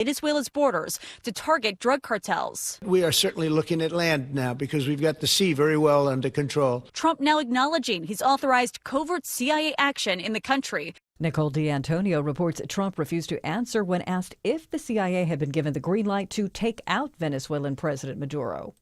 Venezuela's borders to target drug cartels. We are certainly looking at land now because we've got the sea very well under control. Trump now acknowledging he's authorized covert CIA action in the country. Nicole D'Antonio reports Trump refused to answer when asked if the CIA had been given the green light to take out Venezuelan President Maduro.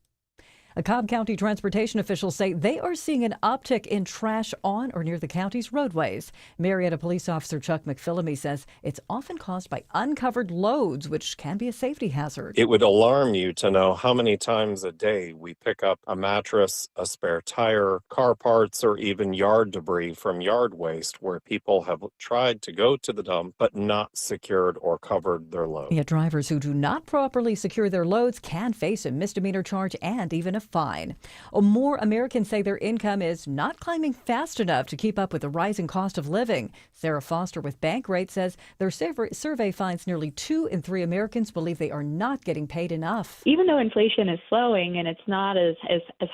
Cobb County transportation officials say they are seeing an uptick in trash on or near the county's roadways. Marietta Police Officer Chuck McPhillamy says it's often caused by uncovered loads, which can be a safety hazard. It would alarm you to know how many times a day we pick up a mattress, a spare tire, car parts, or even yard debris from yard waste where people have tried to go to the dump but not secured or covered their load. Yet drivers who do not properly secure their loads can face a misdemeanor charge and even a fine. More Americans say their income is not climbing fast enough to keep up with the rising cost of living. Sarah Foster with Bankrate says their survey finds nearly 2 in 3 Americans believe they are not getting paid enough. Even though inflation is slowing and it's not as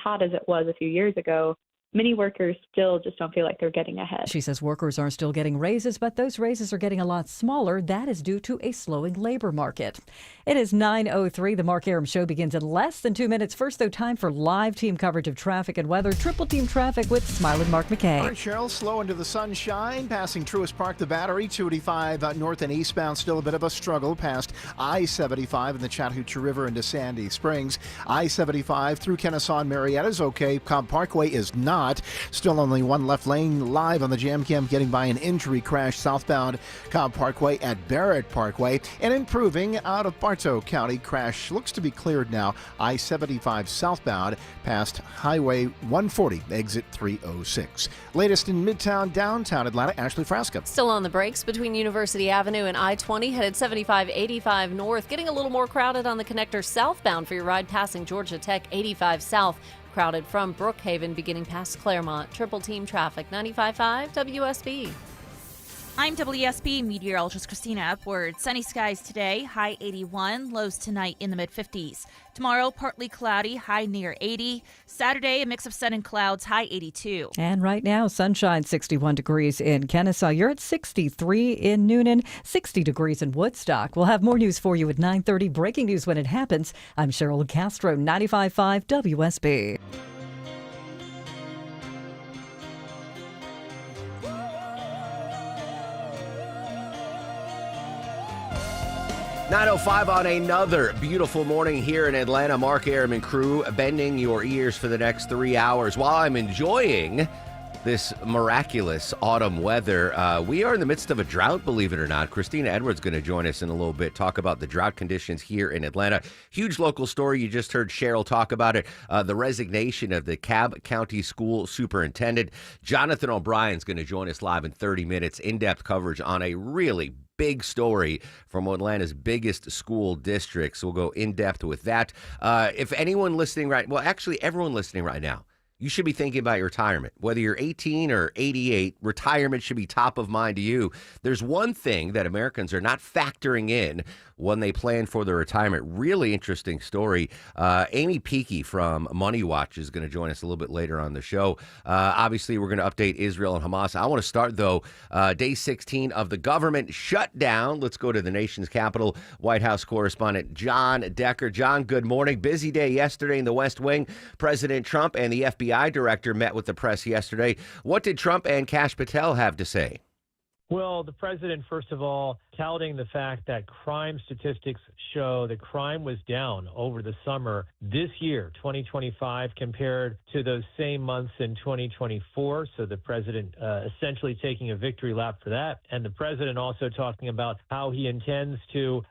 hot as it was a few years ago, many workers still just don't feel like they're getting ahead. She says workers are still getting raises, but those raises are getting a lot smaller. That is due to a slowing labor market. It is 9:03. The Mark Arum Show begins in less than 2 minutes. First, though, time for live team coverage of traffic and weather. Triple team traffic with Smiling Mark McKay. All right, Cheryl, slow into the sunshine, passing Truist Park, the Battery, 285 north and eastbound. Still a bit of a struggle past I-75 in the Chattahoochee River into Sandy Springs. I-75 through Kennesaw and Marietta is okay. Cobb Parkway is not. Still only one left lane live on the Jam Cam, getting by an injury crash southbound Cobb Parkway at Barrett Parkway. And improving out of Bartow County. Crash looks to be cleared now. I-75 southbound past Highway 140, exit 306. Latest in Midtown, downtown Atlanta, Ashley Frasca. Still on the brakes between University Avenue and I-20, headed 75-85 north. Getting a little more crowded on the connector southbound for your ride passing Georgia Tech 85 south. Crowded from Brookhaven beginning past Claremont. Triple team traffic, 95.5 WSB. I'm WSB meteorologist Christina Upward. Sunny skies today, high 81, lows tonight in the mid-50s. Tomorrow, partly cloudy, high near 80. Saturday, a mix of sun and clouds, high 82. And right now, sunshine, 61 degrees in Kennesaw. You're at 63 in Noonan, 60 degrees in Woodstock. We'll have more news for you at 9:30. Breaking news when it happens. I'm Cheryl Castro, 95.5 WSB. .905 on another beautiful morning here in Atlanta. Mark Arum and crew bending your ears for the next 3 hours while I'm enjoying this miraculous autumn weather. We are in the midst of a drought, believe it or not. Christina Edwards going to join us in a little bit, talk about the drought conditions here in Atlanta. Huge local story. You just heard Cheryl talk about it. The resignation of the Cobb County School Superintendent. Jonathan O'Brien's going to join us live in 30 minutes. In-depth coverage on a really big story from Atlanta's biggest school district. So we'll go in depth with that. If anyone listening actually everyone listening right now, you should be thinking about your retirement. Whether you're 18 or 88, retirement should be top of mind to you. There's one thing that Americans are not factoring in when they plan for their retirement. Really interesting story. Amy Peakey from Money Watch is going to join us a little bit later on the show. Obviously, we're going to update Israel and Hamas. I want to start, though, day 16 of the government shutdown. Let's go to the nation's capital. White House correspondent John Decker. John, good morning. Busy day yesterday in the West Wing. President Trump and the FBI director met with the press yesterday. What did Trump and Kash Patel have to say? Well, the president, first of all, touting the fact that crime statistics show that crime was down over the summer this year, 2025, compared to those same months in 2024. So the president essentially taking a victory lap for that. And the president also talking about how he intends to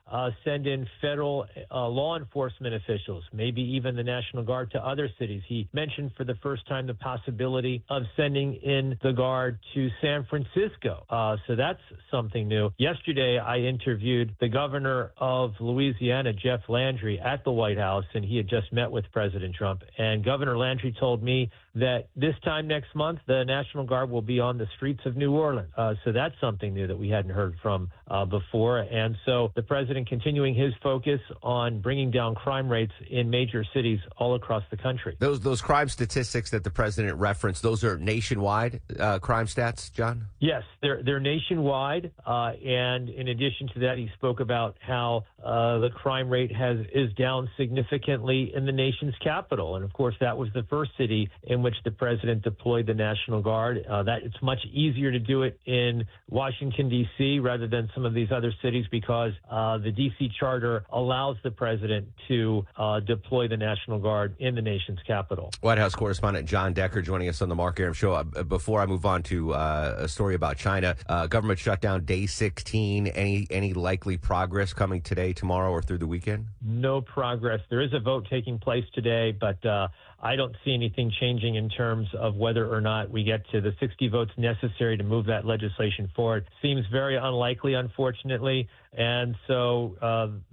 send in federal law enforcement officials, maybe even the National Guard, to other cities. He mentioned for the first time the possibility of sending in the Guard to San Francisco. So that's something new. Yesterday, I interviewed the governor of Louisiana, Jeff Landry, at the White House, and he had just met with President Trump. And Governor Landry told me that this time next month, the National Guard will be on the streets of New Orleans. So that's something new that we hadn't heard from before. And so the president continuing his focus on bringing down crime rates in major cities all across the country. Those crime statistics that the president referenced, those are nationwide crime stats, John? Yes, they're nationwide. And in addition to that, he spoke about how the crime rate is down significantly in the nation's capital. And of course, that was the first city in which the president deployed the National Guard. That it's much easier to do it in Washington, D.C. rather than some of these other cities because the D.C. charter allows the president to deploy the National Guard in the nation's capital. White House correspondent John Decker joining us on the Mark Arum Show. Before I move on to a story about China, government shutdown day 16. Any likely progress coming today, tomorrow, or through the weekend? No progress. There is a vote taking place today, but I don't see anything changing in terms of whether or not we get to the 60 votes necessary to move that legislation forward. Seems very unlikely, unfortunately. And so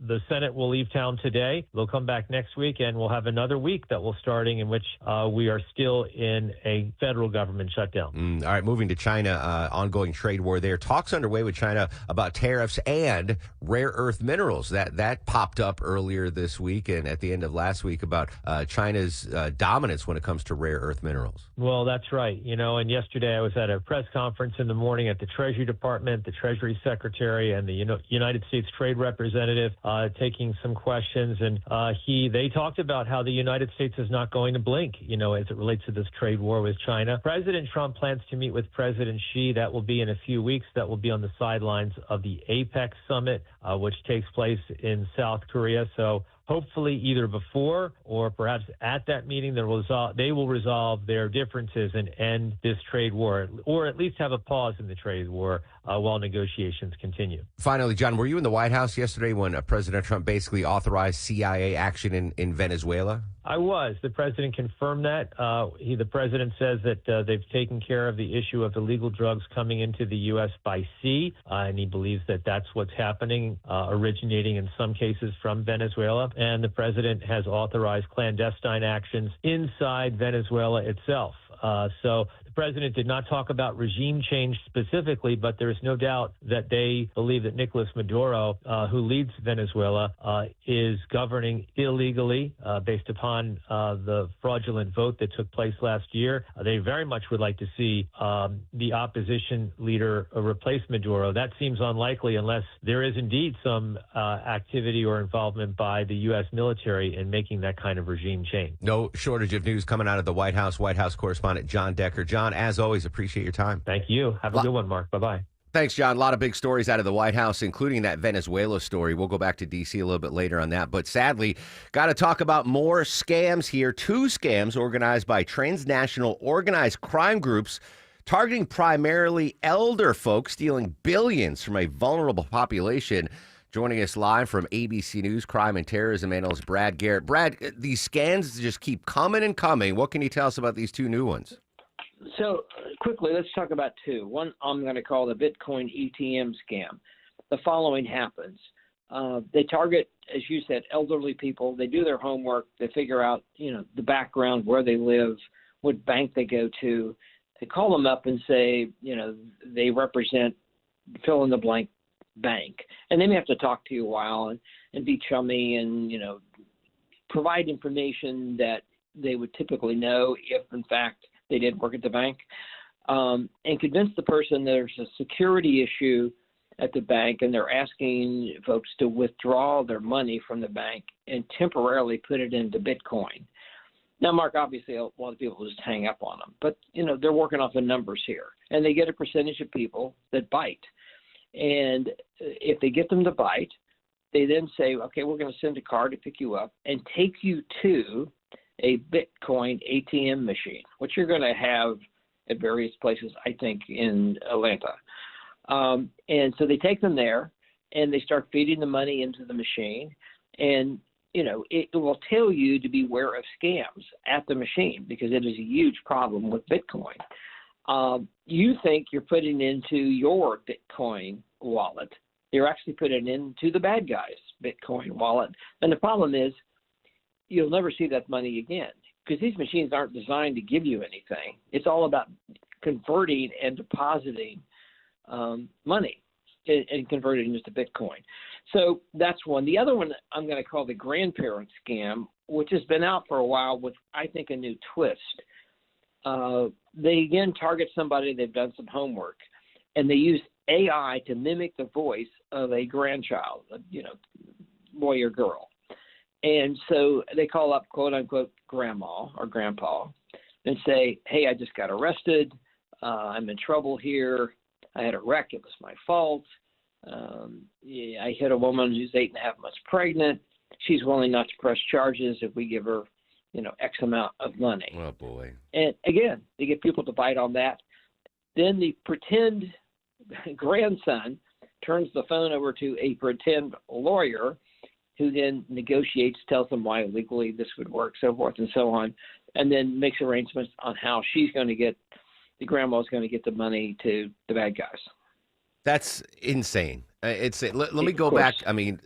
the Senate will leave town today. They'll come back next week, and we'll have another week that will starting in which we are still in a federal government shutdown. All right, moving to China, ongoing trade war there. Talks underway with China about tariffs and rare earth minerals. That popped up earlier this week and at the end of last week about China's dominance when it comes to rare earth minerals. Well, that's right. And yesterday I was at a press conference in the morning at the Treasury Department, the Treasury Secretary, and the United States Trade Representative taking some questions. And they talked about how the United States is not going to blink, as it relates to this trade war with China. President Trump plans to meet with President Xi. That will be in a few weeks. That will be on the sidelines of the APEC summit, which takes place in South Korea. So hopefully either before or perhaps at that meeting, they will resolve their differences and end this trade war, or at least have a pause in the trade war while negotiations continue. Finally, John, were you in the White House yesterday when President Trump basically authorized CIA action in Venezuela? I was. The president confirmed that. The president says that they've taken care of the issue of illegal drugs coming into the U.S. by sea, and he believes that that's what's happening, originating in some cases from Venezuela. And the president has authorized clandestine actions inside Venezuela itself. So the president did not talk about regime change specifically, but there is no doubt that they believe that Nicolas Maduro, who leads Venezuela, is governing illegally based upon the fraudulent vote that took place last year. They very much would like to see the opposition leader replace Maduro. That seems unlikely unless there is indeed some activity or involvement by the U.S. military in making that kind of regime change. No shortage of news coming out of the White House. White House correspondent John Decker. John, as always, appreciate your time. Thank you. Have a good one, Mark. Bye-bye. Thanks, John. A lot of big stories out of the White House, including that Venezuela story. We'll go back to D.C. a little bit later on that. But sadly, got to talk about more scams here. 2 scams organized by transnational organized crime groups targeting primarily elder folks, stealing billions from a vulnerable population. Joining us live from ABC News crime and terrorism analyst Brad Garrett. Brad, these scans just keep coming and coming. What can you tell us about these 2 new ones? So quickly, let's talk about 2. One I'm going to call the Bitcoin ATM scam. The following happens. They target, as you said, elderly people. They do their homework. They figure out, the background, where they live, what bank they go to. They call them up and say, they represent fill in the blank bank. And they may have to talk to you a while and be chummy and, provide information that they would typically know if, in fact, they did work at the bank, and convince the person there's a security issue at the bank and they're asking folks to withdraw their money from the bank and temporarily put it into Bitcoin. Now, Mark, obviously a lot of people just hang up on them, but, they're working off the numbers here, and they get a percentage of people that bite. And if they get them to bite, they then say, okay, we're going to send a car to pick you up and take you to a Bitcoin ATM machine, which you're going to have at various places, I think, in Atlanta. And so they take them there and they start feeding the money into the machine. And, it will tell you to beware of scams at the machine because it is a huge problem with Bitcoin. You think you're putting into your Bitcoin wallet. You're actually putting into the bad guy's Bitcoin wallet. And the problem is you'll never see that money again. because these machines aren't designed to give you anything. It's all about converting and depositing money and converting it into Bitcoin. So that's one. The other one I'm going to call the grandparent scam, which has been out for a while with, I think, a new twist. They, again, target somebody, they've done some homework, and they use AI to mimic the voice of a grandchild, boy or girl. And so they call up, quote unquote, grandma or grandpa and say, hey, I just got arrested. I'm in trouble here. I had a wreck. It was my fault. I hit a woman who's 8.5 months pregnant. She's willing not to press charges if we give her, X amount of money. Oh, boy. And again, they get people to bite on that. Then the pretend grandson turns the phone over to a pretend lawyer who then negotiates, tells them why legally this would work, so forth and so on, and then makes arrangements on how the grandma's going to get the money to the bad guys. That's insane. Let me go back. I mean,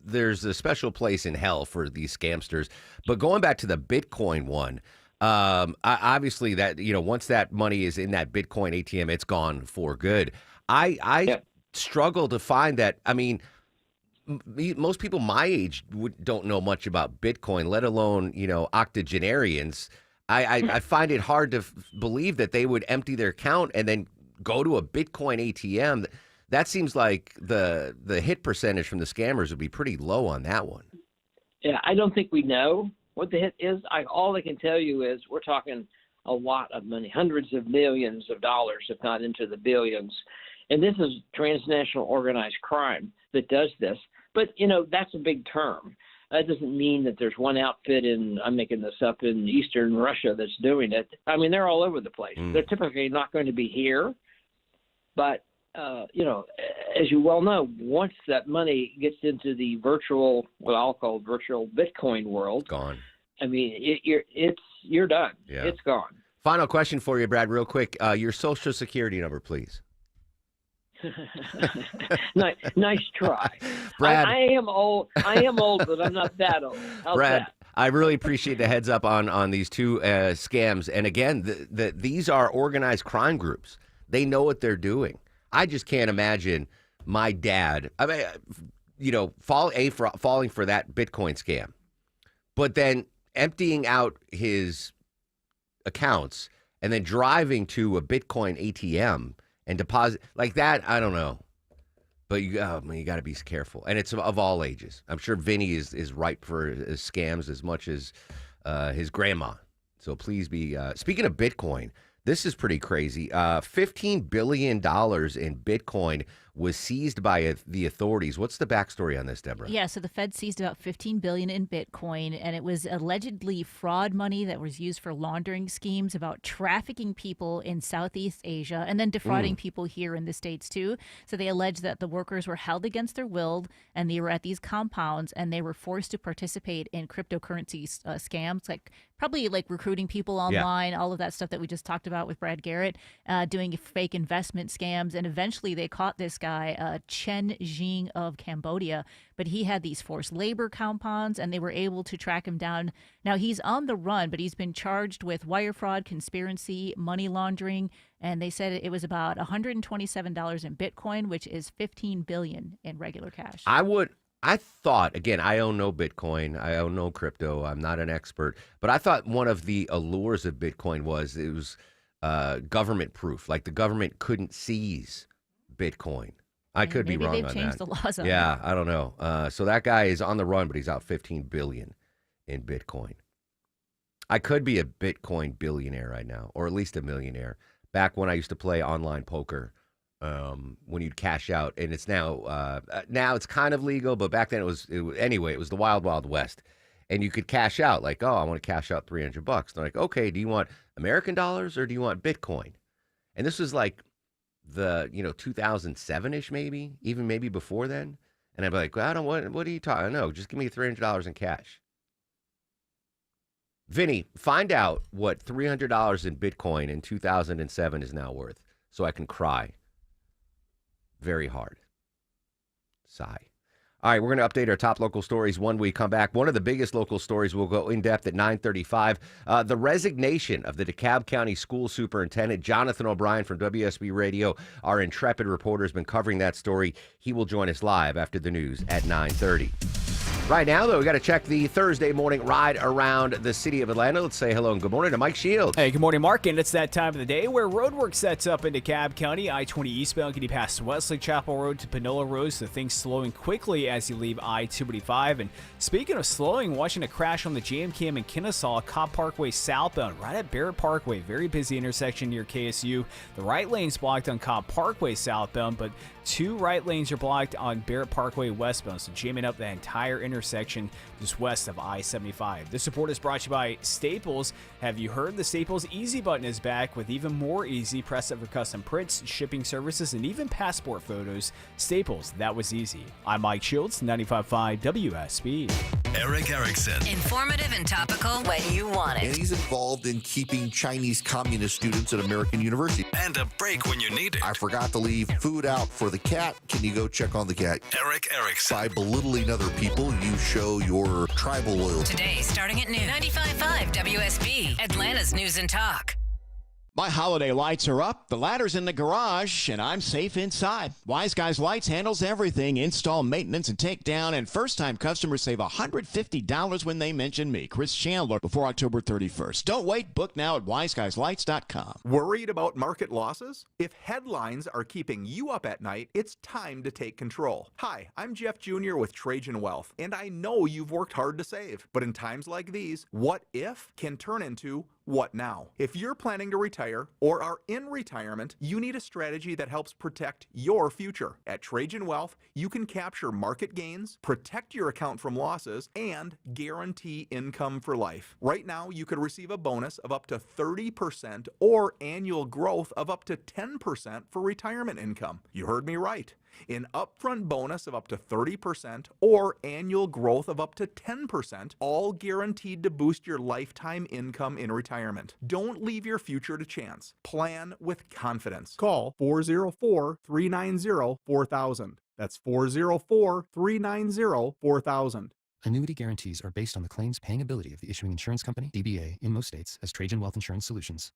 there's a special place in hell for these scamsters. But going back to the Bitcoin one, obviously that, once that money is in that Bitcoin ATM, it's gone for good. I struggle to find that. I mean, most people my age don't know much about Bitcoin, let alone, octogenarians. I find it hard to believe that they would empty their account and then go to a Bitcoin ATM. That seems like the hit percentage from the scammers would be pretty low on that one. Yeah, I don't think we know what the hit is. All I can tell you is we're talking a lot of money, hundreds of millions of dollars, if not into the billions. And this is transnational organized crime that does this. But, that's a big term. That doesn't mean that there's one outfit I'm making this up, in Eastern Russia that's doing it. I mean, they're all over the place. They're typically not going to be here. But, as you well know, once that money gets into the virtual, what I'll call virtual Bitcoin world, gone. I mean, you're done. Yeah. It's gone. Final question for you, Brad, real quick. Your Social Security number, please. Nice try. Brad. I am old, but I'm not that old. How's Brad, that? I really appreciate the heads up on these two scams. And again, these are organized crime groups. They know what they're doing. I just can't imagine my dad, falling for that Bitcoin scam, but then emptying out his accounts and then driving to a Bitcoin ATM and deposit like that. I don't know, but you got to be careful, and it's of all ages. I'm sure Vinny is ripe for scams as much as his grandma. So please be. Speaking of Bitcoin, this is pretty crazy. $15 billion in Bitcoin was seized by the authorities. What's the backstory on this, Deborah? Yeah, so the Fed seized about $15 billion in Bitcoin, and it was allegedly fraud money that was used for laundering schemes about trafficking people in Southeast Asia and then defrauding people here in the States too. So they alleged that the workers were held against their will, and they were at these compounds, and they were forced to participate in cryptocurrency scams, probably recruiting people online, all of that stuff that we just talked about with Brad Garrett, doing fake investment scams. And eventually they caught this guy, Chen Jing of Cambodia, but he had these forced labor compounds, and they were able to track him down. Now he's on the run, but he's been charged with wire fraud, conspiracy, money laundering, and they said it was about $127 in Bitcoin, which is $15 billion in regular cash. I thought, again, I own no Bitcoin. I own no crypto. I'm not an expert. But I thought one of the allures of Bitcoin was it was government proof. Like the government couldn't seize Bitcoin. I could be wrong on that. Maybe they've changed the laws on that. Yeah, I don't know. So that guy is on the run, but he's out $15 billion in Bitcoin. I could be a Bitcoin billionaire right now, or at least a millionaire. Back when I used to play online poker, when you'd cash out, and it's now it's kind of legal, but back then it was the wild, wild west. And you could cash out like, oh, I want to cash out $300. They're like, okay, do you want American dollars or do you want Bitcoin? And this was like the 2007-ish, maybe before then. And I'd be like, well, I don't want. What are you talking? I don't know. Just give me $300 in cash. Vinny, find out what $300 in Bitcoin in 2007 is now worth, so I can cry very hard. Sigh. All right, we're going to update our top local stories when we come back. One of the biggest local stories will go in depth at 9:35. The resignation of the DeKalb County School Superintendent, Jonathan O'Brien from WSB Radio. Our intrepid reporter has been covering that story. He will join us live after the news at 9:30. Right now, though, we got to check the Thursday morning ride around the city of Atlanta. Let's say hello and good morning to Mike Shields. Hey, good morning, Mark. And it's that time of the day where roadwork sets up in DeKalb County. I-20 eastbound getting past Wesley Chapel Road to Panola Road, so things slowing quickly as you leave I-285. And speaking of slowing, watching a crash on the jam cam in Kennesaw, Cobb Parkway southbound, right at Barrett Parkway. Very busy intersection near KSU. The right lane's blocked on Cobb Parkway southbound, but 2 right lanes are blocked on Barrett Parkway westbound, so jamming up that entire intersection just west of I-75. This report is brought to you by Staples. Have you heard the Staples Easy button is back with even more easy? Press it for custom prints, shipping services, and even passport photos. Staples, that was easy. I'm Mike Shields, 95.5 WSB. Eric Erickson. Informative and topical when you want it. And he's involved in keeping Chinese communist students at American University. And a break when you need it. I forgot to leave food out for the cat. Can you go check on the cat? Eric Erickson. By belittling other people, you show your tribal loyalty. Today, starting at noon, 95.5 WSB, Atlanta's News and Talk. My holiday lights are up, the ladder's in the garage, and I'm safe inside. Wise Guys Lights handles everything, install, maintenance, and takedown, and first-time customers save $150 when they mention me, Chris Chandler, before October 31st. Don't wait, book now at wiseguyslights.com. Worried about market losses? If headlines are keeping you up at night, it's time to take control. Hi, I'm Jeff Jr. with Trajan Wealth, and I know you've worked hard to save, but in times like these, what if can turn into what now? If you're planning to retire or are in retirement, you need a strategy that helps protect your future. At Trajan Wealth, you can capture market gains, protect your account from losses, and guarantee income for life. Right now, you could receive a bonus of up to 30% or annual growth of up to 10% for retirement income. You heard me right. An upfront bonus of up to 30% or annual growth of up to 10%, all guaranteed to boost your lifetime income in retirement. Don't leave your future to chance. Plan with confidence. Call 404-390-4000. That's 404-390-4000. Annuity guarantees are based on the claims paying ability of the issuing insurance company, DBA, in most states as Trajan Wealth Insurance Solutions.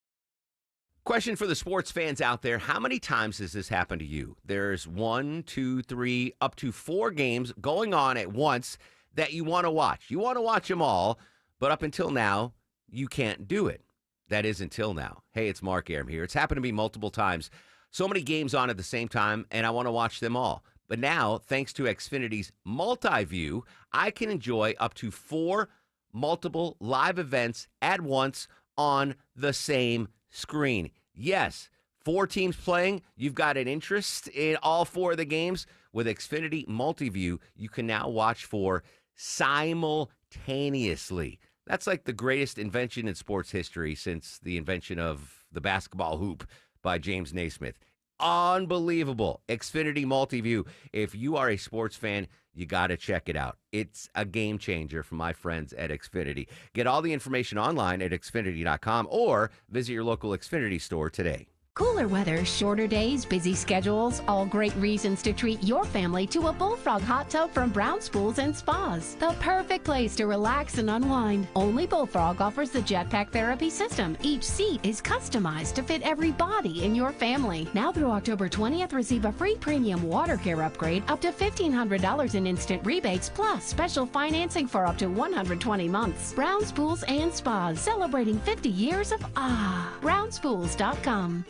Question for the sports fans out there. How many times has this happened to you? There's 1, 2, 3, up to 4 games going on at once that you want to watch. You want to watch them all, but up until now, you can't do it. That is until now. Hey, it's Mark Arum here. It's happened to me multiple times. So many games on at the same time, and I want to watch them all. But now, thanks to Xfinity's Multi-View, I can enjoy up to 4 multiple live events at once on the same screen. Yes, 4 teams playing. You've got an interest in all 4 of the games. With Xfinity Multi-View, you can now watch 4 simultaneously. That's like the greatest invention in sports history since the invention of the basketball hoop by James Naismith. Unbelievable. Xfinity Multi-View. If you are a sports fan, you got to check it out. It's a game changer for my friends at Xfinity. Get all the information online at Xfinity.com or visit your local Xfinity store today. Cooler weather, shorter days, busy schedules, all great reasons to treat your family to a Bullfrog hot tub from Brown's Pools and Spas. The perfect place to relax and unwind. Only Bullfrog offers the Jetpack Therapy system. Each seat is customized to fit every body in your family. Now through October 20th, receive a free premium water care upgrade, up to $1,500 in instant rebates, plus special financing for up to 120 months. Brown's Pools and Spas, celebrating 50 years of BrownsPools.com.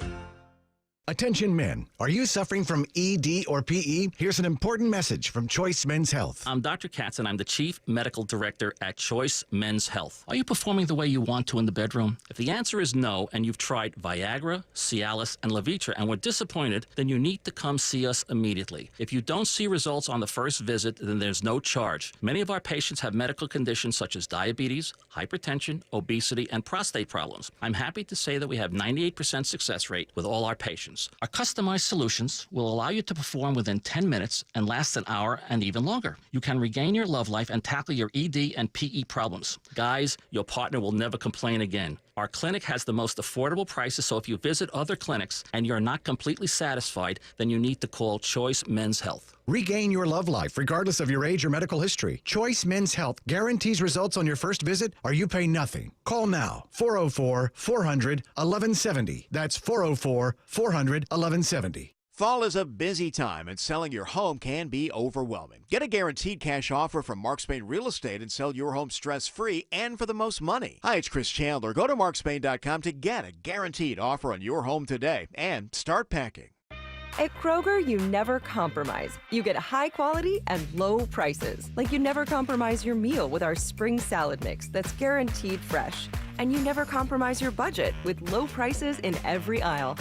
Attention men, are you suffering from ED or PE? Here's an important message from Choice Men's Health. I'm Dr. Katz, and I'm the Chief Medical Director at Choice Men's Health. Are you performing the way you want to in the bedroom? If the answer is no, and you've tried Viagra, Cialis, and Levitra and were disappointed, then you need to come see us immediately. If you don't see results on the first visit, then there's no charge. Many of our patients have medical conditions such as diabetes, hypertension, obesity, and prostate problems. I'm happy to say that we have 98% success rate with all our patients. Our customized solutions will allow you to perform within 10 minutes and last an hour and even longer. You can regain your love life and tackle your ED and PE problems. Guys, your partner will never complain again. Our clinic has the most affordable prices, so if you visit other clinics and you're not completely satisfied, then you need to call Choice Men's Health. Regain your love life regardless of your age or medical history. Choice Men's Health guarantees results on your first visit or you pay nothing. Call now. 404-400-1170. That's 404-400-1170. Fall is a busy time, and selling your home can be overwhelming. Get a guaranteed cash offer from Mark Spain Real Estate and sell your home stress-free and for the most money. Hi, it's Chris Chandler. Go to markspain.com to get a guaranteed offer on your home today and start packing. At Kroger, you never compromise. You get high quality and low prices. Like you never compromise your meal with our spring salad mix that's guaranteed fresh. And you never compromise your budget with low prices in every aisle.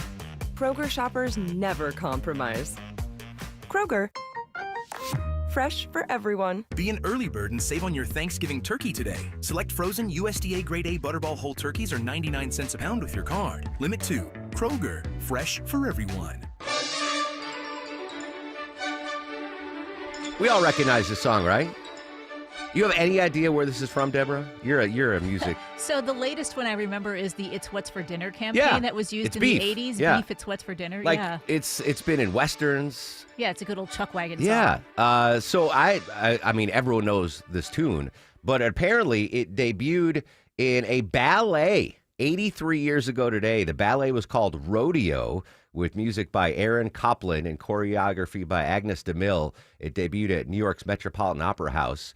Kroger shoppers never compromise. Kroger, fresh for everyone. Be an early bird and save on your Thanksgiving turkey today. Select frozen USDA Grade A Butterball whole turkeys are 99 cents a pound with your card. Limit 2. Kroger, fresh for everyone. We all recognize this song, right? You have any idea where this is from, Deborah? You're a music. So the latest one I remember is the It's What's for Dinner campaign that was used in beef. the 80s. Yeah. Beef, It's What's for Dinner. Like yeah. it's been in Westerns. Yeah, it's a good old Chuck Wagon song. Yeah. So I mean, everyone knows this tune, but apparently it debuted in a ballet 83 years ago today. The ballet was called Rodeo, with music by Aaron Copland and choreography by Agnes DeMille. It debuted at New York's Metropolitan Opera House.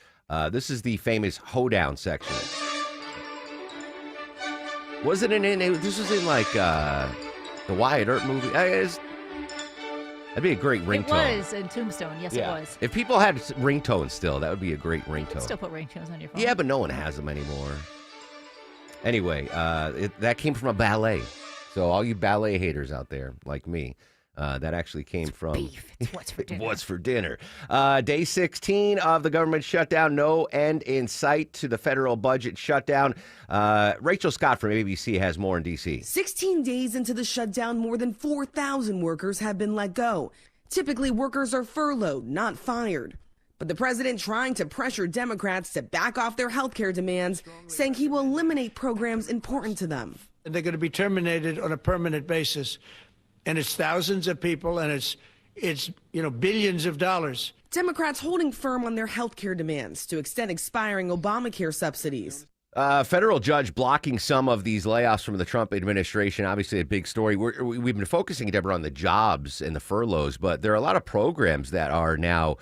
This is the famous Hoedown section. Wasn't it in? This was in like the Wyatt Earp movie. That'd be a great ringtone. It was in Tombstone. Yes, Yeah. it was. If people had ringtones still, that would be a great ringtone. Still put ringtones on your phone. Yeah, but no one has them anymore. Anyway, that came from a ballet. So all you ballet haters out there, like me, that actually came from Beef. It's What's for Dinner. What's for Dinner. Day 16 of the government shutdown. No end in sight to the federal budget shutdown. Rachel Scott from ABC has more in D.C. 16 days into the shutdown, more than 4,000 workers have been let go. Typically, workers are furloughed, not fired. But the president trying to pressure Democrats to back off their health care demands, saying he will eliminate programs important to them. They're going to be terminated on a permanent basis. And it's thousands of people, and it's billions of dollars. Democrats holding firm on their health care demands to extend expiring Obamacare subsidies. Federal judge blocking some of these layoffs from the Trump administration. Obviously, a big story. We've been focusing, Deborah, on the jobs and the furloughs, but there are a lot of programs that are now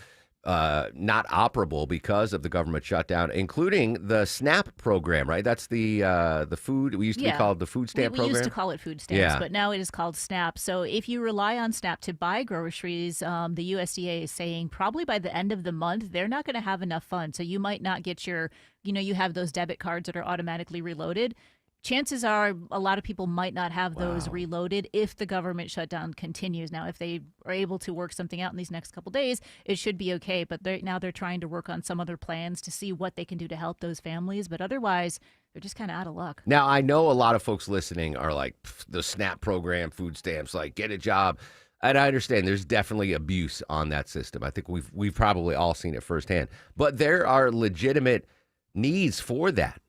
not operable because of the government shutdown, including the SNAP program, right? That's the food. We used to be called the food stamp program. We used to call it food stamps, but now it is called SNAP. So if you rely on SNAP to buy groceries, the USDA is saying probably by the end of the month, they're not going to have enough funds. So you might not get your, you have those debit cards that are automatically reloaded. Chances are a lot of people might not have those reloaded if the government shutdown continues. Now, if they are able to work something out in these next couple days, it should be okay. But now they're trying to work on some other plans to see what they can do to help those families. But otherwise, they're just kind of out of luck. Now, I know a lot of folks listening are like, the SNAP program, food stamps, like get a job. And I understand there's definitely abuse on that system. I think we've probably all seen it firsthand. But there are legitimate needs for that.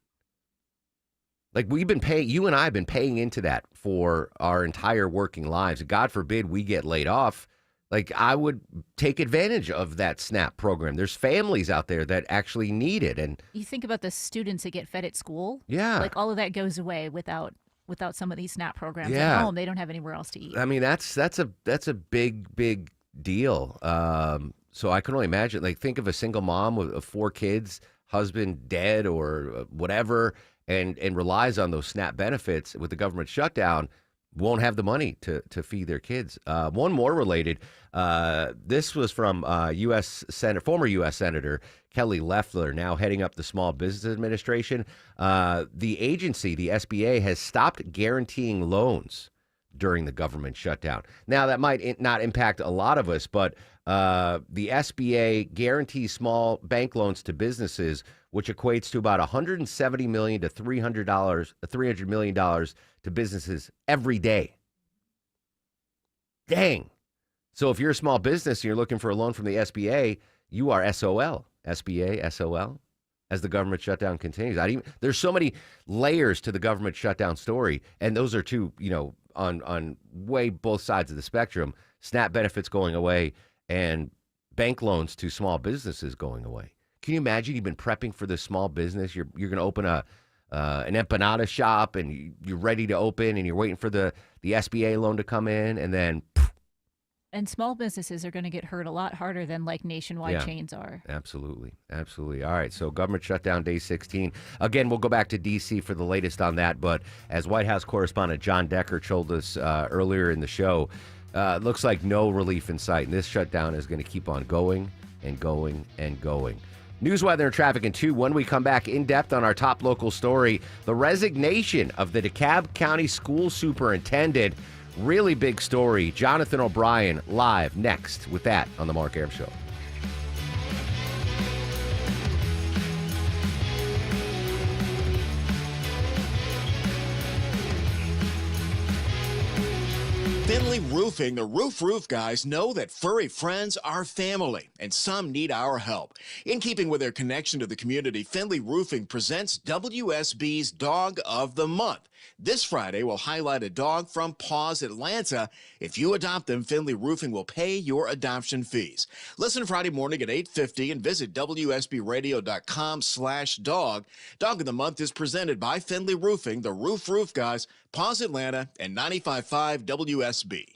Like you and I have been paying into that for our entire working lives. God forbid we get laid off. Like I would take advantage of that SNAP program. There's families out there that actually need it. And you think about the students that get fed at school. Yeah. Like all of that goes away without some of these SNAP programs Yeah. at home. They don't have anywhere else to eat. I mean, that's a big deal. So I can only imagine, like, think of a single mom with 4 kids, husband dead or whatever, and relies on those SNAP benefits with the government shutdown, won't have the money to feed their kids. One more related. This was from former U.S. Senator Kelly Loeffler, now heading up the Small Business Administration. The agency, the SBA, has stopped guaranteeing loans during the government shutdown. Now, that might not impact a lot of us, but the SBA guarantees small bank loans to businesses, which equates to about $170 million to $300 million to businesses every day. Dang. So if you're a small business and you're looking for a loan from the SBA, you are SOL. SBA, SOL. as the government shutdown continues. There's so many layers to the government shutdown story, and those are two, on way both sides of the spectrum. SNAP benefits going away and bank loans to small businesses going away. Can you imagine you've been prepping for this small business? You're going to open an empanada shop, and you're ready to open, and you're waiting for the SBA loan to come in, and then And small businesses are going to get hurt a lot harder than like nationwide chains are. Absolutely. All right, so government shutdown day 16. Again, we'll go back to D.C. for the latest on that, but as White House correspondent John Decker told us earlier in the show, it looks like no relief in sight, and this shutdown is going to keep on going and going and going. News, weather, and traffic in 2. When we come back in depth on our top local story, the resignation of the DeKalb County School Superintendent. Really big story. Jonathan O'Brien live next with that on The Mark Arum Show. Finley Roofing, the roof guys know that furry friends are family, and some need our help. In keeping with their connection to the community, Finley Roofing presents WSB's Dog of the Month. This Friday, we'll highlight a dog from Paws Atlanta. If you adopt them, Finley Roofing will pay your adoption fees. Listen Friday morning at 8:50 and visit WSBradio.com/dog. Dog of the Month is presented by Finley Roofing, the roof guys, Paws Atlanta, and 95.5 WSB.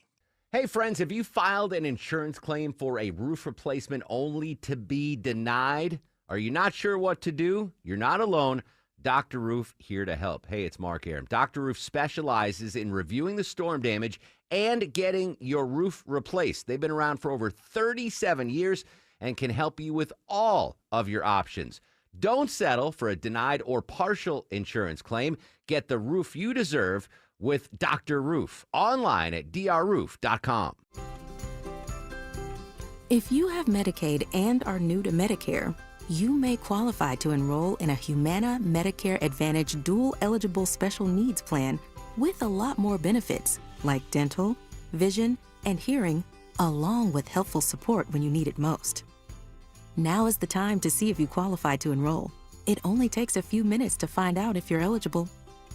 Hey, friends, have you filed an insurance claim for a roof replacement only to be denied? Are you not sure what to do? You're not alone. Dr. Roof here to help. Hey, it's Mark Arum. Dr. Roof specializes in reviewing the storm damage and getting your roof replaced. They've been around for over 37 years and can help you with all of your options. Don't settle for a denied or partial insurance claim. Get the roof you deserve with Dr. Roof. Online at drroof.com. If you have Medicaid and are new to Medicare, you may qualify to enroll in a Humana Medicare Advantage dual-eligible special needs plan with a lot more benefits like dental, vision, and hearing, along with helpful support when you need it most. Now is the time to see if you qualify to enroll. It only takes a few minutes to find out if you're eligible.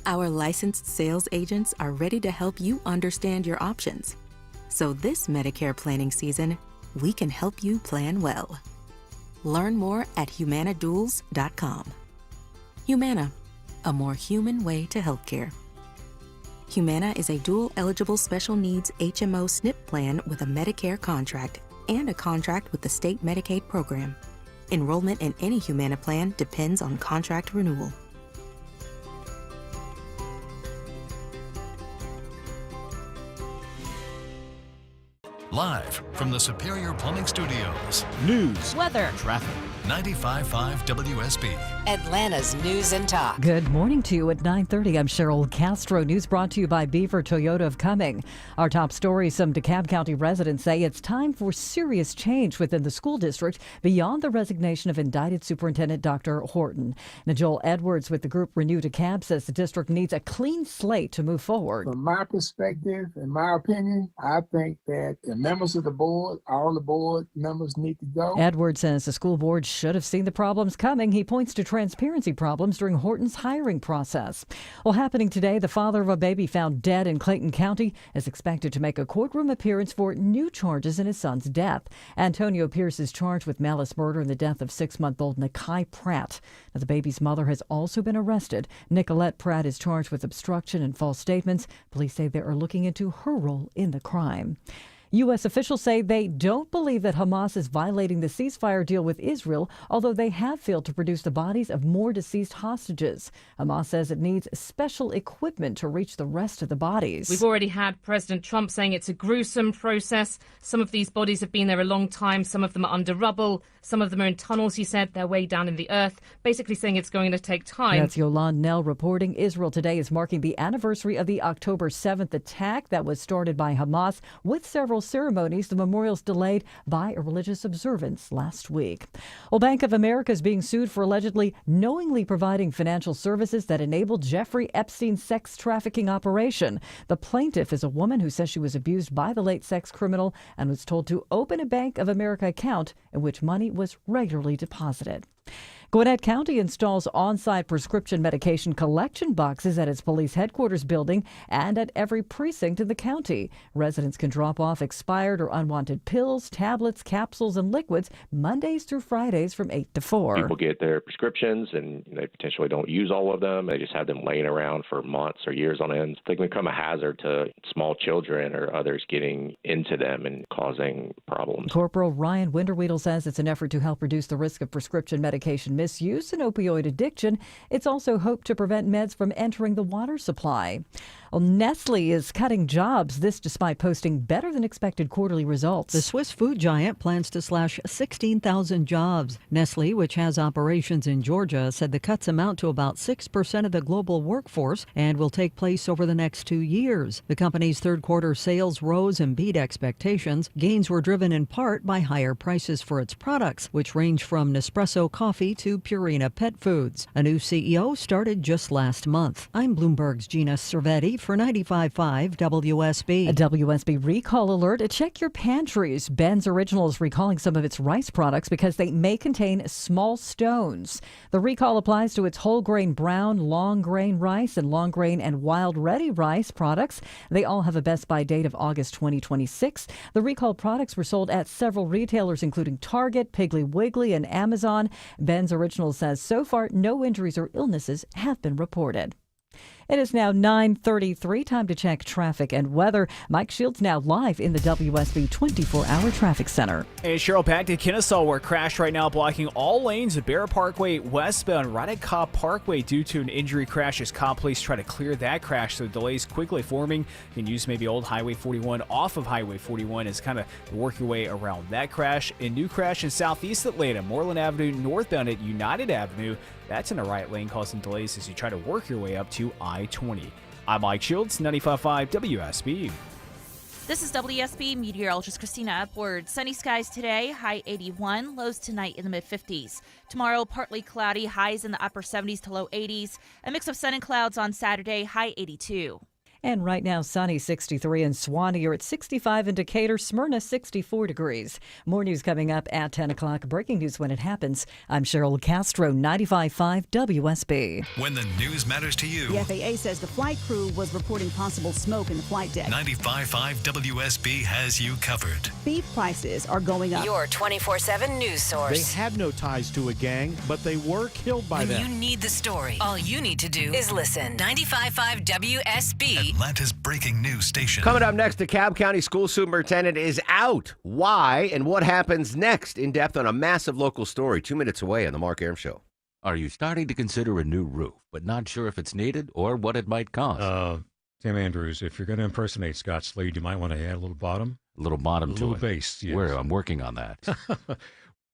Our licensed sales agents are ready to help you understand your options. So this Medicare planning season, we can help you plan well. Learn more at humanaduals.com. Humana, a more human way to healthcare. Humana is a dual-eligible special needs HMO SNP plan with a Medicare contract and a contract with the state Medicaid program. Enrollment in any Humana plan depends on contract renewal. Live from the Superior Plumbing Studios. News, weather, traffic. 95.5 WSB. Atlanta's News and Talk. Good morning to you at 9:30. I'm Cheryl Castro. News brought to you by Beaver Toyota of Cumming. Our top story, some DeKalb County residents say it's time for serious change within the school district beyond the resignation of indicted Superintendent Dr. Horton. Now, Joel Edwards with the group Renew DeKalb says the district needs a clean slate to move forward. From my perspective, in my opinion, I think that the members of the board, all the board members need to go. Edwards says the school board should have seen the problems coming. He points to transparency problems during Horton's hiring process. Well, happening today, the father of a baby found dead in Clayton County is expected to make a courtroom appearance for new charges in his son's death. Antonio Pierce is charged with malice murder in the death of 6-month-old Nakai Pratt. Now, the baby's mother has also been arrested. Nicolette Pratt is charged with obstruction and false statements. Police say they are looking into her role in the crime. U.S. officials say they don't believe that Hamas is violating the ceasefire deal with Israel, although they have failed to produce the bodies of more deceased hostages. Hamas says it needs special equipment to reach the rest of the bodies. We've already had President Trump saying it's a gruesome process. Some of these bodies have been there a long time. Some of them are under rubble. Some of them are in tunnels, he said. They're way down in the earth, basically saying it's going to take time. That's Yolande Nell reporting. Israel today is marking the anniversary of the October 7th attack that was started by Hamas with several ceremonies. The memorials delayed by a religious observance last week. Well, Bank of America is being sued for allegedly knowingly providing financial services that enabled Jeffrey Epstein's sex trafficking operation. The plaintiff is a woman who says she was abused by the late sex criminal and was told to open a Bank of America account in which money was regularly deposited. Gwinnett County installs on-site prescription medication collection boxes at its police headquarters building and at every precinct in the county. Residents can drop off expired or unwanted pills, tablets, capsules, and liquids Mondays through Fridays from 8 to 4. People get their prescriptions and they potentially don't use all of them. They just have them laying around for months or years on end. They can become a hazard to small children or others getting into them and causing problems. Corporal Ryan Winterweedle says it's an effort to help reduce the risk of prescription medication misuse and opioid addiction. It's also hoped to prevent meds from entering the water supply. Well, Nestle is cutting jobs, this despite posting better than expected quarterly results. The Swiss food giant plans to slash 16,000 jobs. Nestle, which has operations in Georgia, said the cuts amount to about 6% of the global workforce and will take place over the next 2 years. The company's third quarter sales rose and beat expectations. Gains were driven in part by higher prices for its products, which range from Nespresso coffee to Purina pet foods. A new CEO started just last month. I'm Bloomberg's Gina Cervetti for 95.5 WSB. A WSB recall alert. Check your pantries. Ben's Original is recalling some of its rice products because they may contain small stones. The recall applies to its whole grain brown, long grain rice, and long grain and wild ready rice products. They all have a best by date of August 2026. The recalled products were sold at several retailers, including Target, Piggly Wiggly, and Amazon. Ben's Original says so far no injuries or illnesses have been reported. It is now 9:33. Time to check traffic and weather. Mike Shields now live in the WSB 24-hour traffic center. And Cheryl, back to Kennesaw, where crash right now blocking all lanes of Bear Parkway westbound right at Cobb Parkway due to an injury crash as Cobb police try to clear that crash. So delays quickly forming. You can use maybe old Highway 41 off of Highway 41 as kind of work your way around that crash. A new crash in southeast Atlanta, Moreland Avenue northbound at United Avenue. That's in the right lane, causing delays as you try to work your way up to I-20. I'm Mike Shields, 95.5 WSB. This is WSB meteorologist Christina Upward. Sunny skies today, high 81, lows tonight in the mid-50s. Tomorrow, partly cloudy, highs in the upper 70s to low 80s. A mix of sun and clouds on Saturday, high 82. And right now, sunny 63 in Swanee. You're at 65 in Decatur, Smyrna 64 degrees. More news coming up at 10 o'clock. Breaking news when it happens. I'm Cheryl Castro, 95.5 WSB. When the news matters to you. The FAA says the flight crew was reporting possible smoke in the flight deck. 95.5 WSB has you covered. Beef prices are going up. Your 24/7 news source. They had no ties to a gang, but they were killed by them. When you need the story, all you need to do is listen. 95.5 WSB. Atlanta's breaking news station. Coming up next, the Cobb County School Superintendent is out. Why and what happens next? In depth on a massive local story. 2 minutes away on the Mark Arum Show. Are you starting to consider a new roof, but not sure if it's needed or what it might cost? Tim Andrews, if you're going to impersonate Scott Slade, you might want to add a little bottom. A little bottom to it. A little bass, yes. Where I'm working on that.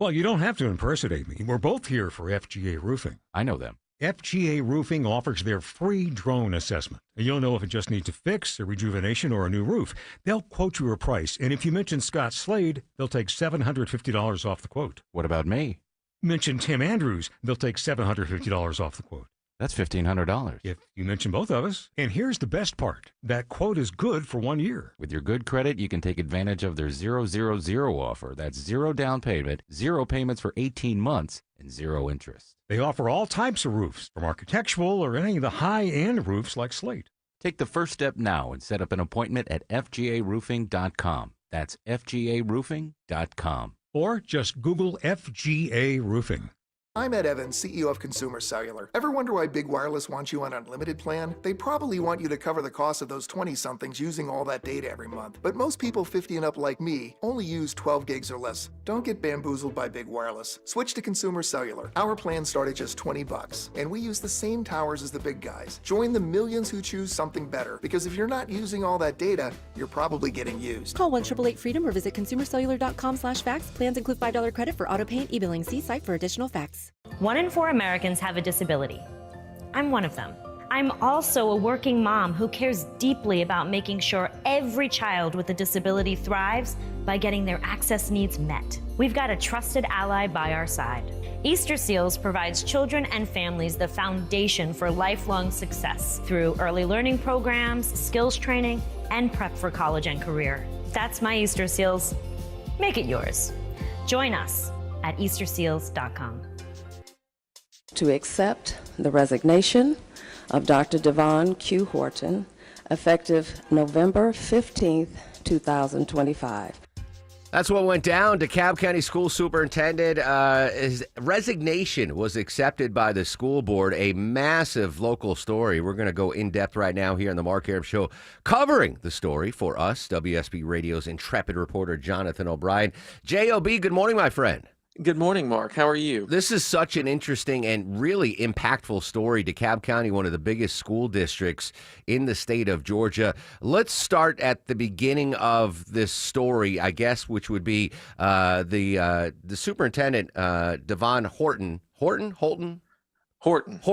Well, you don't have to impersonate me. We're both here for FGA Roofing. I know them. FGA Roofing offers their free drone assessment. You'll know if it just needs a fix, a rejuvenation, or a new roof. They'll quote you a price, and if you mention Scott Slade, they'll take $750 off the quote. What about me? Mention Tim Andrews, they'll take $750 off the quote. That's $1,500. If you mention both of us. And here's the best part. That quote is good for 1 year. With your good credit, you can take advantage of their 000 offer. That's 0 down payment, 0 payments for 18 months, and 0 interest. They offer all types of roofs, from architectural or any of the high-end roofs like Slate. Take the first step now and set up an appointment at FGAroofing.com. That's FGAroofing.com. Or just Google FGA Roofing. I'm Ed Evans, CEO of Consumer Cellular. Ever wonder why Big Wireless wants you on an unlimited plan? They probably want you to cover the cost of those 20-somethings using all that data every month. But most people 50 and up like me only use 12 gigs or less. Don't get bamboozled by Big Wireless. Switch to Consumer Cellular. Our plans start at just $20, and we use the same towers as the big guys. Join the millions who choose something better, because if you're not using all that data, you're probably getting used. Call 1-888-FREEDOM or visit consumercellular.com/facts. Plans include $5 credit for auto pay and e-billing. See site for additional facts. 1 in 4 Americans have a disability. I'm one of them. I'm also a working mom who cares deeply about making sure every child with a disability thrives by getting their access needs met. We've got a trusted ally by our side. Easter Seals provides children and families the foundation for lifelong success through early learning programs, skills training, and prep for college and career. That's my Easter Seals. Make it yours. Join us at easterseals.com. to accept the resignation of Dr. Devon Q. Horton, effective November 15th, 2025. That's what went down. DeKalb County School Superintendent, his resignation was accepted by the school board, a massive local story. We're going to go in depth right now here on the Mark Arum Show, covering the story for us, WSB Radio's intrepid reporter Jonathan O'Brien. J.O.B., good morning, my friend. Good morning, Mark. How are you? This is such an interesting and really impactful story. DeKalb County, one of the biggest school districts in the state of Georgia. Let's start at the beginning of this story, I guess, which would be the superintendent, Devon Horton. Horton,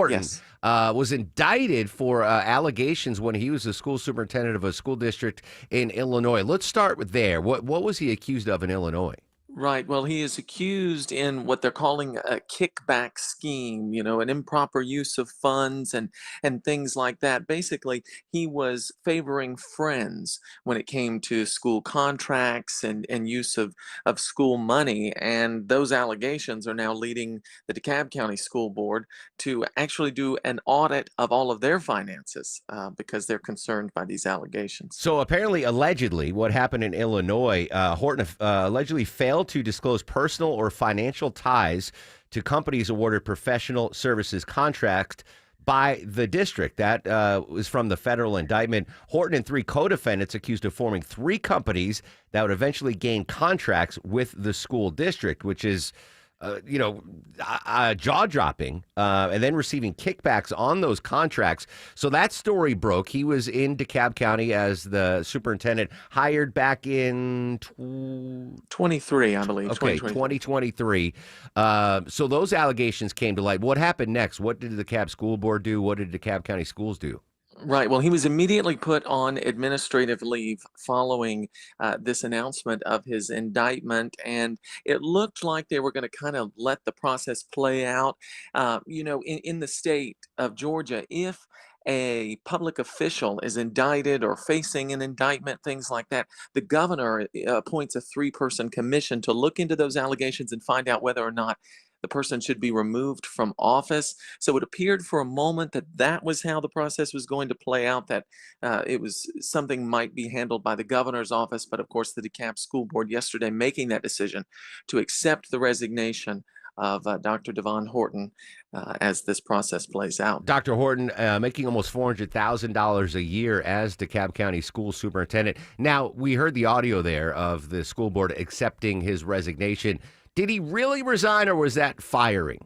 yes. Was indicted for allegations when he was a school superintendent of a school district in Illinois. Let's start with there. What was he accused of in Illinois? Right. Well, he is accused in what they're calling a kickback scheme, an improper use of funds and things like that. Basically, he was favoring friends when it came to school contracts and use of school money. And those allegations are now leading the DeKalb County School Board to actually do an audit of all of their finances because they're concerned by these allegations. So apparently, allegedly, what happened in Illinois, Horton allegedly failed to disclose personal or financial ties to companies awarded professional services contracts by the district. That was from the federal indictment. Horton and 3 co-defendants accused of forming 3 companies that would eventually gain contracts with the school district, which is jaw-dropping, and then receiving kickbacks on those contracts. So that story broke. He was in DeKalb County as the superintendent, hired back in 23, I believe. Okay, 2023. So those allegations came to light. What happened next? What did the DeKalb School Board do? What did DeKalb County Schools do? Right. Well, he was immediately put on administrative leave following this announcement of his indictment. And it looked like they were going to kind of let the process play out. In the state of Georgia, if a public official is indicted or facing an indictment, things like that, the governor appoints a 3-person commission to look into those allegations and find out whether or not the person should be removed from office. So it appeared for a moment that was how the process was going to play out, that it was something might be handled by the governor's office. But of course, the DeKalb School Board yesterday making that decision to accept the resignation of Dr. Devon Horton as this process plays out. Dr. Horton making almost $400,000 a year as DeKalb County School Superintendent. Now, we heard the audio there of the school board accepting his resignation. Did he really resign, or was that firing?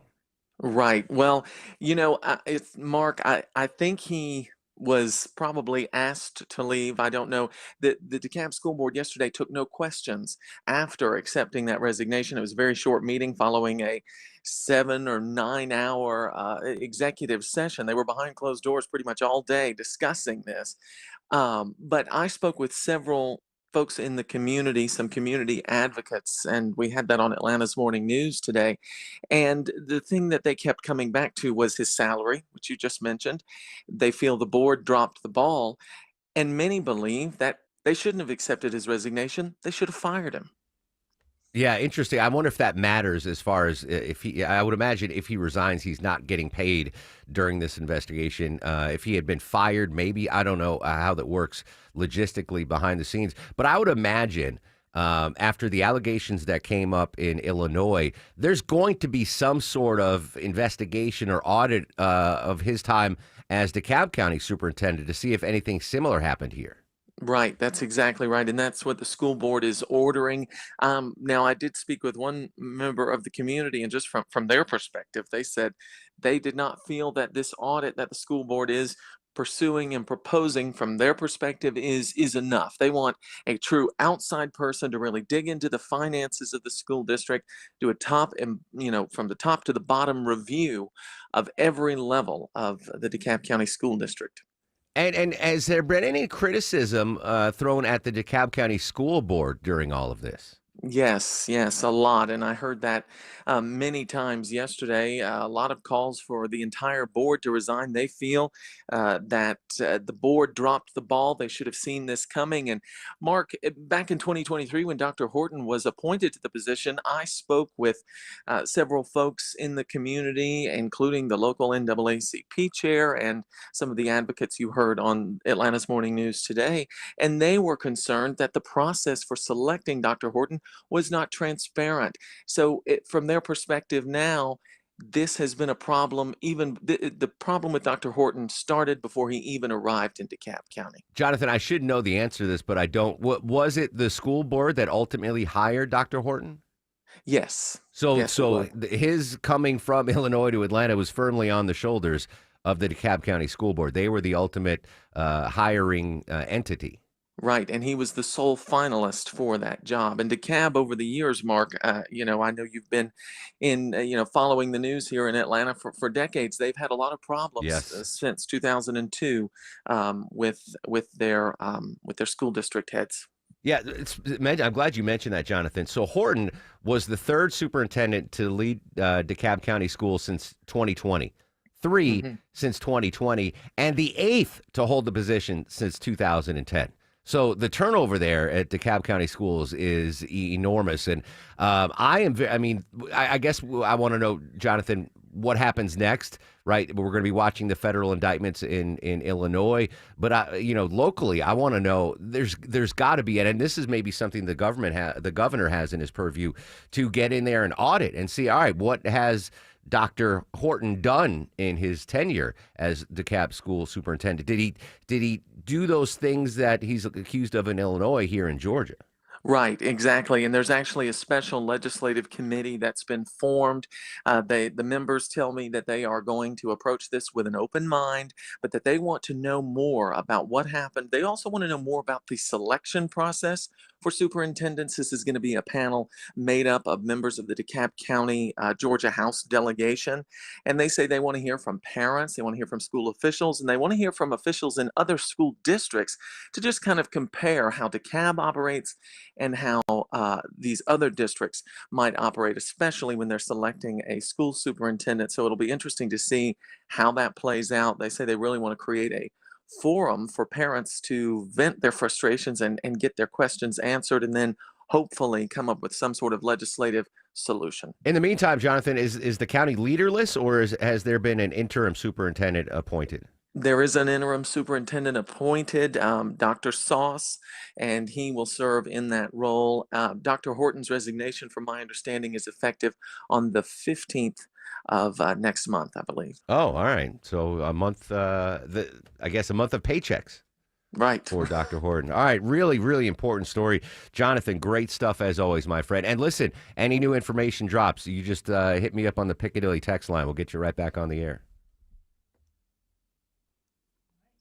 Right. Well, it's Mark, I think he was probably asked to leave. I don't know. The DeKalb School Board yesterday took no questions after accepting that resignation. It was a very short meeting following a 7 or 9 hour executive session. They were behind closed doors pretty much all day discussing this. But I spoke with several folks in the community, some community advocates, and we had that on Atlanta's Morning News today. And the thing that they kept coming back to was his salary, which you just mentioned. They feel the board dropped the ball, and many believe that they shouldn't have accepted his resignation. They should have fired him. Yeah, interesting. I wonder if that matters as far as I would imagine if he resigns, he's not getting paid during this investigation. If he had been fired, maybe, I don't know how that works logistically behind the scenes. But I would imagine after the allegations that came up in Illinois, there's going to be some sort of investigation or audit of his time as DeKalb County Superintendent to see if anything similar happened here. Right, that's exactly right. And that's what the school board is ordering. Now, I did speak with one member of the community, and just from their perspective, they said they did not feel that this audit that the school board is pursuing and proposing from their perspective is enough. They want a true outside person to really dig into the finances of the school district, do a top and, from the top to the bottom review of every level of the DeKalb County School District. And has there been any criticism thrown at the DeKalb County School Board during all of this? Yes, yes, a lot. And I heard that many times yesterday. A lot of calls for the entire board to resign. They feel that the board dropped the ball. They should have seen this coming. And Mark, back in 2023, when Dr. Horton was appointed to the position, I spoke with several folks in the community, including the local NAACP chair and some of the advocates you heard on Atlanta's Morning News today. And they were concerned that the process for selecting Dr. Horton was not transparent. So from their perspective now, this has been a problem. Even the problem with Dr. Horton started before he even arrived in DeKalb County. Jonathan, I should know the answer to this, but I don't. What was it? The school board that ultimately hired Dr. Horton? Yes. So, Yes, it so was. his coming from Illinois to Atlanta was firmly on the shoulders of the DeKalb County School Board. They were the ultimate hiring entity. Right, and he was the sole finalist for that job. And DeKalb, over the years, Mark, I know you've been in, following the news here in Atlanta for decades. They've had a lot of problems Yes. Since 2002 with their school district heads. Yeah, I'm glad you mentioned that, Jonathan. So Horton was the third superintendent to lead DeKalb County Schools since 2020. Three since 2020, and the eighth to hold the position since 2010. So the turnover there at DeKalb County Schools is enormous. And I guess I want to know, Jonathan, what happens next, right? We're going to be watching the federal indictments in Illinois. But, locally, I want to know there's got to be, and this is maybe something the governor has in his purview, to get in there and audit and see, all right, what has Dr. Horton done in his tenure as DeKalb school superintendent? Did he do those things that he's accused of in Illinois here in Georgia? Right, exactly. And there's actually a special legislative committee that's been formed. The members tell me that they are going to approach this with an open mind, but that they want to know more about what happened. They also want to know more about the selection process for superintendents. This is going to be a panel made up of members of the DeKalb County, Georgia House delegation. And they say they want to hear from parents, they want to hear from school officials, and they want to hear from officials in other school districts to just kind of compare how DeKalb operates and how these other districts might operate, especially when they're selecting a school superintendent. So it'll be interesting to see how that plays out. They say they really want to create a forum for parents to vent their frustrations and get their questions answered, and then hopefully come up with some sort of legislative solution. In the meantime, Jonathan, is the county leaderless, or has there been an interim superintendent appointed? There is an interim superintendent appointed, Dr. Sauce, and he will serve in that role. Dr. Horton's resignation, from my understanding, is effective on the 15th of next month, I believe. Oh, all right. So a month, I guess a month of paychecks. Right. For Dr. Horton. All right. Really, really important story. Jonathan, great stuff as always, my friend. And listen, any new information drops, you just hit me up on the Piccadilly text line. We'll get you right back on the air.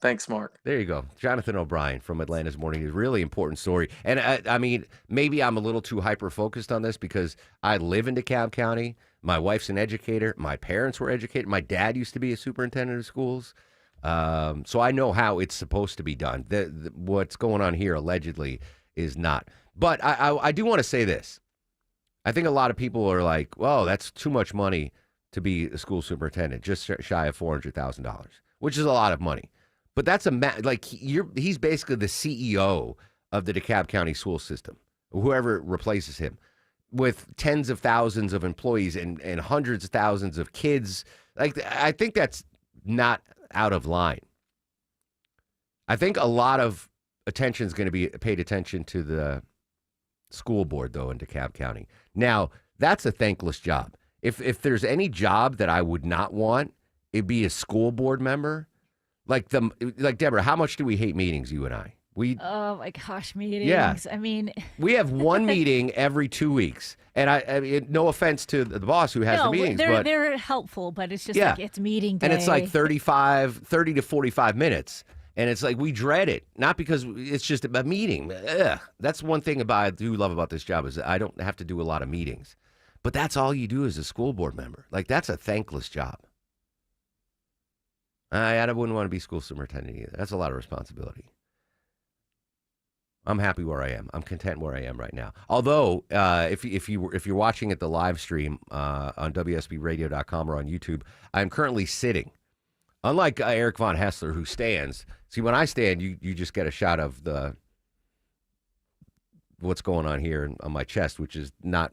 Thanks, Mark. There you go. Jonathan O'Brien from Atlanta's Morning News. Really important story. And I mean, maybe I'm a little too hyper-focused on this because I live in DeKalb County. My wife's an educator. My parents were educated. My dad used to be a superintendent of schools. So I know how it's supposed to be done. What's going on here allegedly is not. But I do want to say this. I think a lot of people are like, well, that's too much money to be a school superintendent, just shy of $400,000, which is a lot of money. But that's he's basically the CEO of the DeKalb County school system, whoever replaces him, with tens of thousands of employees and hundreds of thousands of kids. I think that's not out of line. I think a lot of attention is going to be paid attention to the school board, though, in DeKalb County. Now, that's a thankless job. If there's any job that I would not want, it'd be a school board member. Like Deborah, how much do we hate meetings, you and I? Oh my gosh, meetings. Yeah. I mean, we have one meeting every 2 weeks. And I mean, no offense to the boss who has the meetings, but they're helpful, but it's just like it's meeting day. And it's like 30 to 45 minutes. And it's like we dread it, not because it's just a meeting. Ugh. That's one thing I do love about this job is I don't have to do a lot of meetings. But that's all you do as a school board member. Like, that's a thankless job. I wouldn't want to be school superintendent either. That's a lot of responsibility. I'm happy where I am. I'm content where I am right now. Although, if you're watching at the live stream on WSBRadio.com or on YouTube, I'm currently sitting. Unlike Eric Von Hessler, who stands. See, when I stand, you just get a shot of what's going on here on my chest, which is not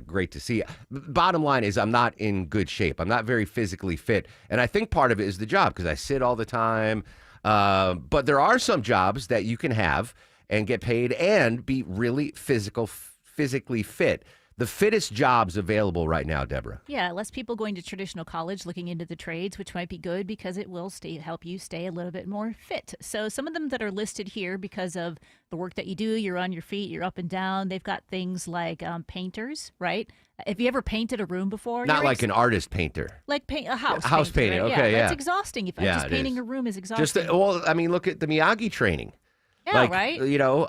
great to see. Bottom line is I'm not in good shape. I'm not very physically fit. And I think part of it is the job because I sit all the time. But there are some jobs that you can have and get paid and be really physically fit. The fittest jobs available right now, Deborah. Yeah, less people going to traditional college looking into the trades, which might be good because it will help you stay a little bit more fit. So some of them that are listed here because of the work that you do, you're on your feet, you're up and down. They've got things like painters, right? Have you ever painted a room before? Not like an artist painter. Like paint a house. House painting, right? okay, yeah. That's exhausting. Just painting a room is exhausting. Look at the Miyagi training. Yeah, right?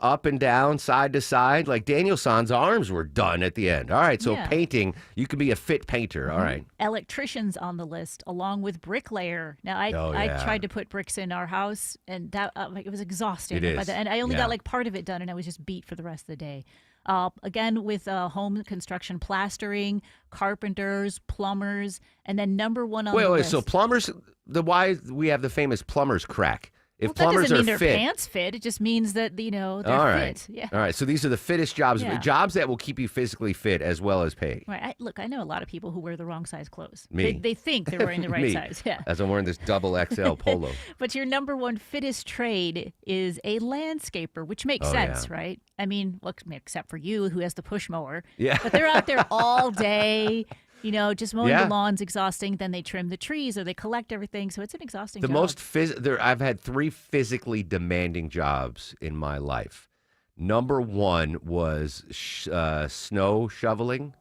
Up and down, side to side. Like Daniel-san's arms were done at the end. All right, so painting, you can be a fit painter. All right. Electricians on the list, along with bricklayer. Now, I tried to put bricks in our house, and that it was exhausting. It is. And I only got like part of it done, and I was just beat for the rest of the day. Again, with home construction, plastering, carpenters, plumbers, and then number one on the list. So plumbers, why we have the famous plumber's crack. If plumbers that doesn't mean are their fit, pants fit. It just means that they're all right. fit. Yeah. All right. So these are the fittest jobs, Yeah. jobs that will keep you physically fit as well as pay. Right. I know a lot of people who wear the wrong size clothes. Me. They think they're wearing the right Me, size. Yeah. As I'm wearing this double XL polo. But your number one fittest trade is a landscaper, which makes sense, right? I mean, look, except for you, who has the push mower. Yeah. But they're out there all day. Just mowing the lawn's exhausting. Then they trim the trees or they collect everything. So it's an exhausting job. I've had 3 physically demanding jobs in my life. Number one was snow shoveling.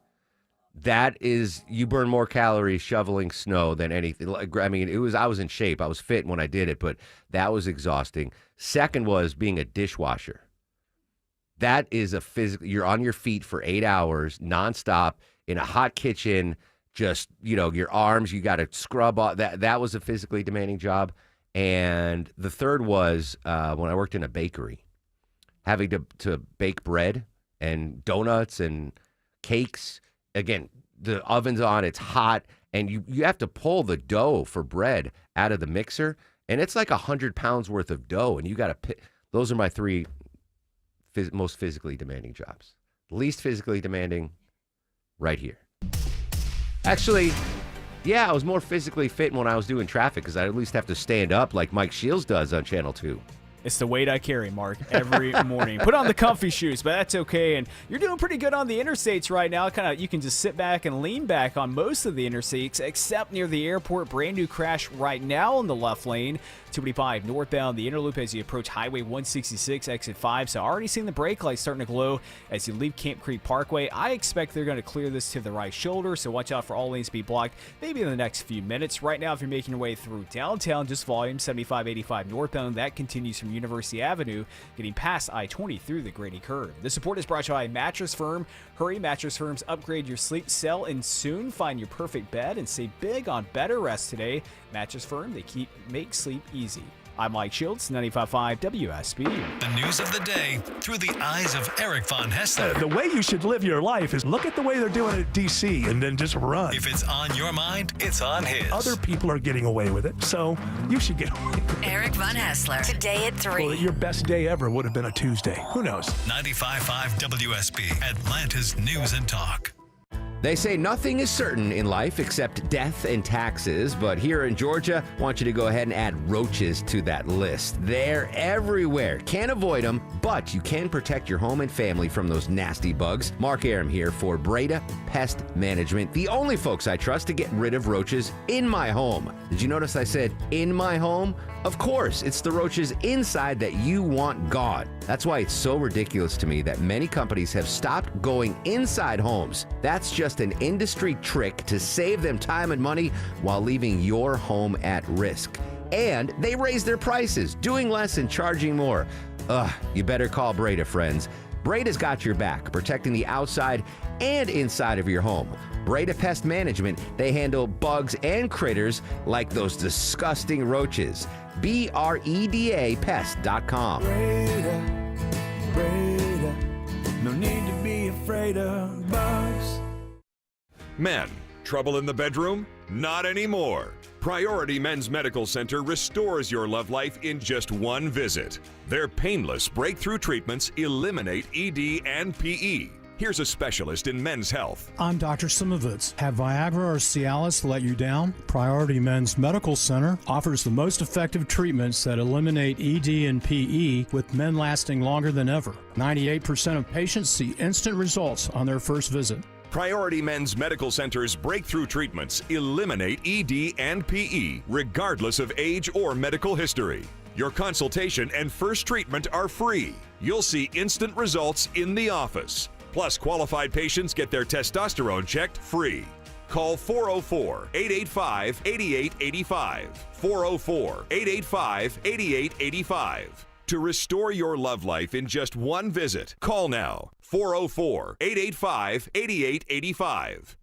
That is, you burn more calories shoveling snow than anything. I mean, I was in shape. I was fit when I did it, but that was exhausting. Second was being a dishwasher. That is you're on your feet for 8 hours nonstop. In a hot kitchen, just, your arms, you got to scrub off. That was a physically demanding job. And the third was when I worked in a bakery, having to bake bread and donuts and cakes. Again, the oven's on, it's hot, and you have to pull the dough for bread out of the mixer. And it's like 100 pounds worth of dough, and you got to pick. Those are my 3 most physically demanding jobs. Least physically demanding, right here. Actually, I was more physically fit when I was doing traffic because I at least have to stand up like Mike Shields does on Channel 2. It's the weight I carry, Mark, every morning. Put on the comfy shoes, but that's okay. And you're doing pretty good on the interstates right now. You can just sit back and lean back on most of the interstates, except near the airport. Brand new crash right now on the left lane. 285 northbound, the inner loop as you approach Highway 166, exit 5. So already seeing the brake lights starting to glow as you leave Camp Creek Parkway. I expect they're going to clear this to the right shoulder, so watch out for all lanes to be blocked maybe in the next few minutes. Right now, if you're making your way through downtown, just volume 7585 northbound. That continues from University Avenue, getting past I-20 through the Grady Curve. The support is brought to you by Mattress Firm. Hurry, Mattress Firms upgrade your sleep, sell, and soon find your perfect bed and save big on better rest today. Mattress Firm, they make sleep easy. I'm Mike Shields, 95.5 WSB. The news of the day through the eyes of Eric Von Hessler. The way you should live your life is look at the way they're doing it at D.C. and then just run. If it's on your mind, it's on his. Other people are getting away with it, so you should get away with it. Eric Von Hessler. Today at 3. Well, your best day ever would have been a Tuesday. Who knows? 95.5 WSB, Atlanta's News and Talk. They say nothing is certain in life except death and taxes, but here in Georgia, I want you to go ahead and add roaches to that list. They're everywhere. Can't avoid them, but you can protect your home and family from those nasty bugs. Mark Aram here for Breda Pest Management, the only folks I trust to get rid of roaches in my home. Did you notice I said in my home? Of course, it's the roaches inside that you want gone. That's why it's so ridiculous to me that many companies have stopped going inside homes. That's just an industry trick to save them time and money while leaving your home at risk. And they raise their prices, doing less and charging more. You better call Breda, friends. Breda's got your back, protecting the outside and inside of your home. Breda Pest Management, they handle bugs and critters like those disgusting roaches. BREDA Pest.com. Breda. No need to be afraid of bugs. Men, trouble in the bedroom? Not anymore. Priority Men's Medical Center restores your love life in just one visit. Their painless breakthrough treatments eliminate ED and PE. Here's a specialist in men's health. I'm Dr. Simovitz. Have Viagra or Cialis let you down? Priority Men's Medical Center offers the most effective treatments that eliminate ED and PE, with men lasting longer than ever. 98% of patients see instant results on their first visit. Priority Men's Medical Center's breakthrough treatments eliminate ED and PE, regardless of age or medical history. Your consultation and first treatment are free. You'll see instant results in the office. Plus, qualified patients get their testosterone checked free. Call 404-885-8885. 404-885-8885. To restore your love life in just one visit, call now. 404-885-8885.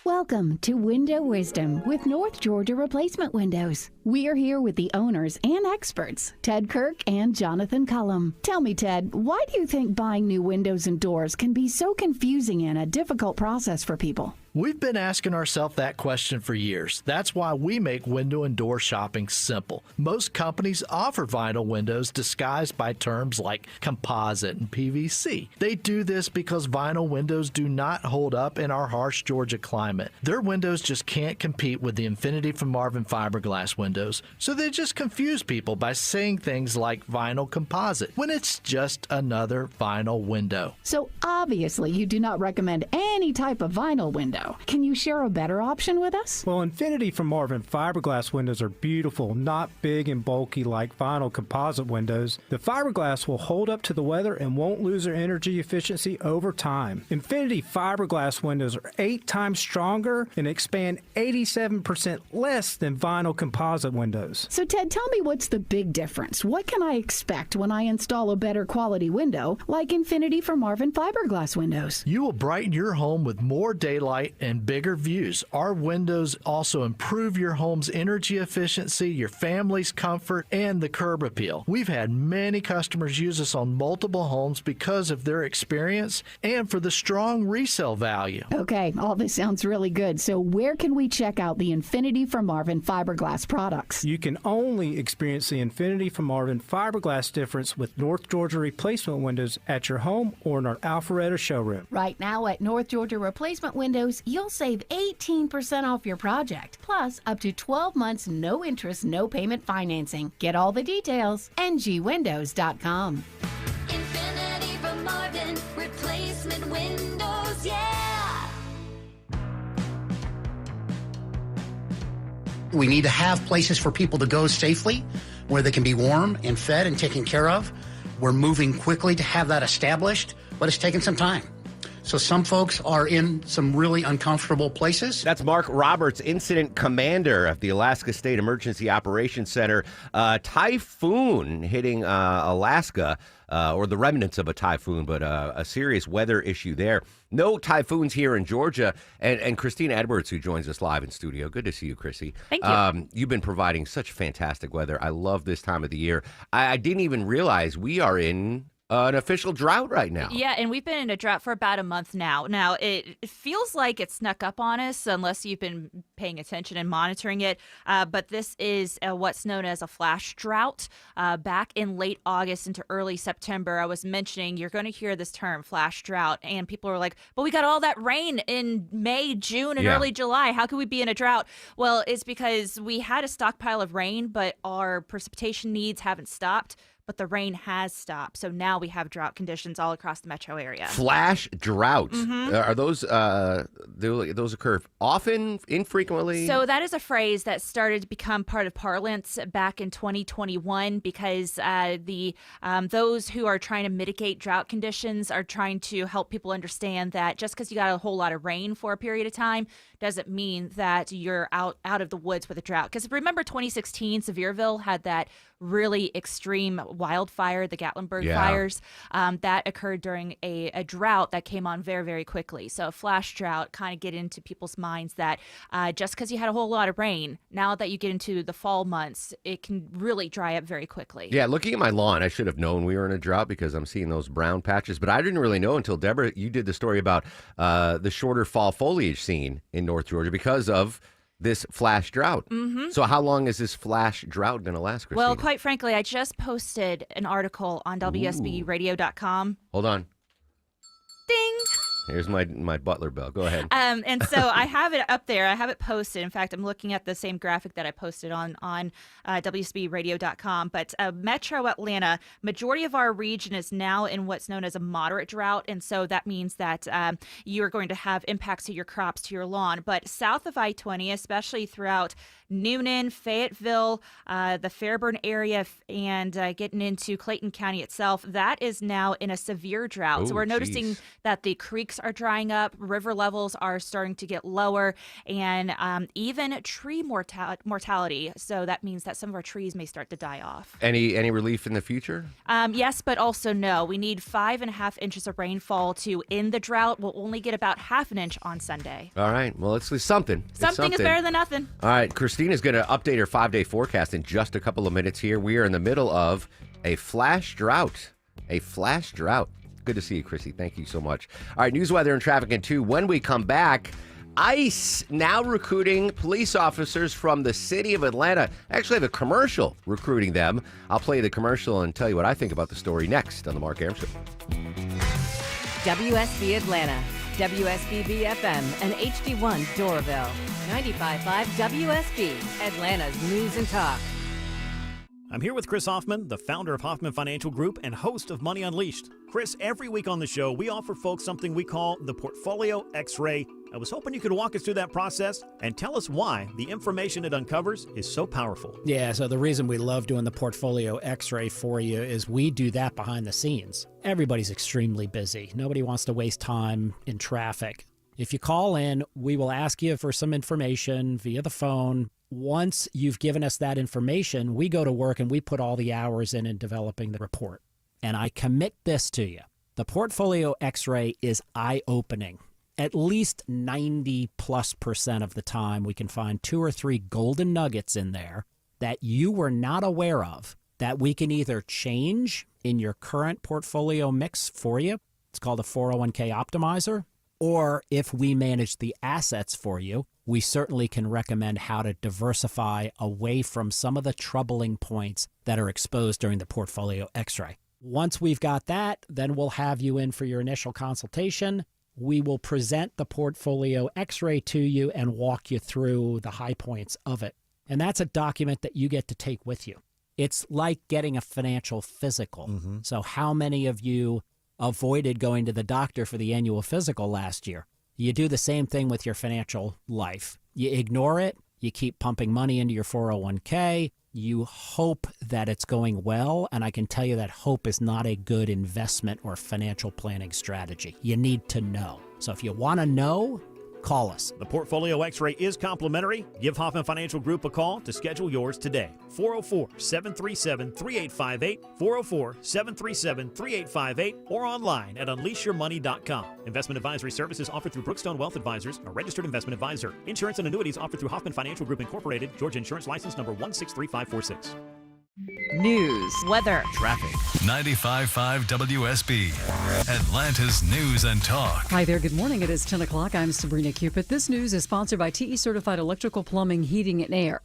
Welcome to Window Wisdom with North Georgia Replacement Windows. We are here with the owners and experts, Ted Kirk and Jonathan Cullum. Tell me, Ted, why do you think buying new windows and doors can be so confusing and a difficult process for people? We've been asking ourselves that question for years. That's why we make window and door shopping simple. Most companies offer vinyl windows disguised by terms like composite and PVC. They do this because vinyl windows do not hold up in our harsh Georgia climate. Their windows just can't compete with the Infinity from Marvin fiberglass windows, so they just confuse people by saying things like vinyl composite when it's just another vinyl window. So obviously you do not recommend any type of vinyl window. Can you share a better option with us? Well, Infinity from Marvin fiberglass windows are beautiful, not big and bulky like vinyl composite windows. The fiberglass will hold up to the weather and won't lose their energy efficiency over time. Infinity fiberglass windows are 8 times stronger and expand 87% less than vinyl composite windows. So Ted, tell me, what's the big difference? What can I expect when I install a better quality window like Infinity from Marvin fiberglass windows? You will brighten your home with more daylight and bigger views. Our windows also improve your home's energy efficiency, your family's comfort, and the curb appeal. We've had many customers use us on multiple homes because of their experience and for the strong resale value. Okay, all this sounds really good. So where can we check out the Infinity from Marvin fiberglass products? You can only experience the Infinity from Marvin fiberglass difference with North Georgia Replacement Windows at your home or in our Alpharetta showroom. Right now at North Georgia Replacement Windows, you'll save 18% off your project, plus up to 12 months no interest, no payment financing. Get all the details, ngwindows.com. Infinity from Marvin, replacement windows, yeah! We need to have places for people to go safely, where they can be warm and fed and taken care of. We're moving quickly to have that established, but it's taken some time. So some folks are in some really uncomfortable places. That's Mark Roberts, incident commander of the Alaska State Emergency Operations Center. Typhoon hitting Alaska, or the remnants of a typhoon, but a serious weather issue there. No typhoons here in Georgia. And Christina Edwards, who joins us live in studio. Good to see you, Chrissy. Thank you. You've been providing such fantastic weather. I love this time of the year. I didn't even realize we are in an official drought right now. Yeah, and we've been in a drought for about a month now. Now, it feels like it snuck up on us unless you've been paying attention and monitoring it. But this is what's known as a flash drought. Back in late August into early September, I was mentioning you're going to hear this term, flash drought. And people were like, but we got all that rain in May, June, and early July. How could we be in a drought? Well, it's because we had a stockpile of rain, but our precipitation needs haven't stopped. But the rain has stopped. So now we have drought conditions all across the metro area. Flash drought. Mm-hmm. Are those occur often, infrequently? So that is a phrase that started to become part of parlance back in 2021 because those who are trying to mitigate drought conditions are trying to help people understand that just because you got a whole lot of rain for a period of time doesn't mean that you're out of the woods with a drought. Because remember 2016, Sevierville had that really extreme wildfire, the Gatlinburg Yeah. fires, that occurred during a drought that came on very, very quickly. So a flash drought kind of get into people's minds that just because you had a whole lot of rain, now that you get into the fall months, it can really dry up very quickly. Yeah, looking at my lawn, I should have known we were in a drought because I'm seeing those brown patches. But I didn't really know until, Deborah, you did the story about the shorter fall foliage scene in North Georgia because of this flash drought. Mhm. So how long is this flash drought going to last, Christina? Well, quite frankly, I just posted an article on WSBradio.com. Hold on. Ding! Here's my butler bell. Go ahead. And so I have it up there. I have it posted. In fact, I'm looking at the same graphic that I posted on WSBradio.com. But Metro Atlanta, majority of our region is now in what's known as a moderate drought. And so that means that you're going to have impacts to your crops, to your lawn. But south of I-20, especially throughout Noonan, Fayetteville, the Fairburn area, and getting into Clayton County itself, that is now in a severe drought. So Oh, we're noticing geez. that the creeks are drying up, river levels are starting to get lower, and even tree mortality. So that means that some of our trees may start to die off. Any relief in the future? Yes, but also no. We need 5.5 inches of rainfall to end the drought. We'll only get about half an inch on Sunday. All right. Well, it's something. It's Something is better than nothing. All right. Christina's going to update her 5-day forecast in just a couple of minutes here. We are in the middle of a flash drought. A flash drought. Good to see you, Chrissy. Thank you so much. All right. News, weather, and traffic in 2. When we come back, ICE now recruiting police officers from the city of Atlanta. I actually have a commercial recruiting them. I'll play the commercial and tell you what I think about the story next on the Mark Arum Show. WSB Atlanta, WSBB FM, and HD1 Doraville. 95.5 WSB, Atlanta's News and Talk. I'm here with Chris Hoffman, the founder of Hoffman Financial Group and host of Money Unleashed. Chris, every week on the show, we offer folks something we call the Portfolio X-Ray. I was hoping you could walk us through that process and tell us why the information it uncovers is so powerful. Yeah, so the reason we love doing the Portfolio X-Ray for you is we do that behind the scenes. Everybody's extremely busy. Nobody wants to waste time in traffic. If you call in, we will ask you for some information via the phone. Once you've given us that information, we go to work and we put all the hours in developing the report. And I commit this to you. The Portfolio X-Ray is eye-opening. At least 90+% of the time, we can find 2 or 3 golden nuggets in there that you were not aware of that we can either change in your current portfolio mix for you. It's called a 401k optimizer. Or if we manage the assets for you, we certainly can recommend how to diversify away from some of the troubling points that are exposed during the Portfolio X-ray. Once we've got that, then we'll have you in for your initial consultation. We will present the Portfolio X-ray to you and walk you through the high points of it. And that's a document that you get to take with you. It's like getting a financial physical. So how many of you avoided going to the doctor for the annual physical last year? You do the same thing with your financial life. You ignore it. You keep pumping money into your 401k. You hope that it's going well, and I can tell you that hope is not a good investment or financial planning strategy. You need to know. So if you want to know, call us. The Portfolio X-Ray is complimentary. Give Hoffman Financial Group a call to schedule yours today. 404-737-3858, 404-737-3858, or online at unleashyourmoney.com. Investment advisory services offered through Brookstone Wealth Advisors, a registered investment advisor. Insurance and annuities offered through Hoffman Financial Group Incorporated, Georgia Insurance License number 163546. News, weather, Traffic. 95.5 WSB. Atlanta's News and Talk. Hi there. Good morning. It is 10 o'clock. I'm Sabrina Cupid. This news is sponsored by TE Certified Electrical Plumbing, Heating, and Air.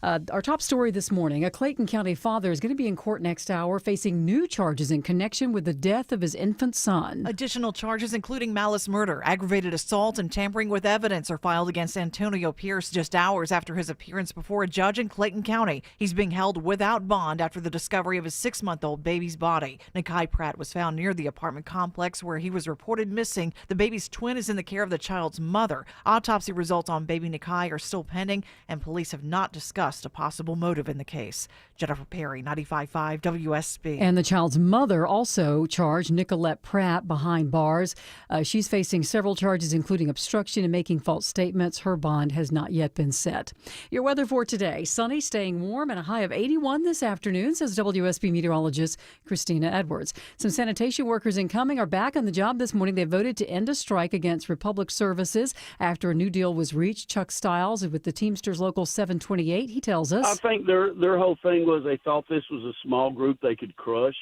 Our top story this morning, a Clayton County father is going to be in court next hour facing new charges in connection with the death of his infant son. Additional charges including malice murder, aggravated assault, and tampering with evidence are filed against Antonio Pierce just hours after his appearance before a judge in Clayton County. He's being held without bond after the discovery of his 6-month-old baby's body. Nakai Pratt was found near the apartment complex complex where he was reported missing. The baby's twin is in the care of the child's mother. Autopsy results on baby Nakai are still pending, and police have not discussed a possible motive in the case. Jennifer Perry, 95.5 WSB. And the child's mother also charged, Nicolette Pratt, behind bars. She's facing several charges, including obstruction and making false statements. Her bond has not yet been set. Your weather for today: sunny, staying warm, and a high of 81 this afternoon, says WSB meteorologist Christina Edwards. Some sanitation workers incoming are back on the job this morning. They voted to end a strike against Republic Services after a new deal was reached. Chuck Stiles with the Teamsters Local 728. He tells us, I think their whole thing was they thought this was a small group they could crush,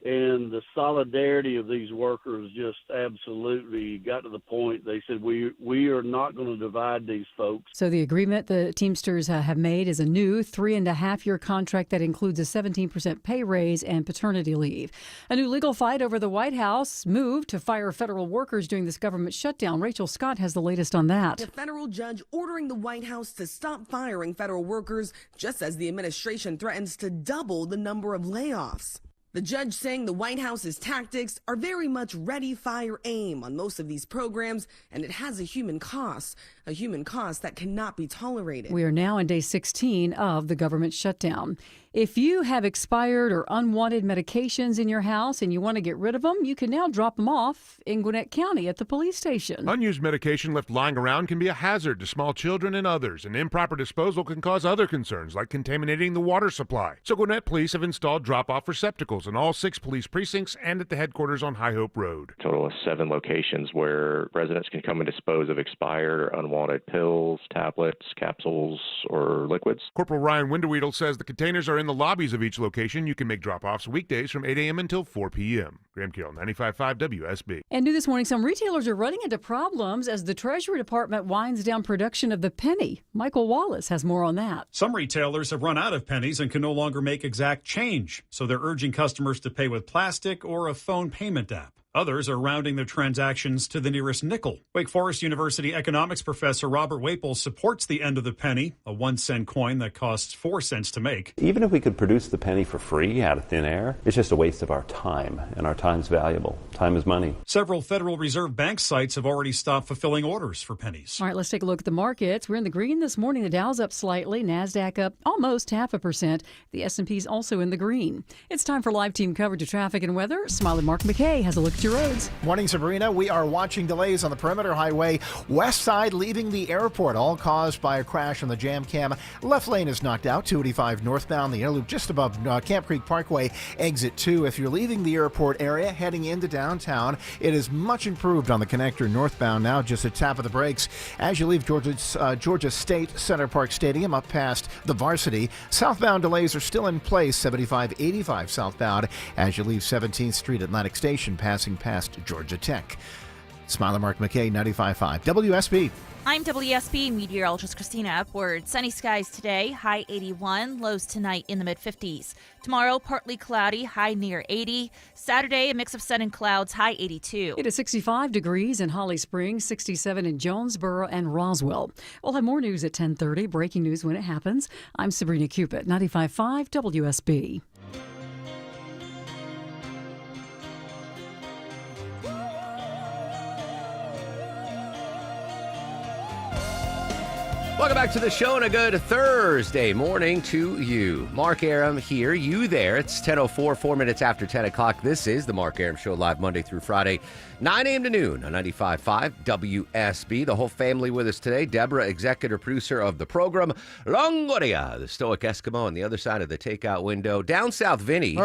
and the solidarity of these workers just absolutely got to the point. They said, we are not going to divide these folks. So the agreement the Teamsters have made is a new 3.5-year contract that includes a 17% pay raise and paternity leave. A new legal fight over the White House move to fire federal workers during this government shutdown. Rachel Scott has the latest on that. A federal judge ordering the White House to stop firing federal workers just as the administration threatens to double the number of layoffs. The judge saying the White House's tactics are very much ready, fire, aim on most of these programs, and it has a human cost that cannot be tolerated. We are now on day 16 of the government shutdown. If you have expired or unwanted medications in your house and you want to get rid of them, you can now drop them off in Gwinnett County at the police station. Unused medication left lying around can be a hazard to small children and others, and improper disposal can cause other concerns like contaminating the water supply. So Gwinnett Police have installed drop-off receptacles in all 6 police precincts and at the headquarters on High Hope Road. Total of 7 locations where residents can come and dispose of expired or unwanted pills, tablets, capsules, or liquids. Corporal Ryan Winderweedle says the containers are in the lobbies of each location. You can make drop-offs weekdays from 8 a.m. until 4 p.m. Graham Carroll, 95.5 WSB. And new this morning, some retailers are running into problems as the Treasury Department winds down production of the penny. Michael Wallace has more on that. Some retailers have run out of pennies and can no longer make exact change, so they're urging customers to pay with plastic or a phone payment app. Others are rounding their transactions to the nearest nickel. Wake Forest University economics professor Robert Waple supports the end of the penny, a 1-cent coin that costs 4 cents to make. Even if we could produce the penny for free out of thin air, it's just a waste of our time, and our time's valuable. Time is money. Several Federal Reserve Bank sites have already stopped fulfilling orders for pennies. All right, let's take a look at the markets. We're in the green this morning. The Dow's up slightly, NASDAQ up almost 0.5%. The S&P's also in the green. It's time for live team coverage of traffic and weather. Smiley Mark McKay has a look at your roads. Morning, Sabrina. We are watching delays on the Perimeter Highway west side leaving the airport, all caused by a crash on the jam cam. Left lane is knocked out, 285 northbound, the air loop just above Camp Creek Parkway, exit 2. If you're leaving the airport area, heading into downtown, it is much improved on the connector northbound now, just a tap of the brakes. As you leave Georgia State Center Park Stadium up past the Varsity, southbound delays are still in place, 75-85 southbound as you leave 17th Street Atlantic Station, passing past Georgia Tech. Smiler Mark McKay, 95.5 WSB. I'm WSB meteorologist Christina Upward. Sunny skies today, high 81, lows tonight in the mid-50s. Tomorrow, partly cloudy, high near 80. Saturday, a mix of sun and clouds, high 82. It is 65 degrees in Holly Springs, 67 in Jonesboro and Roswell. We'll have more news at 10:30, breaking news when it happens. I'm Sabrina Cupid, 95.5 WSB. Welcome back to the show and a good Thursday morning to you. Mark Aram here, you there. It's 10:04, 4 minutes after 10 o'clock. This is the Mark Aram Show, live Monday through Friday, 9 a.m. to noon on 95.5 WSB. The whole family with us today. Deborah, executive producer of the program. Longoria, the stoic Eskimo on the other side of the takeout window. Down south, Vinny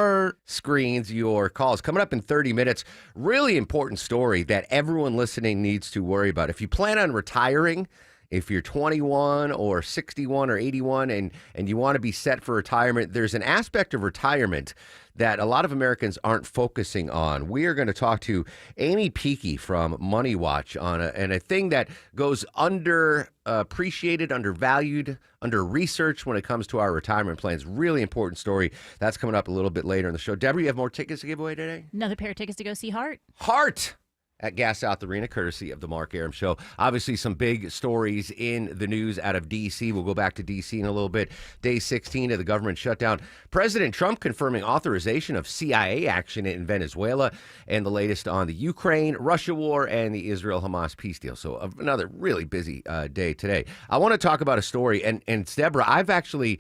screens your calls. Coming up in 30 minutes, really important story that everyone listening needs to worry about. If you plan on retiring, if you're 21 or 61 or 81 and you want to be set for retirement, there's an aspect of retirement that a lot of Americans aren't focusing on. We are going to talk to Amy Peakey from Money Watch on a thing that goes underappreciated, undervalued, under-researched when it comes to our retirement plans. Really important story. That's coming up a little bit later in the show. Deborah, you have more tickets to give away today? Another pair of tickets to go see Heart. Heart! at Gas South Arena, courtesy of the Mark Arum Show. Obviously, some big stories in the news out of D.C. We'll go back to D.C. in a little bit. Day 16 of the government shutdown. President Trump confirming authorization of CIA action in Venezuela, and the latest on the Ukraine-Russia war and the Israel-Hamas peace deal. So another really busy day today. I want to talk about a story, and Deborah, I've actually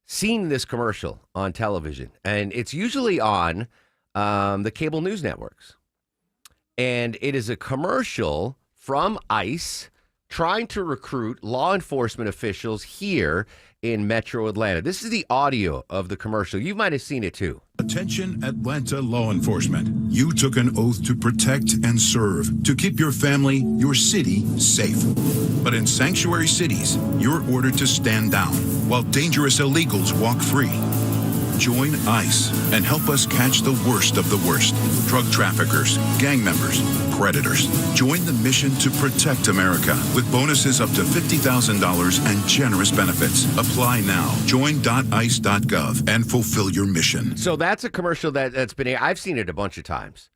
seen this commercial on television, and it's usually on the cable news networks. And it is a commercial from ICE trying to recruit law enforcement officials here in Metro Atlanta. This is the audio of the commercial. You might have seen it too. Attention Atlanta law enforcement. You took an oath to protect and serve, to keep your family, your city safe. But in sanctuary cities, you're ordered to stand down while dangerous illegals walk free. Join ICE and help us catch the worst of the worst. Drug traffickers, gang members, predators. Join the mission to protect America with bonuses up to $50,000 and generous benefits. Apply now. Join.ice.gov and fulfill your mission. So that's a commercial that's been, I've seen it a bunch of times.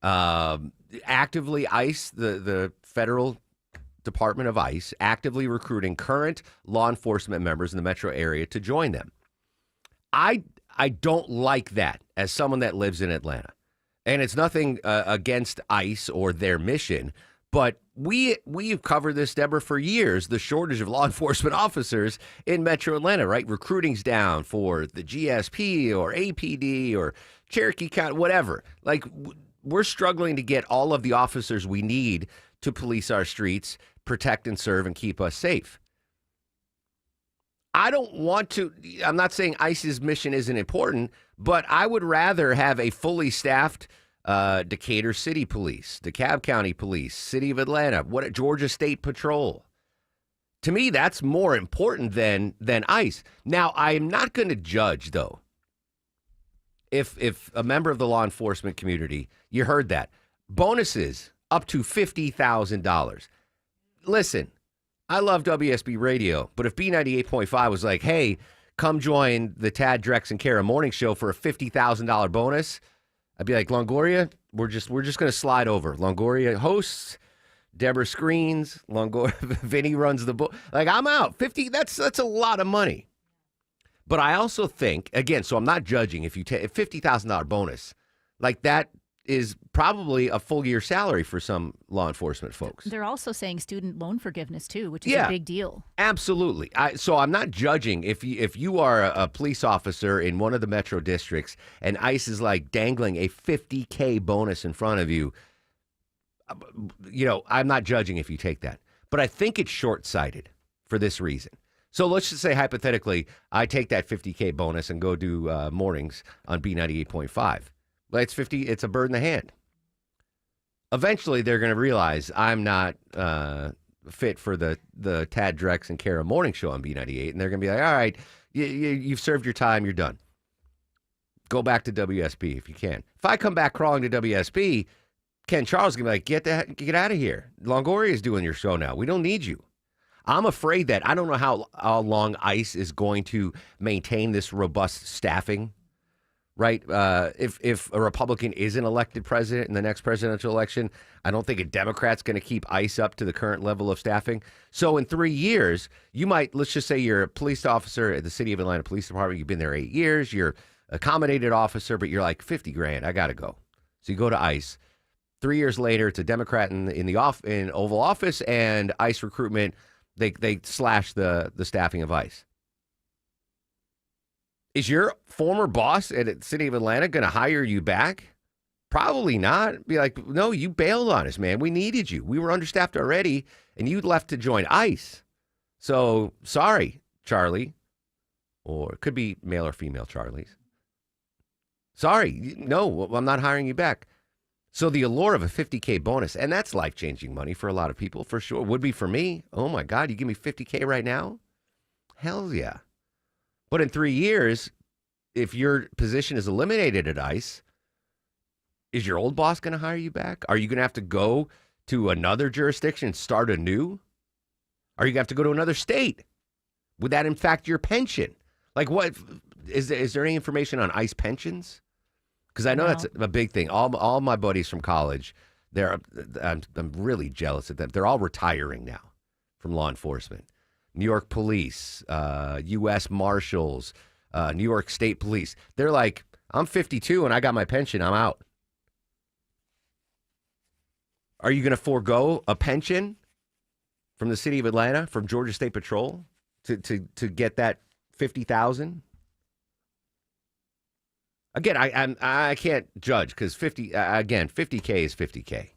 Actively ICE, the federal Department of ICE, actively recruiting current law enforcement members in the metro area to join them. I don't like that as someone that lives in Atlanta. And it's nothing against ICE or their mission, but we've covered this, Deborah, for years, the shortage of law enforcement officers in Metro Atlanta, right? Recruiting's down for the GSP or APD or Cherokee County, whatever. Like, we're struggling to get all of the officers we need to police our streets, protect and serve, and keep us safe. I don't want to, I'm not saying ICE's mission isn't important, but I would rather have a fully staffed Decatur City Police, DeKalb County Police, City of Atlanta, Georgia State Patrol. To me, that's more important than ICE. Now, I am not going to judge, though, if a member of the law enforcement community, you heard that, bonuses up to $50,000. Listen, I love WSB Radio, but if B98.5 was like, hey, come join the Tad, Drex, and Kara morning show for a $50,000 bonus, I'd be like, Longoria, we're just going to slide over. Longoria hosts, Deborah screens, Longoria, Vinny runs the book. Like, I'm out. 50, that's a lot of money. But I also think, again, so I'm not judging if you take a $50,000 bonus, like that is probably a full year salary for some law enforcement folks. They're also saying student loan forgiveness too, which is a big deal. Absolutely. So I'm not judging if you are a police officer in one of the metro districts and ICE is like dangling a $50K bonus in front of you. You know, I'm not judging if you take that, but I think it's short-sighted for this reason. So let's just say hypothetically, I take that $50K bonus and go do mornings on B98.5. It's 50. It's a bird in the hand. Eventually, they're going to realize I'm not fit for the Tad, Drex, and Kara morning show on B98, and they're going to be like, all right, you've served your time. You're done. Go back to WSB if you can. If I come back crawling to WSB, Ken Charles is going to be like, get out of here. Longoria is doing your show now. We don't need you. I'm afraid that I don't know how long ICE is going to maintain this robust staffing. Right. If a Republican isn't elected president in the next presidential election, I don't think a Democrat's going to keep ICE up to the current level of staffing. So in 3 years, you might, let's just say you're a police officer at the City of Atlanta Police Department. You've been there 8 years. You're accommodated officer, but you're like $50,000. I got to go. So you go to ICE. 3 years later, it's a Democrat in Oval Office, and ICE recruitment, they slash the staffing of ICE. Is your former boss at the City of Atlanta going to hire you back? Probably not. Be like, no, you bailed on us, man. We needed you. We were understaffed already, and you left to join ICE. So, sorry, Charlie. Or it could be male or female Charlies. Sorry, no, I'm not hiring you back. So the allure of a $50K bonus, and that's life-changing money for a lot of people, for sure. Would be for me. Oh, my God, you give me $50K right now? Hell yeah. But in 3 years, if your position is eliminated at ICE, is your old boss going to hire you back? Are you going to have to go to another jurisdiction and start anew? Are you going to have to go to another state? Would that impact your pension? Like, what is there any information on ICE pensions? Because I know that's a big thing. All my buddies from college, I'm really jealous of them. They're all retiring now from law enforcement. New York Police, U.S. Marshals, New York State Police. They're like, I'm 52 and I got my pension. I'm out. Are you going to forego a pension from the city of Atlanta, from Georgia State Patrol, to get that $50,000? Again, I can't judge because 50K is 50K,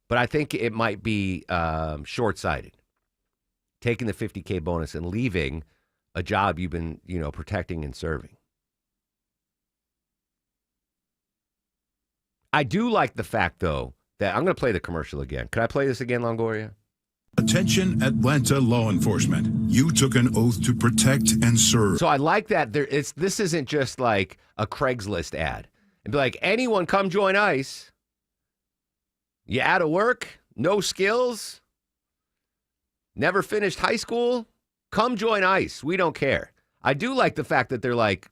but I think it might be short-sighted, taking the 50K bonus and leaving a job you've been protecting and serving. I do like the fact though that I'm going to play the commercial again. Can I play this again, Longoria? Attention Atlanta law enforcement. You took an oath to protect and serve. So I like that this isn't just like a Craigslist ad. It'd be like, anyone come join ICE. You out of work? No skills? Never finished high school? Come join ICE. We don't care. I do like the fact that they're like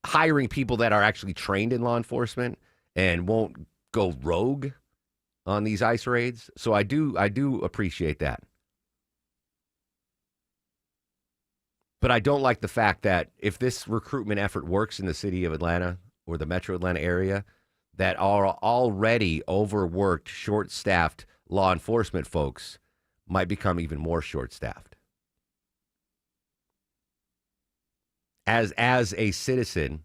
hiring people that are actually trained in law enforcement and won't go rogue on these ICE raids. So I do appreciate that. But I don't like the fact that if this recruitment effort works in the city of Atlanta or the metro Atlanta area, that are already overworked, short-staffed law enforcement folks might become even more short-staffed. As a citizen,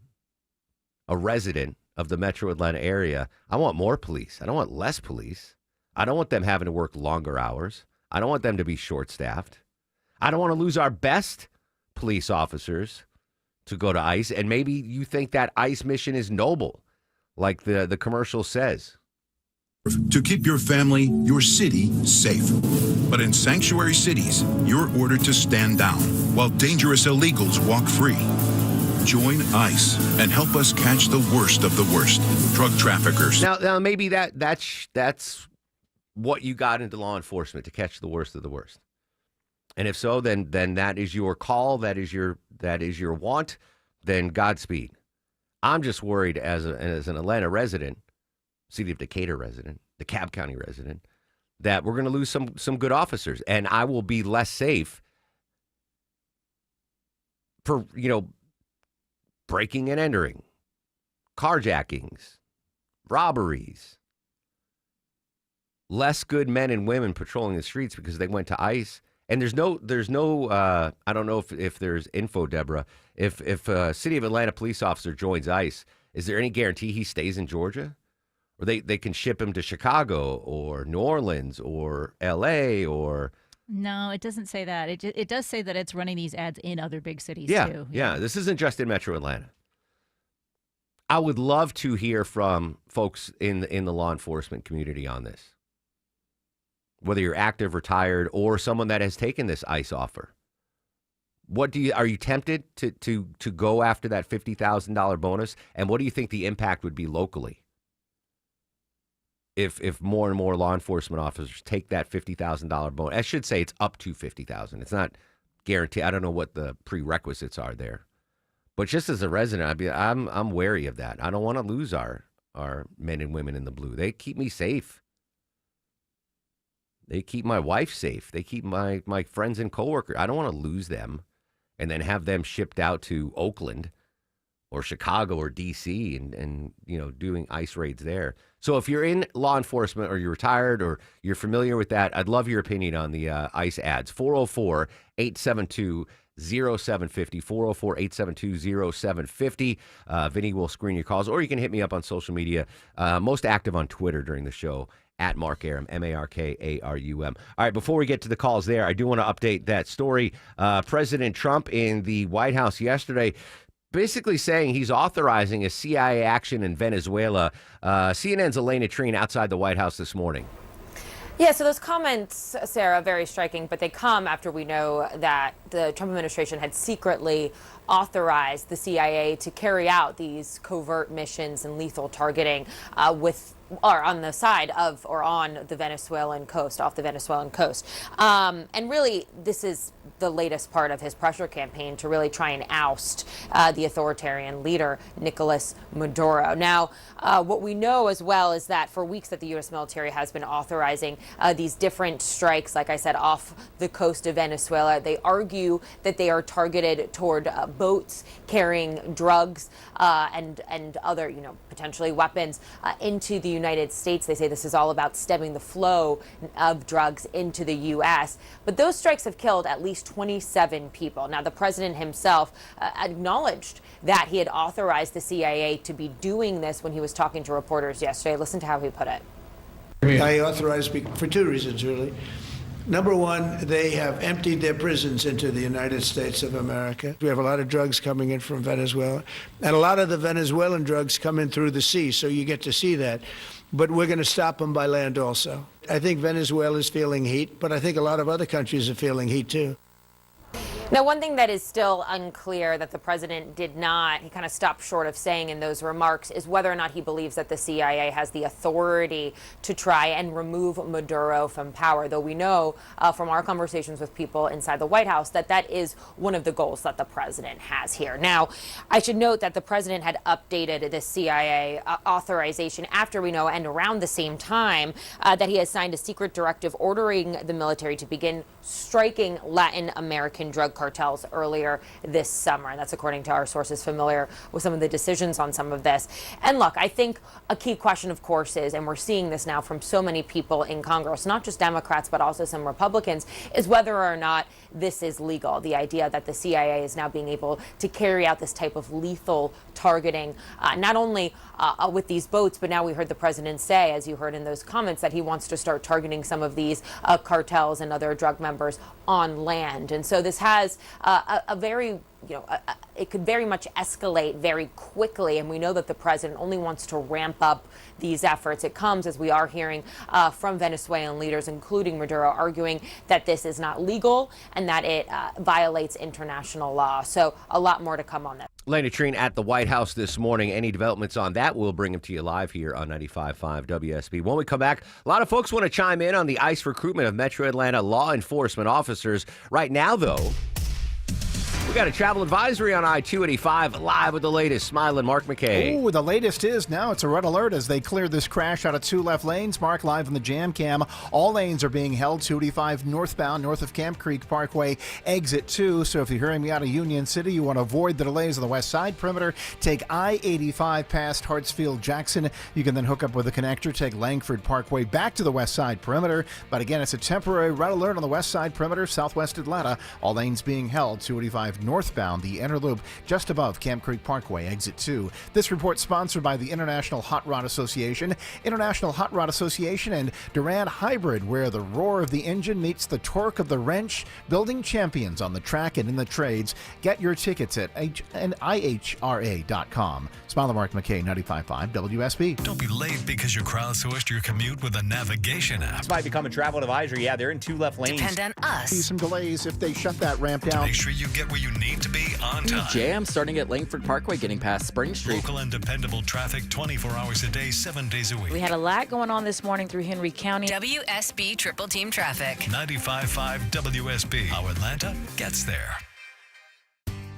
a resident of the metro Atlanta area, I want more police. I don't want less police. I don't want them having to work longer hours. I don't want them to be short-staffed. I don't want to lose our best police officers to go to ICE. And maybe you think that ICE mission is noble, like the commercial says. To keep your family, your city safe. But in sanctuary cities, you're ordered to stand down while dangerous illegals walk free. Join ICE and help us catch the worst of the worst. Drug traffickers. Now maybe that's what you got into law enforcement, to catch the worst of the worst. And if so, then that is your call. That is your want. Then Godspeed. I'm just worried as an Atlanta resident, City of Decatur resident, DeKalb County resident, that we're going to lose some good officers, and I will be less safe for breaking and entering, carjackings, robberies. Less good men and women patrolling the streets because they went to ICE. And there's no I don't know if there's info, Deborah. If a City of Atlanta police officer joins ICE, is there any guarantee he stays in Georgia? Or they can ship him to Chicago or New Orleans or L.A. or... No, it doesn't say that. It does say that it's running these ads in other big cities, too. Yeah, this isn't just in Metro Atlanta. I would love to hear from folks in the law enforcement community on this. Whether you're active, retired, or someone that has taken this ICE offer. Are you tempted to go after that $50,000 bonus? And what do you think the impact would be locally? If more and more law enforcement officers take that $50,000 bonus, I should say it's up to $50,000. It's not guaranteed. I don't know what the prerequisites are there, but just as a resident, I'm wary of that. I don't want to lose our men and women in the blue. They keep me safe. They keep my wife safe. They keep my friends and coworkers. I don't want to lose them, and then have them shipped out to Oakland or Chicago or D.C. and doing ICE raids there. So if you're in law enforcement or you're retired or you're familiar with that, I'd love your opinion on the ICE ads. 404-872-0750, 404-872-0750. Vinny will screen your calls, or you can hit me up on social media. Most active on Twitter during the show, at Mark Arum, Markarum. All right, before we get to the calls there, I do want to update that story. President Trump in the White House yesterday basically saying he's authorizing a CIA action in Venezuela. CNN's Elena Treen outside the White House this morning. Yeah, so those comments, Sarah, very striking, but they come after we know that the Trump administration had secretly authorized the CIA to carry out these covert missions and lethal targeting with are on the side of or on the Venezuelan coast, off the Venezuelan coast. And really, this is the latest part of his pressure campaign to really try and oust the authoritarian leader, Nicolas Maduro. Now, what we know as well is that for weeks that the U.S. military has been authorizing these different strikes, like I said, off the coast of Venezuela. They argue that they are targeted toward boats carrying drugs and other, potentially weapons into the United States. They say this is all about stemming the flow of drugs into the U.S. But those strikes have killed at least 27 people. Now, the president himself acknowledged that he had authorized the CIA to be doing this when he was talking to reporters yesterday. Listen to how he put it. I authorized for two reasons, really. Number one, they have emptied their prisons into the United States of America. We have a lot of drugs coming in from Venezuela, and a lot of the Venezuelan drugs come in through the sea, so you get to see that. But we're going to stop them by land also. I think Venezuela is feeling heat, but I think a lot of other countries are feeling heat too. Now, one thing that is still unclear that the president he kind of stopped short of saying in those remarks, is whether or not he believes that the CIA has the authority to try and remove Maduro from power, though we know from our conversations with people inside the White House that that is one of the goals that the president has here. Now, I should note that the president had updated the CIA authorization after we know, and around the same time, that he has signed a secret directive ordering the military to begin striking Latin American drug cartels earlier this summer. And that's according to our sources familiar with some of the decisions on some of this. And look, I think a key question, of course, is, and we're seeing this now from so many people in Congress, not just Democrats, but also some Republicans, is whether or not this is legal. The idea that the CIA is now being able to carry out this type of lethal targeting, not only with these boats, but now we heard the president say, as you heard in those comments, that he wants to start targeting some of these cartels and other drug members on land. And so this has a very, it could very much escalate very quickly. And we know that the president only wants to ramp up these efforts. It comes, as we are hearing from Venezuelan leaders, including Maduro, arguing that this is not legal and that it violates international law. So a lot more to come on that. Lena Trine at the White House this morning. Any developments on that, we'll bring them to you live here on 95.5 WSB. When we come back, a lot of folks want to chime in on the ICE recruitment of Metro Atlanta law enforcement officers. Right now, though, we got a travel advisory on I-285, live with the latest. Smiling Mark McKay. Oh, the latest is now it's a red alert as they clear this crash out of two left lanes. Mark live on the jam cam. All lanes are being held. 285 northbound, north of Camp Creek Parkway, exit 2. So if you're hearing me out of Union City, you want to avoid the delays on the west side perimeter. Take I-85 past Hartsfield Jackson. You can then hook up with a connector. Take Langford Parkway back to the west side perimeter. But again, it's a temporary red alert on the west side perimeter, southwest Atlanta. All lanes being held. 285 northbound, the inner loop just above Camp Creek Parkway, exit 2. This report sponsored by the International Hot Rod Association. International Hot Rod Association and Durand Hybrid, where the roar of the engine meets the torque of the wrench, building champions on the track and in the trades. Get your tickets at ihra.com. Smile Mark McKay, 95.5 WSB. Don't be late because you crowdsourced your commute with a navigation app. This might become a travel advisory. Yeah, they're in two left lanes. Depend on us. See some delays if they shut that ramp down. Make sure you get where you need to be on time. Jam starting at Langford Parkway, getting past Spring Street. Local and dependable traffic 24 hours a day, 7 days a week. We had a lot going on this morning through Henry County. WSB Triple Team Traffic. 95.5 WSB. How Atlanta gets there.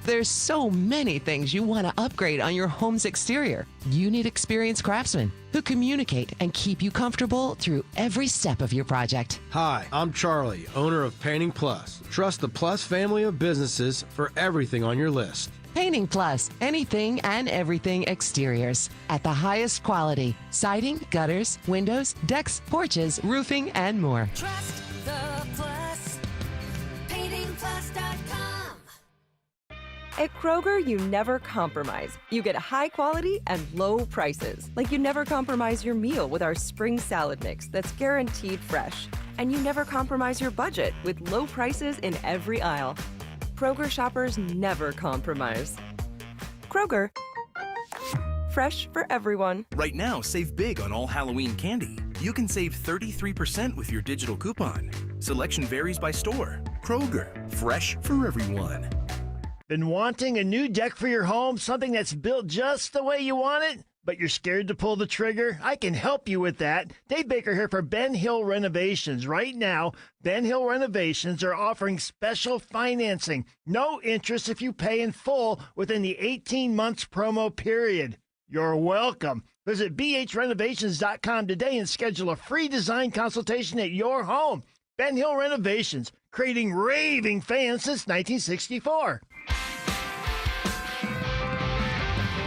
There's so many things you want to upgrade on your home's exterior. You need experienced craftsmen who communicate and keep you comfortable through every step of your project. Hi, I'm Charlie, owner of Painting Plus. Trust the Plus family of businesses for everything on your list. Painting Plus, anything and everything exteriors at the highest quality. Siding, gutters, windows, decks, porches, roofing, and more. Trust the Plus. PaintingPlus.com. At Kroger, you never compromise. You get high quality and low prices. Like you never compromise your meal with our spring salad mix that's guaranteed fresh. And you never compromise your budget with low prices in every aisle. Kroger shoppers never compromise. Kroger, fresh for everyone. Right now, save big on all Halloween candy. You can save 33% with your digital coupon. Selection varies by store. Kroger, fresh for everyone. Been wanting a new deck for your home? Something that's built just the way you want it? but you're scared to pull the trigger? I can help you with that. Dave Baker here for Ben Hill Renovations. Right now, Ben Hill Renovations are offering special financing. No interest if you pay in full within the 18 months promo period. You're welcome. Visit bhrenovations.com today and schedule a free design consultation at your home. Ben Hill Renovations, creating raving fans since 1964.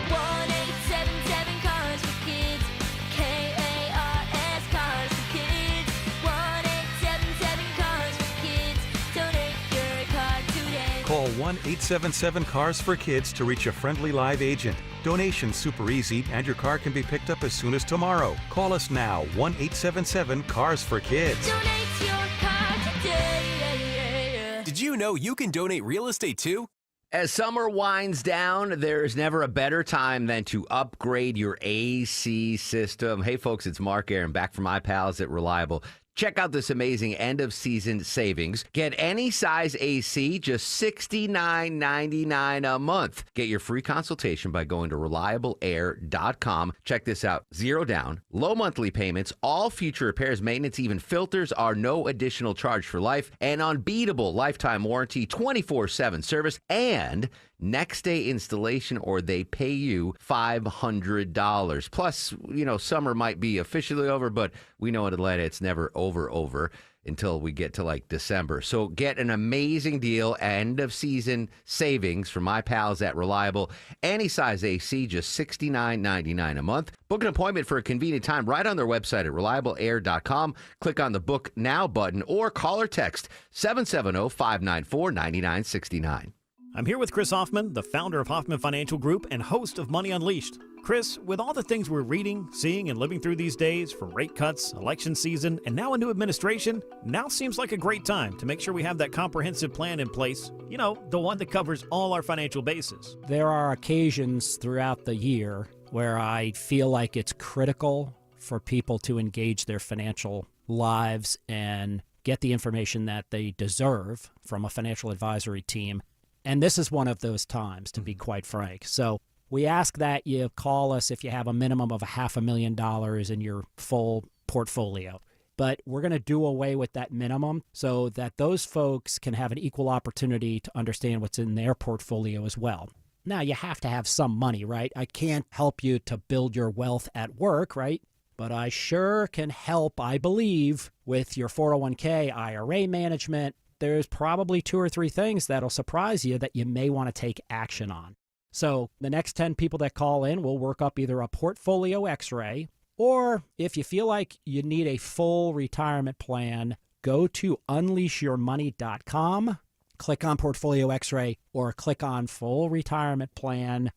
1-877 Cars for Kids. K-A-R-S Cars for Kids. 1-877 Cars for Kids. Donate your car today. Call 1-877-CARS-FOR-KIDS to reach a friendly live agent. Donation's super easy, and your car can be picked up as soon as tomorrow. Call us now, 1-877-CARS-FOR-KIDS. Donate your car today. Did you know you can donate real estate too? As summer winds down, there's never a better time than to upgrade your AC system. Hey, folks, it's Mark Aaron back from my pals at Reliable. Check out this amazing end-of-season savings. Get any size AC, just $69.99 a month. Get your free consultation by going to ReliableAir.com. Check this out. 0 down, low monthly payments, all future repairs, maintenance, even filters are no additional charge for life, and unbeatable lifetime warranty, 24/7 service, and next day installation, or they pay you $500. Plus, summer might be officially over, but we know in Atlanta it's never over until we get to like December. So get an amazing deal, end of season savings from my pals at Reliable. Any size AC, just $69.99 a month. Book an appointment for a convenient time right on their website at ReliableAir.com. Click on the Book Now button or call or text 770-594-9969. I'm here with Chris Hoffman, the founder of Hoffman Financial Group and host of Money Unleashed. Chris, with all the things we're reading, seeing, and living through these days, from rate cuts, election season, and now a new administration, now seems like a great time to make sure we have that comprehensive plan in place, the one that covers all our financial bases. There are occasions throughout the year where I feel like it's critical for people to engage their financial lives and get the information that they deserve from a financial advisory team. And this is one of those times, to be quite frank. So we ask that you call us if you have a minimum of $500,000 in your full portfolio. But we're going to do away with that minimum so that those folks can have an equal opportunity to understand what's in their portfolio as well. Now, you have to have some money, right? I can't help you to build your wealth at work, right? But I sure can help, I believe, with your 401k, IRA management. There's probably 2 or 3 things that'll surprise you that you may want to take action on. So the next 10 people that call in will work up either a portfolio x-ray, or if you feel like you need a full retirement plan, go to unleashyourmoney.com, click on portfolio x-ray, or click on full retirement plan.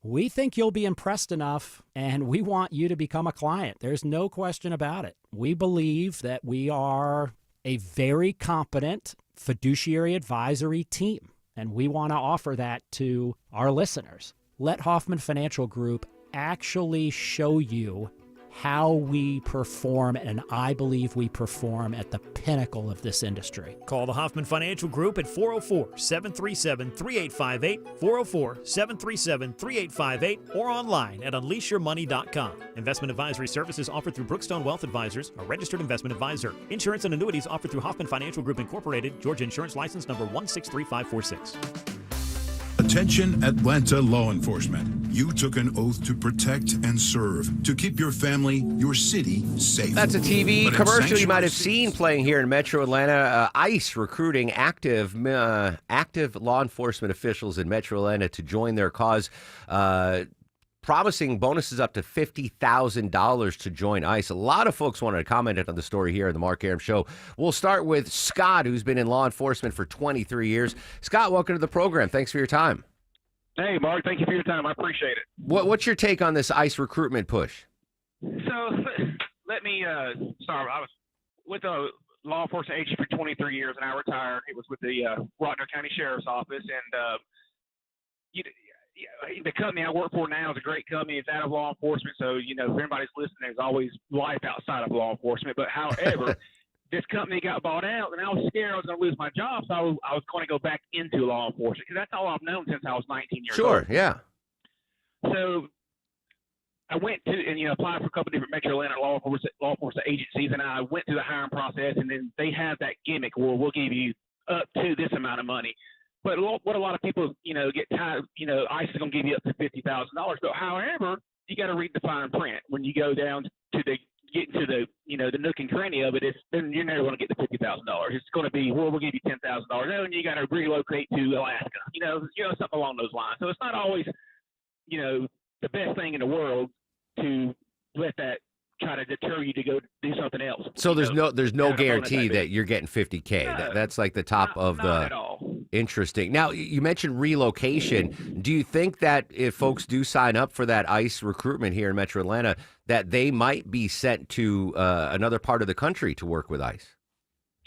We think you'll be impressed enough, and we want you to become a client. There's no question about it. We believe that we are a very competent fiduciary advisory team, and we want to offer that to our listeners. Let Hoffman Financial Group actually show you how we perform, and I believe we perform at the pinnacle of this industry. Call the Hoffman Financial Group at 404-737-3858, 404-737-3858, or online at unleashyourmoney.com. Investment advisory services offered through Brookstone Wealth Advisors, a registered investment advisor. Insurance and annuities offered through Hoffman Financial Group Incorporated, Georgia Insurance License number 163546. Attention Atlanta law enforcement. You took an oath to protect and serve, to keep your family, your city safe. That's a TV But in commercial you might have sanctuary seen playing here in Metro Atlanta. ICE recruiting active law enforcement officials in Metro Atlanta to join their cause, promising bonuses up to $50,000 to join ICE. A lot of folks wanted to comment on the story here in the Mark Arum Show. We'll start with Scott, who's been in law enforcement for 23 years. Scott, welcome to the program. Thanks for your time. Hey, Mark, thank you for your time. I appreciate it. What's your take on this ICE recruitment push? So let me start. I was with a law enforcement agency for 23 years, and I retired. It was with the Rockdale County Sheriff's Office, and the company I work for now is a great company. It's out of law enforcement, so, if anybody's listening, there's always life outside of law enforcement. But however, this company got bought out, and I was scared I was going to lose my job, so I was going to go back into law enforcement because that's all I've known since I was 19 years old. Sure, yeah. So I went to and applied for a couple different Metro Atlanta law enforcement agencies, and I went through the hiring process, and then they have that gimmick where we'll give you up to this amount of money. But what a lot of people get tired, ICE is going to give you up to $50,000. But however, you got to read the fine print when you go down to get into the the nook and cranny of it. Then you're never going to get the $50,000. It's going to be we'll give you $10,000. No, and you got to relocate to Alaska. Something along those lines. So it's not always the best thing in the world to let that try to deter you to go do something else. So there's no guarantee that you're getting $50K. No, That's like the top of not the. at all. Interesting. Now, you mentioned relocation. Do you think that if folks do sign up for that ICE recruitment here in Metro Atlanta, that they might be sent to another part of the country to work with ICE?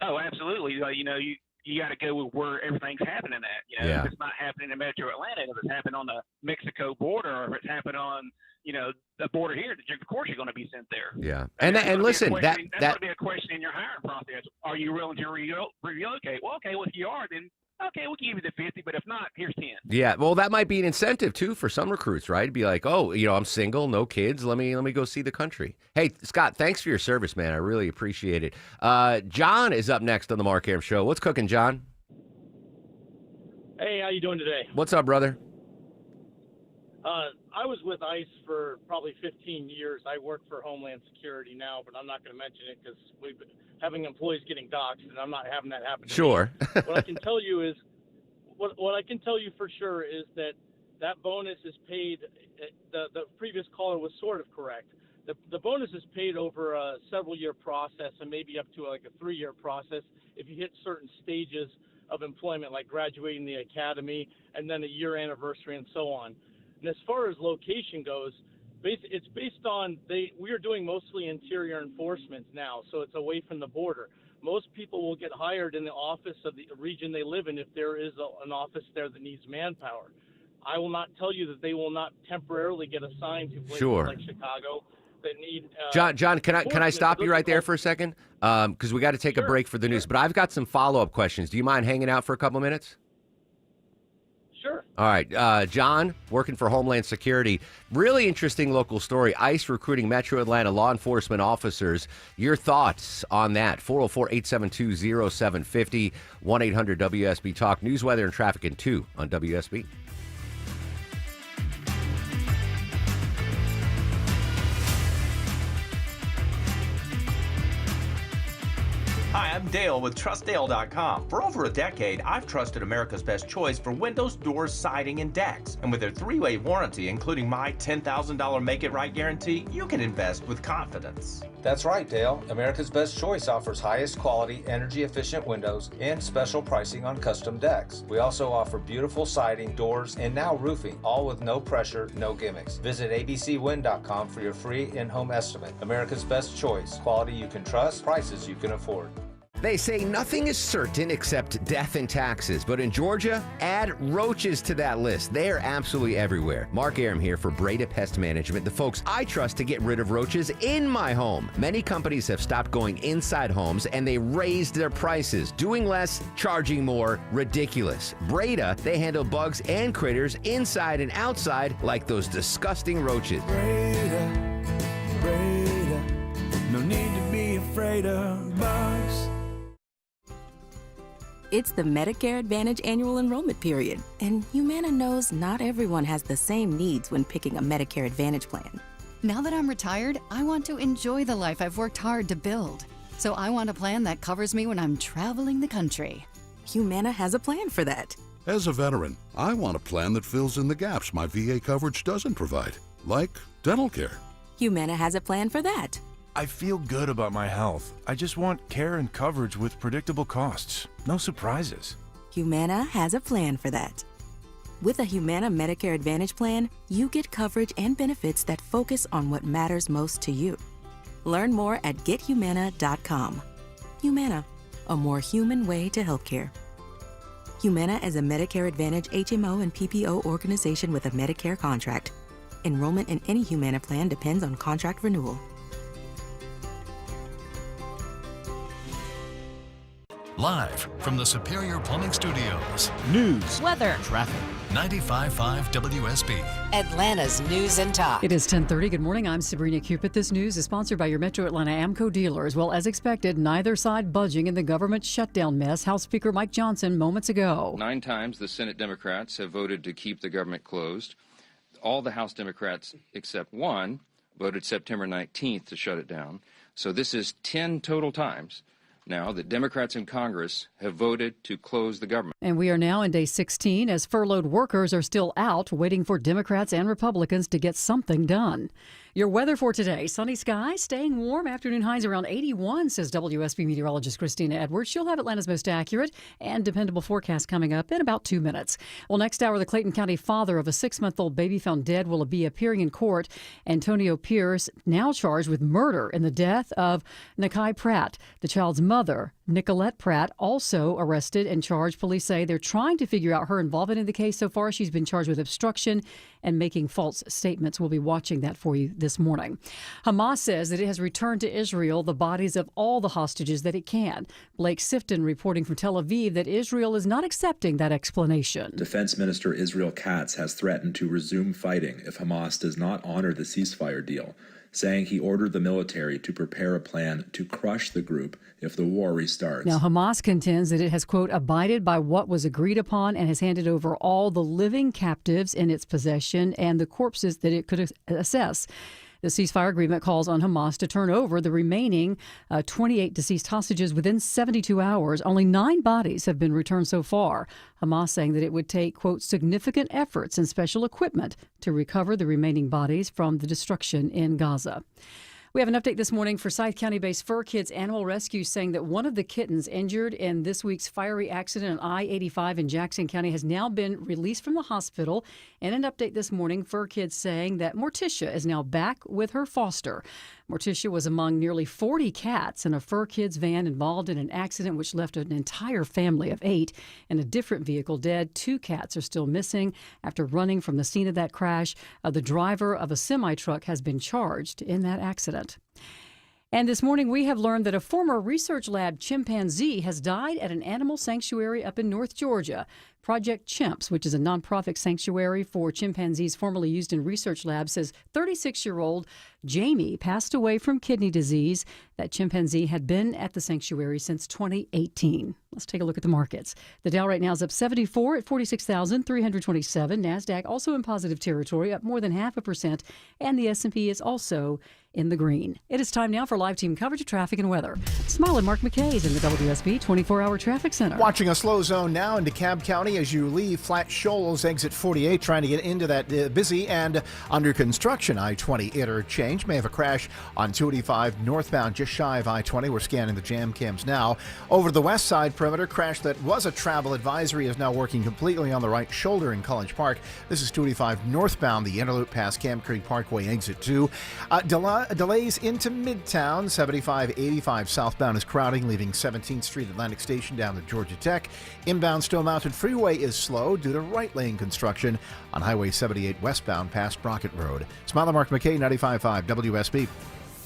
Oh, absolutely. You got to go with where everything's happening at. Yeah. If it's not happening in Metro Atlanta, if it's happening on the Mexico border, or if it's happening on the border here, of course you're going to be sent there. Yeah. And listen, that's that going to be a question in your hiring process. Are you willing to relocate? Well, okay. Well, if you are, then okay, we'll give you the 50, but if not, here's 10. Yeah, well, that might be an incentive too for some recruits, right? It'd be like, oh, I'm single, no kids. Let me go see the country. Hey, Scott, thanks for your service, man. I really appreciate it. John is up next on the Mark Arum Show. What's cooking, John? Hey, how you doing today? What's up, brother? I was with ICE for probably 15 years. I work for Homeland Security now, but I'm not going to mention it because we've been having employees getting doxxed, and I'm not having that happen to Sure. me. What I can tell you is, what I can tell you for sure is that bonus is paid. The previous caller was sort of correct. The bonus is paid over a several-year process and maybe up to like a 3-year process if you hit certain stages of employment, like graduating the academy and then a year anniversary and so on. And as far as location goes, it's based on we are doing mostly interior enforcement now, so it's away from the border. Most people will get hired in the office of the region they live in if there is an office there that needs manpower. I will not tell you that they will not temporarily get assigned to places Sure. like Chicago that need. John, can I stop you right there for a second? Because we got to take a break for the news. But I've got some follow-up questions. Do you mind hanging out for a couple minutes? Sure. All right. John, working for Homeland Security. Really interesting local story. ICE recruiting Metro Atlanta law enforcement officers. Your thoughts on that? 404-872-0750, 1-800-WSB Talk. News, weather, and traffic in 2 on WSB. Hi, I'm Dale with TrustDale.com. For over a decade, I've trusted America's Best Choice for windows, doors, siding, and decks. And with their 3-way warranty, including my $10,000 Make It Right guarantee, you can invest with confidence. That's right, Dale. America's Best Choice offers highest quality, energy-efficient windows and special pricing on custom decks. We also offer beautiful siding, doors, and now roofing, all with no pressure, no gimmicks. Visit abcwind.com for your free in-home estimate. America's Best Choice. Quality you can trust, prices you can afford. They say nothing is certain except death and taxes, but in Georgia, add roaches to that list. They are absolutely everywhere. Mark Arum here for Breda Pest Management, the folks I trust to get rid of roaches in my home. Many companies have stopped going inside homes and they raised their prices. Doing less, charging more, ridiculous. Breda, they handle bugs and critters inside and outside like those disgusting roaches. Breda, no need to be afraid of bugs. It's the Medicare Advantage annual enrollment period, and Humana knows not everyone has the same needs when picking a Medicare Advantage plan. Now that I'm retired, I want to enjoy the life I've worked hard to build. So I want a plan that covers me when I'm traveling the country. Humana has a plan for that. As a veteran, I want a plan that fills in the gaps my VA coverage doesn't provide, like dental care. Humana has a plan for that. I feel good about my health. I just want care and coverage with predictable costs. No surprises. Humana has a plan for that. With a Humana Medicare Advantage plan, you get coverage and benefits that focus on what matters most to you. Learn more at gethumana.com. Humana, a more human way to healthcare. Humana is a Medicare Advantage HMO and PPO organization with a Medicare contract. Enrollment in any Humana plan depends on contract renewal. Live from the Superior Plumbing Studios. News, weather, traffic. 95.5 WSB. Atlanta's News and Talk. It is 10:30. Good morning. I'm Sabrina Cupid. This news is sponsored by your Metro Atlanta AMCO dealers. Well, as expected, neither side budging in the government shutdown mess. House Speaker Mike Johnson moments ago. 9 times the Senate Democrats have voted to keep the government closed. All the House Democrats except one voted September 19th to shut it down. So this is 10 total times now that Democrats in Congress have voted to close the government. And we are now in day 16 as furloughed workers are still out waiting for Democrats and Republicans to get something done. Your weather for today, sunny skies, staying warm, afternoon highs around 81, says WSB meteorologist Christina Edwards. She'll have Atlanta's most accurate and dependable forecast coming up in about 2 minutes. Well, next hour, the Clayton County father of a 6-month-old baby found dead will be appearing in court. Antonio Pierce, now charged with murder in the death of Nakai Pratt. The child's mother, Nicolette Pratt, also arrested and charged. Police say they're trying to figure out her involvement in the case. So far, she's been charged with obstruction and making false statements. We'll be watching that for you this morning. Hamas says that it has returned to Israel the bodies of all the hostages that it can. Blake Sifton reporting from Tel Aviv that Israel is not accepting that explanation. Defense Minister Israel Katz has threatened to resume fighting if Hamas does not honor the ceasefire deal, saying he ordered the military to prepare a plan to crush the group if the war restarts. Now, Hamas contends that it has, quote, abided by what was agreed upon and has handed over all the living captives in its possession and the corpses that it could assess. The ceasefire agreement calls on Hamas to turn over the remaining 28 deceased hostages within 72 hours. Only 9 bodies have been returned so far. Hamas saying that it would take, quote, significant efforts and special equipment to recover the remaining bodies from the destruction in Gaza. We have an update this morning for Scythe County-based Fur Kids Animal Rescue saying that one of the kittens injured in this week's fiery accident on I-85 in Jackson County has now been released from the hospital. And an update this morning, Fur Kids saying that Morticia is now back with her foster. Morticia was among nearly 40 cats in a Fur Kids van involved in an accident which left an entire family of 8 in a different vehicle dead. 2 cats are still missing after running from the scene of that crash. The driver of a semi-truck has been charged in that accident. And this morning, we have learned that a former research lab chimpanzee has died at an animal sanctuary up in North Georgia. Project Chimps, which is a nonprofit sanctuary for chimpanzees formerly used in research labs, says 36-year-old Jamie passed away from kidney disease. That chimpanzee had been at the sanctuary since 2018. Let's take a look at the markets. The Dow right now is up 74 at 46,327. NASDAQ also in positive territory, up more than 0.5%. And the S&P is also in the green. It is time now for live team coverage of traffic and weather. Smile and Mark McKay is in the WSB 24-hour traffic center. Watching a slow zone now in DeKalb County as you leave Flat Shoals, exit 48, trying to get into that busy and under construction I-20 interchange. May have a crash on 285 northbound just shy of I-20. We're scanning the jam cams now. Over the west side perimeter, crash that was a travel advisory is now working completely on the right shoulder in College Park. This is 285 northbound, the Interloop past Camp Creek Parkway, exit 2. Delays into Midtown. 75-85 southbound is crowding, leaving 17th Street Atlantic Station down to Georgia Tech. Inbound Stone Mountain Freeway is slow due to right lane construction on Highway 78 westbound past Brockett Road. Smiler Mark McKay, 95.5 WSB.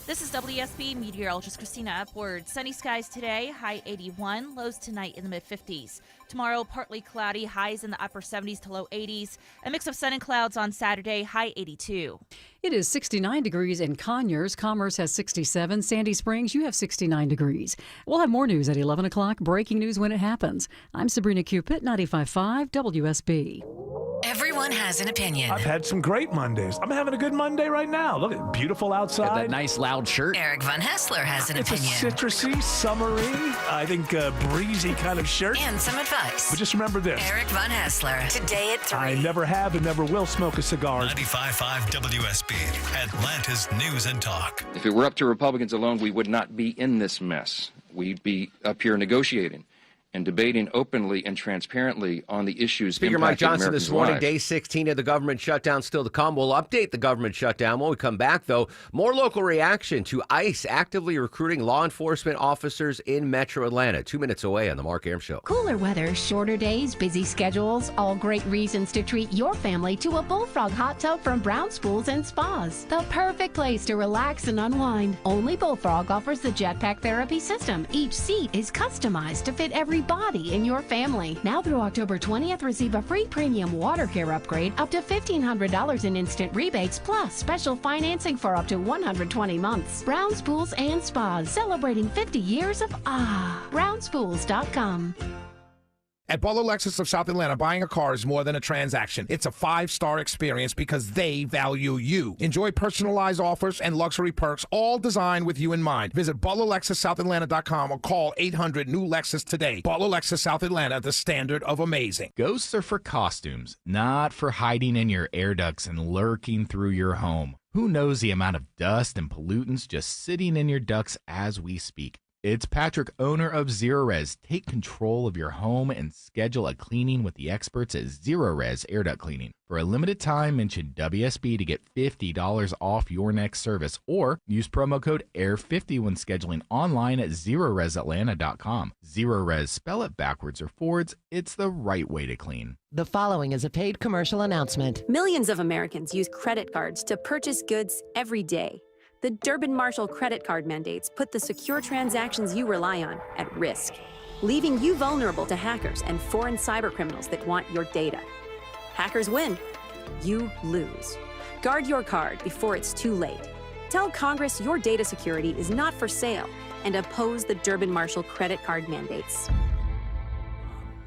This is WSB meteorologist Christina Upward. Sunny skies today, high 81, lows tonight in the mid-50s. Tomorrow, partly cloudy, highs in the upper 70s to low 80s. A mix of sun and clouds on Saturday, high 82. It is 69 degrees in Conyers. Commerce has 67. Sandy Springs, you have 69 degrees. We'll have more news at 11 o'clock. Breaking news when it happens. I'm Sabrina Cupid, 95.5 WSB. Everyone has an opinion. I've had some great Mondays. I'm having a good Monday right now. Look, it's beautiful outside. Got that nice loud shirt. Eric Von Hessler has an opinion. It's a citrusy, summery, I think breezy kind of shirt. And some advice. But just remember this. Eric Von Hessler, today at 3. I never have and never will smoke a cigar. 95.5 WSB, Atlanta's News and Talk. If it were up to Republicans alone, we would not be in this mess. We'd be up here negotiating and debating openly and transparently on the issues. Speaker Mike Johnson Americans' this morning, lives. day 16 of the government shutdown still to come. We'll update the government shutdown when we come back, though. More local reaction to ICE actively recruiting law enforcement officers in Metro Atlanta. 2 minutes away on the Mark Arum Show. Cooler weather, shorter days, busy schedules, all great reasons to treat your family to a Bullfrog hot tub from Brown's Pools and Spas. The perfect place to relax and unwind. Only Bullfrog offers the Jetpack Therapy system. Each seat is customized to fit every body in your family. Now through October 20th, receive a free premium water care upgrade, up to $1,500 in instant rebates, plus special financing for up to 120 months. Brown's Pools and Spas, celebrating 50 years of BrownsPools.com. At Butler Lexus of South Atlanta, buying a car is more than a transaction. It's a 5-star experience because they value you. Enjoy personalized offers and luxury perks, all designed with you in mind. Visit ButlerLexusSouthAtlanta.com or call 800-NEW-LEXUS today. Butler Lexus South Atlanta, the standard of amazing. Ghosts are for costumes, not for hiding in your air ducts and lurking through your home. Who knows the amount of dust and pollutants just sitting in your ducts as we speak? It's Patrick, owner of Zerorez. Take control of your home and schedule a cleaning with the experts at Zerorez Air Duct Cleaning. For a limited time, mention WSB to get $50 off your next service, or use promo code AIR50 when scheduling online at ZerorezAtlanta.com. Zerorez, spell it backwards or forwards. It's the right way to clean. The following is a paid commercial announcement. Millions of Americans use credit cards to purchase goods every day. The Durbin-Marshall credit card mandates put the secure transactions you rely on at risk, leaving you vulnerable to hackers and foreign cybercriminals that want your data. Hackers win, you lose. Guard your card before it's too late. Tell Congress your data security is not for sale and oppose the Durbin-Marshall credit card mandates.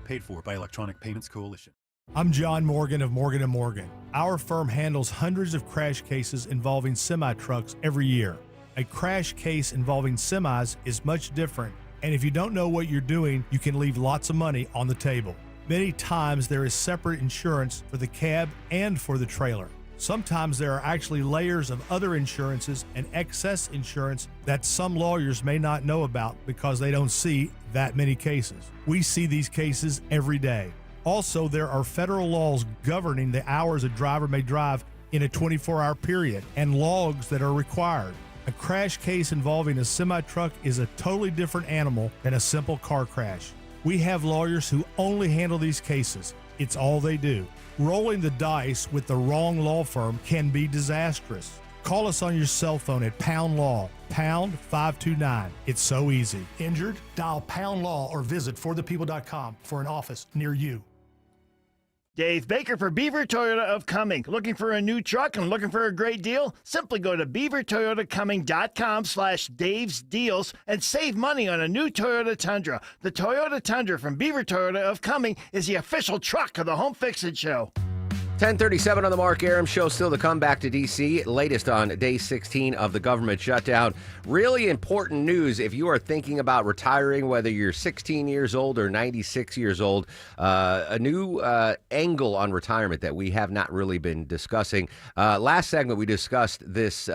Paid for by Electronic Payments Coalition. I'm John Morgan of Morgan & Morgan. Our firm handles hundreds of crash cases involving semi-trucks every year. A crash case involving semis is much different, and if you don't know what you're doing, you can leave lots of money on the table. Many times there is separate insurance for the cab and for the trailer. Sometimes there are actually layers of other insurances and excess insurance that some lawyers may not know about because they don't see that many cases. We see these cases every day. Also, there are federal laws governing the hours a driver may drive in a 24-hour period and logs that are required. A crash case involving a semi-truck is a totally different animal than a simple car crash. We have lawyers who only handle these cases. It's all they do. Rolling the dice with the wrong law firm can be disastrous. Call us on your cell phone at Pound Law, pound 529. It's so easy. Injured? Dial Pound Law or visit forthepeople.com for an office near you. Dave Baker for Beaver Toyota of Cumming. Looking for a new truck and looking for a great deal? Simply go to beavertoyotacumming.com/Dave's Deals and save money on a new Toyota Tundra. The Toyota Tundra from Beaver Toyota of Cumming is the official truck of the Home Fix It Show. 10:37 on the Mark Arum Show. Still to come, back to D.C. Latest on day 16 of the government shutdown. Really important news if you are thinking about retiring, whether you're 16 years old or 96 years old. A new angle on retirement that we have not really been discussing. Last segment, we discussed this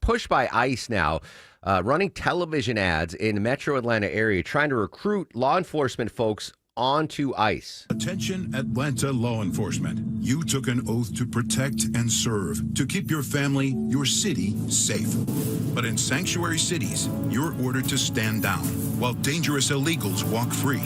push by ICE now. Running television ads in the Metro Atlanta area, trying to recruit law enforcement folks onto ICE. Attention Atlanta law enforcement. You took an oath to protect and serve, to keep your family, your city safe. But in sanctuary cities, you're ordered to stand down while dangerous illegals walk free.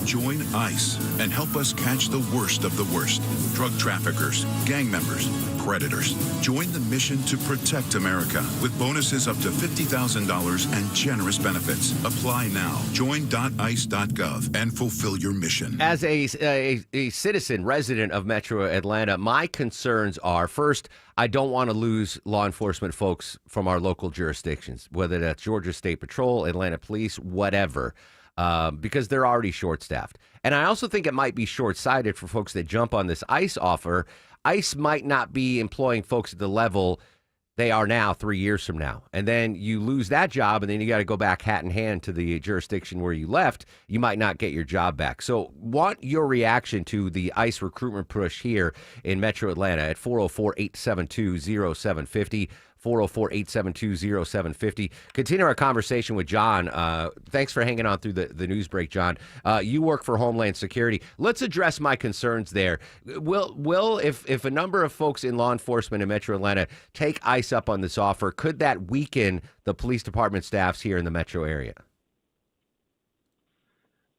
Join ICE and help us catch the worst of the worst. Drug traffickers, gang members, predators. Join the mission to protect America with bonuses up to $50,000 and generous benefits. Apply now. Join.ice.gov and fulfill your mission. As a citizen, resident of Metro Atlanta, my concerns are, first, I don't want to lose law enforcement folks from our local jurisdictions, whether that's Georgia State Patrol, Atlanta Police, whatever. Because they're already short-staffed. And I also think it might be short-sighted for folks that jump on this ICE offer. ICE might not be employing folks at the level they are now 3 years from now. And then you lose that job, and then you got to go back hat in hand to the jurisdiction where you left. You might not get your job back. So want your reaction to the ICE recruitment push here in Metro Atlanta at 404-872-0750. 404-872-0750. Continue our conversation with John. Thanks for hanging on through the news break, John. You work for Homeland Security. Let's address my concerns there. Will if a number of folks in law enforcement in Metro Atlanta take ICE up on this offer, could that weaken the police department staffs here in the metro area?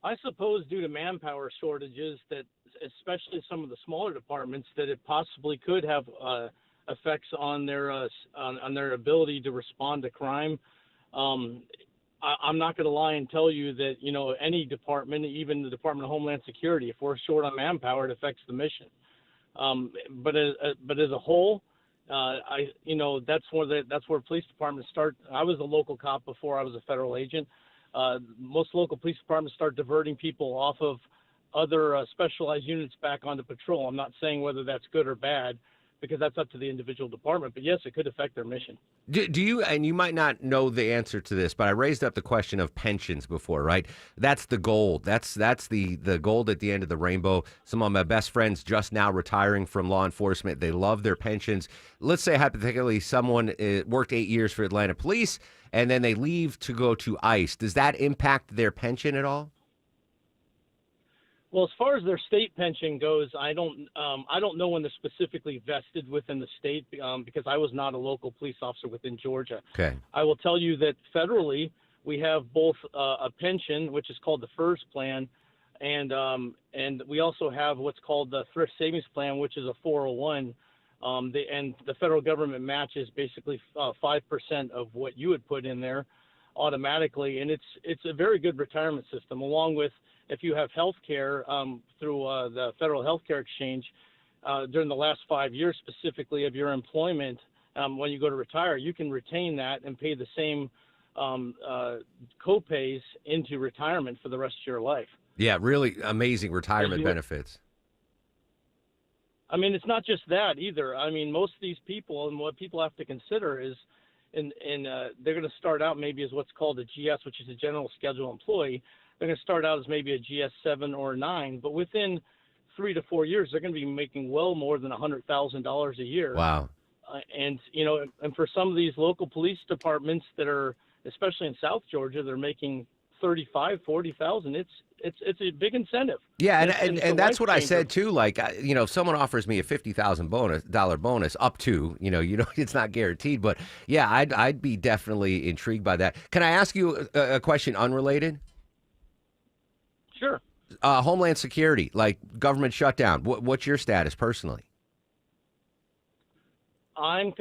I suppose due to manpower shortages, that especially some of the smaller departments, that it possibly could have effects on their ability to respond to crime. I'm not going to lie and tell you that, any department, even the Department of Homeland Security, if we're short on manpower, it affects the mission. But as a whole, that's where police departments start. I was a local cop before I was a federal agent. Most local police departments start diverting people off of other specialized units back onto patrol. I'm not saying whether that's good or bad, because that's up to the individual department. But yes, it could affect their mission. Do you, and you might not know the answer to this, but I raised up the question of pensions before, right? That's the gold. That's the gold at the end of the rainbow. Some of my best friends just now retiring from law enforcement. They love their pensions. Let's say hypothetically someone worked 8 years for Atlanta Police and then they leave to go to ICE. Does that impact their pension at all? Well, as far as their state pension goes, I don't know when they're specifically vested within the state because I was not a local police officer within Georgia. Okay. I will tell you that federally we have both a pension, which is called the FERS plan, and we also have what's called the Thrift Savings Plan, which is a 401. And the federal government matches basically 5% of what you would put in there automatically, and it's a very good retirement system. Along with, if you have health care through the Federal Health Care Exchange, during the last 5 years specifically of your employment, when you go to retire, you can retain that and pay the same co-pays into retirement for the rest of your life. Yeah, really amazing retirement benefits. I mean, it's not just that either. I mean, most of these people, and what people have to consider is, they're going to start out maybe as what's called a GS, which is a general schedule employee. They're going to start out as maybe a GS7 or 9, but within 3 to 4 years, they're going to be making well more than $100,000 a year. Wow. And for some of these local police departments that are, especially in South Georgia, they're making $35,000-$40,000. It's a big incentive. Yeah, and that's what I said too. Like, if someone offers me a $50,000 bonus up to, it's not guaranteed, but yeah, I'd be definitely intrigued by that. Can I ask you a question unrelated? Sure. Homeland Security, like government shutdown. What's your status personally? There's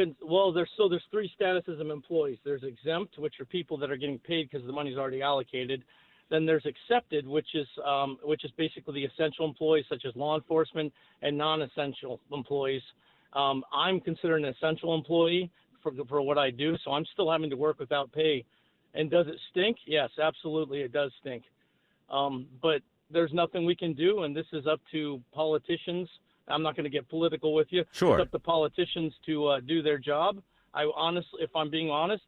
3 statuses of employees. There's exempt, which are people that are getting paid because the money's already allocated. Then there's accepted, which is basically the essential employees such as law enforcement and non-essential employees. I'm considered an essential employee for what I do, so I'm still having to work without pay. And does it stink? Yes, absolutely, it does stink. But there's nothing we can do, and this is up to politicians. I'm not going to get political with you. Sure. It's up to politicians to do their job. If I'm being honest,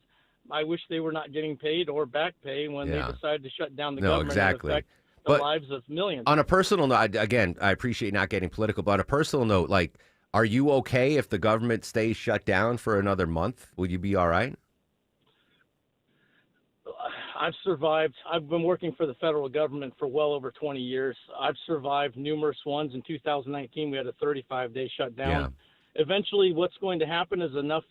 I wish they were not getting paid or back pay when they decided to shut down the government exactly. and affect the lives of millions. On a personal note, again, I appreciate not getting political, but on a personal note, like, are you okay if the government stays shut down for another month? Would you be all right? I've survived. I've been working for the federal government for well over 20 years. I've survived numerous ones. In 2019, we had a 35-day shutdown. Yeah. Eventually, what's going to happen is enough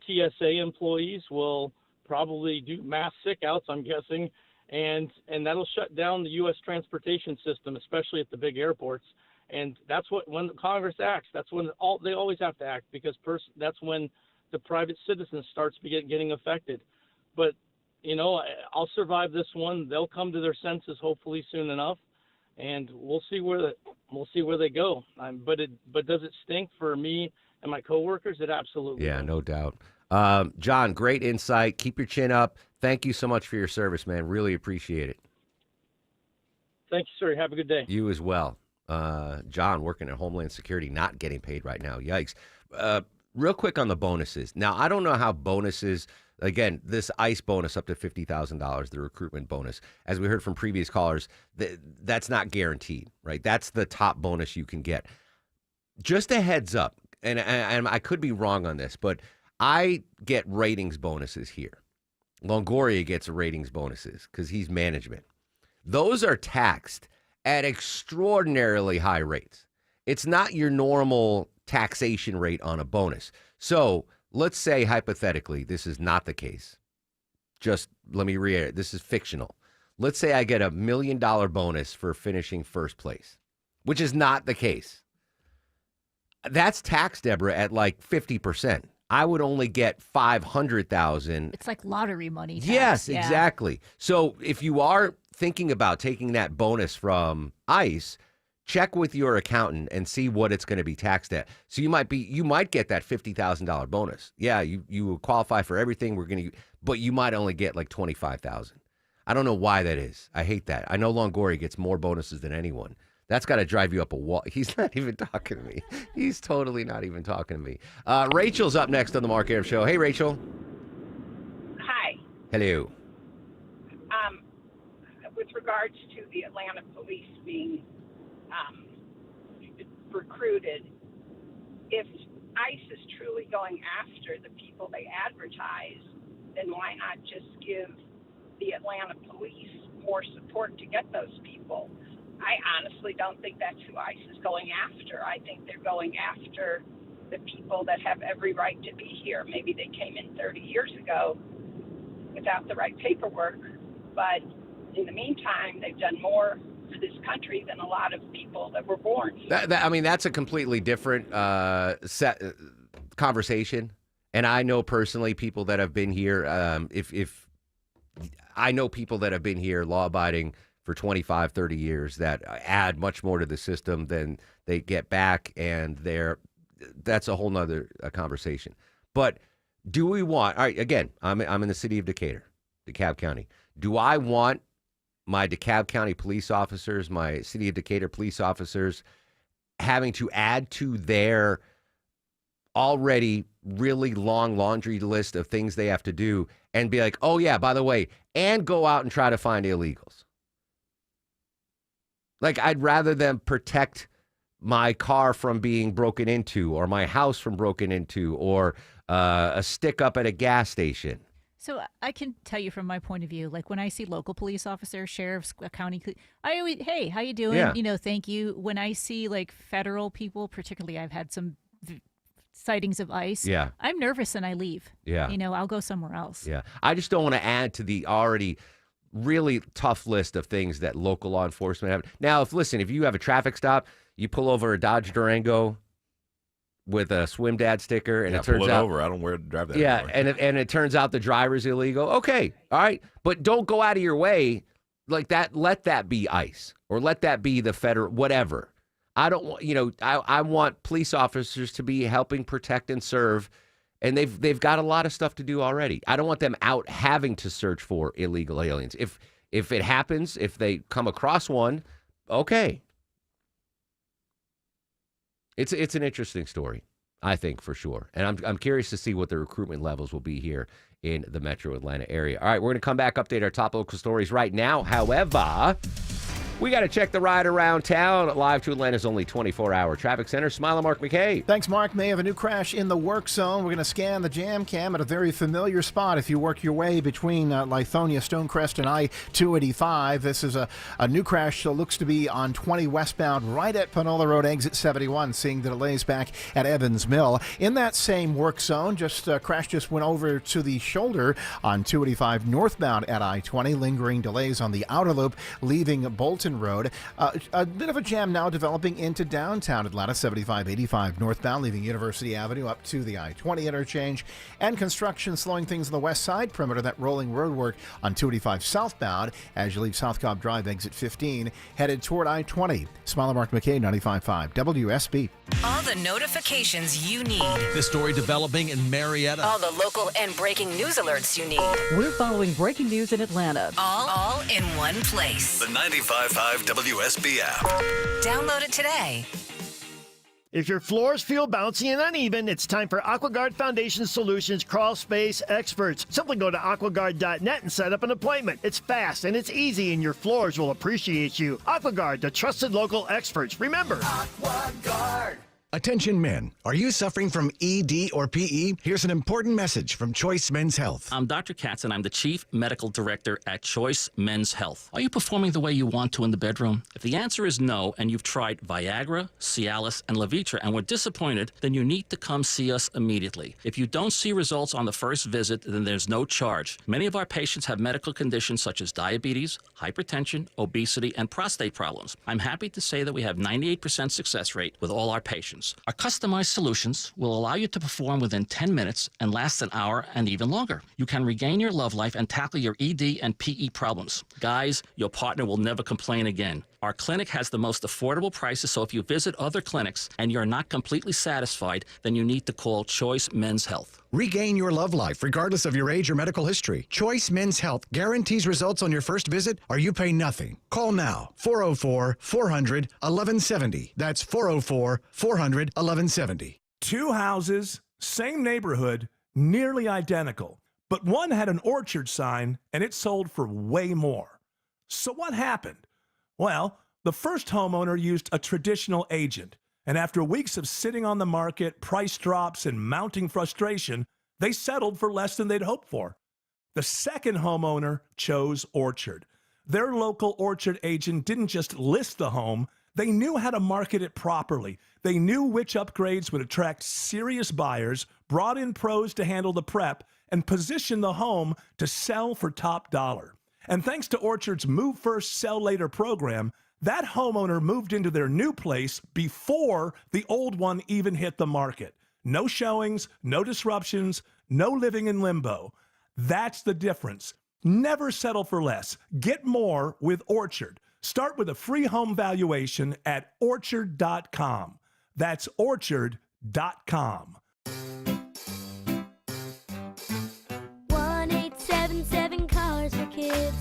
TSA employees will probably do mass sick-outs, I'm guessing, and that'll shut down the U.S. transportation system, especially at the big airports. And that's when Congress acts. That's when they always have to act, because that's when the private citizen starts getting affected. But I'll survive this one. They'll come to their senses hopefully soon enough, and we'll see where they go. But does it stink for me and my coworkers? It absolutely does. No doubt. John, great insight. Keep your chin up. Thank you so much for your service, man. Really appreciate it. Thank you, sir. Have a good day. You as well. John, working at Homeland Security, not getting paid right now. Yikes. Real quick on the bonuses. Now, I don't know how bonuses, again, this ICE bonus up to $50,000, the recruitment bonus, as we heard from previous callers, that's not guaranteed, right? That's the top bonus you can get. Just a heads up, and I could be wrong on this, but I get ratings bonuses here. Longoria gets ratings bonuses because he's management. Those are taxed at extraordinarily high rates. It's not your normal taxation rate on a bonus. So let's say hypothetically this is not the case. Just let me reiterate, this is fictional. Let's say I get $1 million bonus for finishing first place, which is not the case. That's taxed, Deborah, at like 50%. I would only get 500,000. It's like lottery money. Yes, exactly. So if you are thinking about taking that bonus from ICE, check with your accountant and see what it's going to be taxed at. So you might get that $50,000 bonus. Yeah, you will qualify for everything but you might only get like 25,000. I don't know why that is. I hate that. I know Longoria gets more bonuses than anyone. That's got to drive you up a wall. He's not even talking to me. He's totally not even talking to me. Rachel's up next on the Mark Arum Show. Hey, Rachel. Hi. Hello. With regards to the Atlanta police being recruited, if ICE is truly going after the people they advertise, then why not just give the Atlanta police more support to get those people? I honestly don't think that's who ICE is going after. I think they're going after the people that have every right to be here. Maybe they came in 30 years ago without the right paperwork, but in the meantime, they've done more for this country than a lot of people that were born here. That's a completely different conversation. And I know personally people that have been here. If I know people that have been here law-abiding for 25, 30 years that add much more to the system than they get back, and that's a whole nother conversation. But do we want? All right, again, I'm in the city of Decatur, DeKalb County. Do I want my DeKalb County police officers, my city of Decatur police officers, having to add to their already really long laundry list of things they have to do and be like, oh, yeah, by the way, and go out and try to find illegals? Like, I'd rather them protect my car from being broken into, or my house from broken into, or a stick up at a gas station. So I can tell you from my point of view, like when I see local police officers, sheriffs, county, I always, hey, how you doing? Yeah. Thank you. When I see like federal people, particularly I've had some sightings of ICE. Yeah. I'm nervous and I leave. Yeah. I'll go somewhere else. Yeah. I just don't want to add to the already really tough list of things that local law enforcement have. Now, if you have a traffic stop, you pull over a Dodge Durango with a Swim Dad sticker, and it turns out over. I don't drive that. Yeah, anymore. and it turns out the driver's illegal. Okay, all right, but don't go out of your way like that. Let that be ICE, or let that be the federal, whatever. I don't want, I want police officers to be helping protect and serve, and they've got a lot of stuff to do already. I don't want them out having to search for illegal aliens. If it happens, if they come across one, okay. It's an interesting story, I think, for sure. And I'm curious to see what the recruitment levels will be here in the metro Atlanta area. All right, we're going to come back, update our top local stories right now. However, we got to check the ride around town. Live to Atlanta's only 24-hour traffic center. Smile and Mark McKay. Thanks, Mark. May have a new crash in the work zone. We're going to scan the jam cam at a very familiar spot if you work your way between Lithonia, Stonecrest, and I-285. This is a new crash that looks to be on 20 westbound right at Panola Road, exit 71, seeing the delays back at Evans Mill. In that same work zone, crash just went over to the shoulder on 285 northbound at I-20, lingering delays on the outer loop, leaving Bolton Road. A bit of a jam now developing into downtown Atlanta, 75-85 northbound, leaving University Avenue up to the I-20 interchange, and construction slowing things on the west side perimeter, that rolling road work on 285 southbound as you leave South Cobb Drive, exit 15, headed toward I-20. Smile and Mark McKay, 95.5 WSB. All the notifications you need. This story developing in Marietta. All the local and breaking news alerts you need. We're following breaking news in Atlanta. All in one place. The 95.5 WSB app. Download it today. If your floors feel bouncy and uneven, it's time for AquaGuard Foundation Solutions Crawl Space Experts. Simply go to aquaguard.net and set up an appointment. It's fast and it's easy, and your floors will appreciate you. AquaGuard, the trusted local experts. Remember, AquaGuard. Attention men, are you suffering from ED or PE? Here's an important message from Choice Men's Health. I'm Dr. Katz, and I'm the Chief Medical Director at Choice Men's Health. Are you performing the way you want to in the bedroom? If the answer is no, and you've tried Viagra, Cialis, and Levitra and were disappointed, then you need to come see us immediately. If you don't see results on the first visit, then there's no charge. Many of our patients have medical conditions such as diabetes, hypertension, obesity, and prostate problems. I'm happy to say that we have 98% success rate with all our patients. solutions. Our customized solutions will allow you to perform within 10 minutes and last an hour and even longer. You can regain your love life and tackle your ED and PE problems. Guys, your partner will never complain again. Our clinic has the most affordable prices, so if you visit other clinics and you're not completely satisfied, then you need to call Choice Men's Health. Regain your love life regardless of your age or medical history. Choice Men's Health guarantees results on your first visit or you pay nothing. Call now. 404-400-1170. That's 404-400-1170. Two houses, same neighborhood, nearly identical. But one had an orchard sign and it sold for way more. So what happened? Well, the first homeowner used a traditional agent. And after weeks of sitting on the market, price drops, and mounting frustration, they settled for less than they'd hoped for. The second homeowner chose Orchard. Their local Orchard agent didn't just list the home, they knew how to market it properly. They knew which upgrades would attract serious buyers, brought in pros to handle the prep, and positioned the home to sell for top dollar. And thanks to Orchard's Move First, Sell Later program, that homeowner moved into their new place before the old one even hit the market. No showings, no disruptions, no living in limbo. That's the difference. Never settle for less. Get more with Orchard. Start with a free home valuation at orchard.com. That's orchard.com. 1-877 Cars for Kids.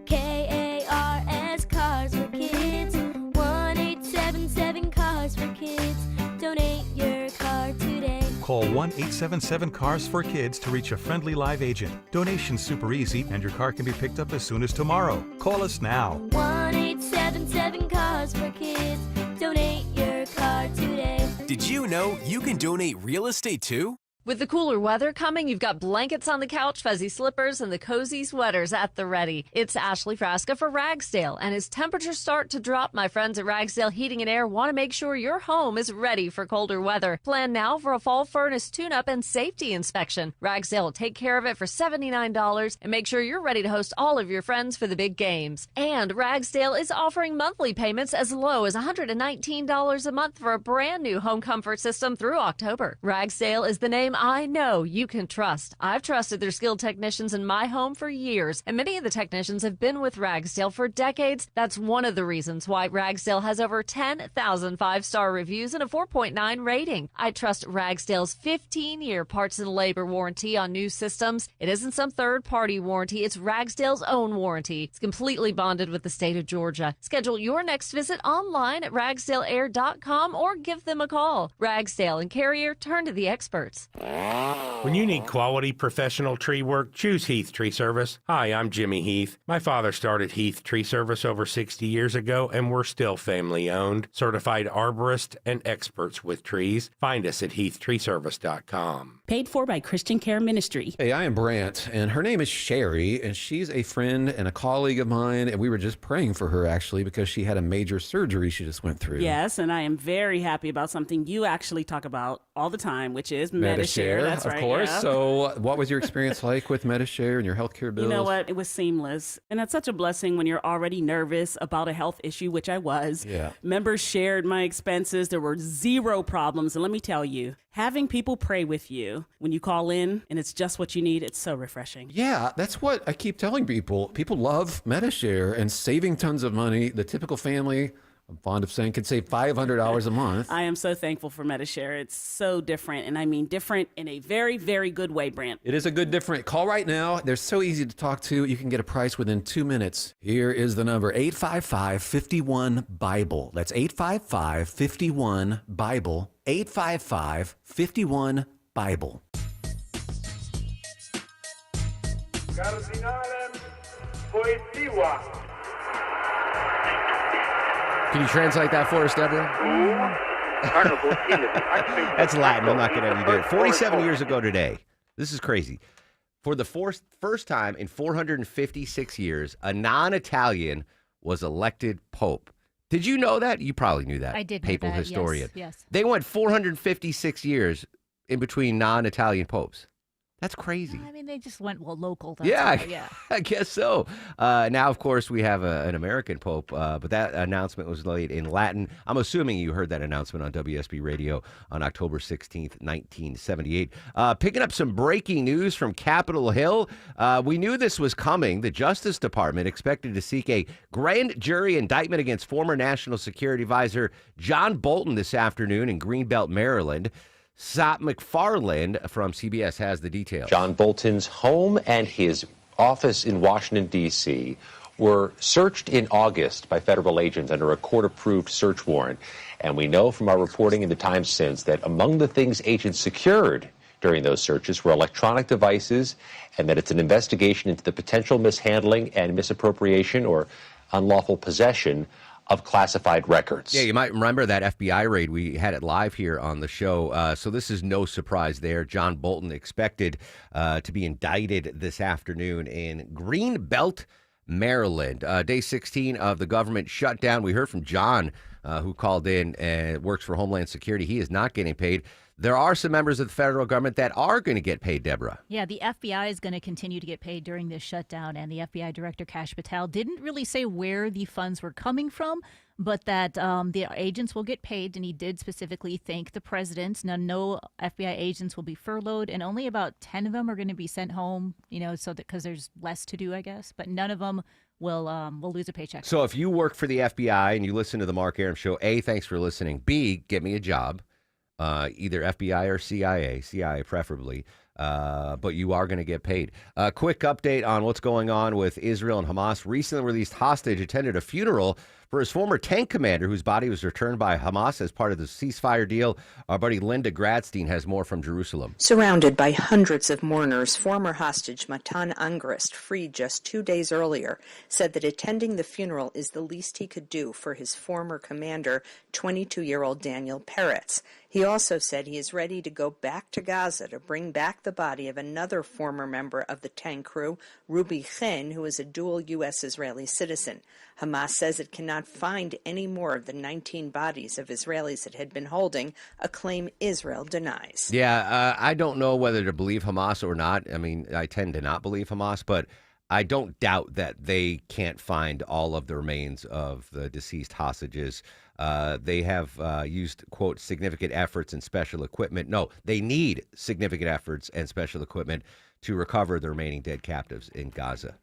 KARS Cars for Kids. 1-877 Cars for Kids. Donate your car today. Call 1-877-CARS for Kids to reach a friendly live agent. Donation's super easy and your car can be picked up as soon as tomorrow. Call us now. 1-877 Cars for Kids. Donate your car today. Did you know you can donate real estate too? With the cooler weather coming, you've got blankets on the couch, fuzzy slippers, and the cozy sweaters at the ready. It's Ashley Frasca for Ragsdale, and as temperatures start to drop, my friends at Ragsdale Heating and Air want to make sure your home is ready for colder weather. Plan now for a fall furnace tune-up and safety inspection. Ragsdale will take care of it for $79 and make sure you're ready to host all of your friends for the big games. And Ragsdale is offering monthly payments as low as $119 a month for a brand new home comfort system through October. Ragsdale is the name I know you can trust. I've trusted their skilled technicians in my home for years, and many of the technicians have been with Ragsdale for decades. That's one of the reasons why Ragsdale has over 10,000 five-star reviews and a 4.9 rating. I trust Ragsdale's 15-year parts and labor warranty on new systems. It isn't some third-party warranty. It's Ragsdale's own warranty. It's completely bonded with the state of Georgia. Schedule your next visit online at ragsdaleair.com or give them a call. Ragsdale and Carrier, turn to the experts. When you need quality professional tree work, choose Heath Tree Service. Hi, I'm Jimmy Heath. My father started Heath Tree Service over 60 years ago, and we're still family owned. Certified arborists and experts with trees. Find us at heathtreeservice.com. Paid for by Christian Care Ministry. Hey, I am Brant, and her name is Sherry, and she's a friend and a colleague of mine, and we were just praying for her, actually, because she had a major surgery she just went through. Yes, and I am very happy about something you actually talk about all the time, which is Medishare. That's of right, course. yeah. So what was your experience like with Medishare and your healthcare bills? You know what? It was seamless. And that's such a blessing when you're already nervous about a health issue, which I was. Yeah. Members shared my expenses. There were zero problems. And let me tell you, having people pray with you when you call in and it's just what you need, it's so refreshing. Yeah, that's what I keep telling people. People love Medishare and saving tons of money. The typical family, I'm fond of saying, could save $500 a month. I am so thankful for Medishare. It's so different, and I mean different in a very, very good way, Brant. It is a good different. Call right now. They're so easy to talk to. You can get a price within 2 minutes. Here is the number, 855-51-BIBLE. That's 855-51-BIBLE. 855-51-BIBLE. Can you translate that for us, Deborah? That's Latin. I'm not going to have you do it. 47 years ago today. This is crazy. For the first time in 456 years, a non-Italian was elected pope. Did you know that? You probably knew that. I did know Papal that, historian. yes. They went 456 years in between non-Italian popes. That's crazy. I mean, they just went local. That's Yeah, why, yeah. I guess so. Now, of course, we have an American Pope, but that announcement was laid in Latin. I'm assuming you heard that announcement on WSB Radio on October 16th, 1978. Picking up some breaking news from Capitol Hill. We knew this was coming. The Justice Department expected to seek a grand jury indictment against former National Security Advisor John Bolton this afternoon in Greenbelt, Maryland. Sot MacFarlane from CBS has the details. John Bolton's home and his office in Washington, D.C. were searched in August by federal agents under a court-approved search warrant. And we know from our reporting in the time since that among the things agents secured during those searches were electronic devices, and that it's an investigation into the potential mishandling and misappropriation or unlawful possession of classified records. Yeah, you might remember that FBI raid. We had it live here on the show. So this is no surprise there. John Bolton expected to be indicted this afternoon in Greenbelt, Maryland. Day 16 of the government shutdown. We heard from John, who called in and works for Homeland Security. He is not getting paid. There are some members of the federal government that are going to get paid, Deborah. Yeah, the FBI is going to continue to get paid during this shutdown, and the FBI Director Kash Patel didn't really say where the funds were coming from, but that the agents will get paid, and he did specifically thank the president. Now, no FBI agents will be furloughed, and only about 10 of them are going to be sent home, so that because there's less to do, I guess, but none of them will lose a paycheck. So if you work for the FBI and you listen to the Mark Arum Show, A, thanks for listening. B, get me a job. Either FBI or CIA preferably, but you are going to get paid. Quick update on what's going on with Israel and Hamas. Recently released hostage attended a funeral for his former tank commander, whose body was returned by Hamas as part of the ceasefire deal. Our buddy Linda Gradstein has more from Jerusalem. Surrounded by hundreds of mourners, former hostage Matan Angrist, freed just 2 days earlier, said that attending the funeral is the least he could do for his former commander, 22-year-old Daniel Peretz. He also said he is ready to go back to Gaza to bring back the body of another former member of the tank crew, Ruby Chen, who is a dual U.S.-Israeli citizen. Hamas says it cannot find any more of the 19 bodies of Israelis it had been holding, a claim Israel denies. Yeah, I don't know whether to believe Hamas or not. I mean, I tend to not believe Hamas, but I don't doubt that they can't find all of the remains of the deceased hostages. They have used, quote, significant efforts and special equipment. No, they need significant efforts and special equipment to recover the remaining dead captives in Gaza.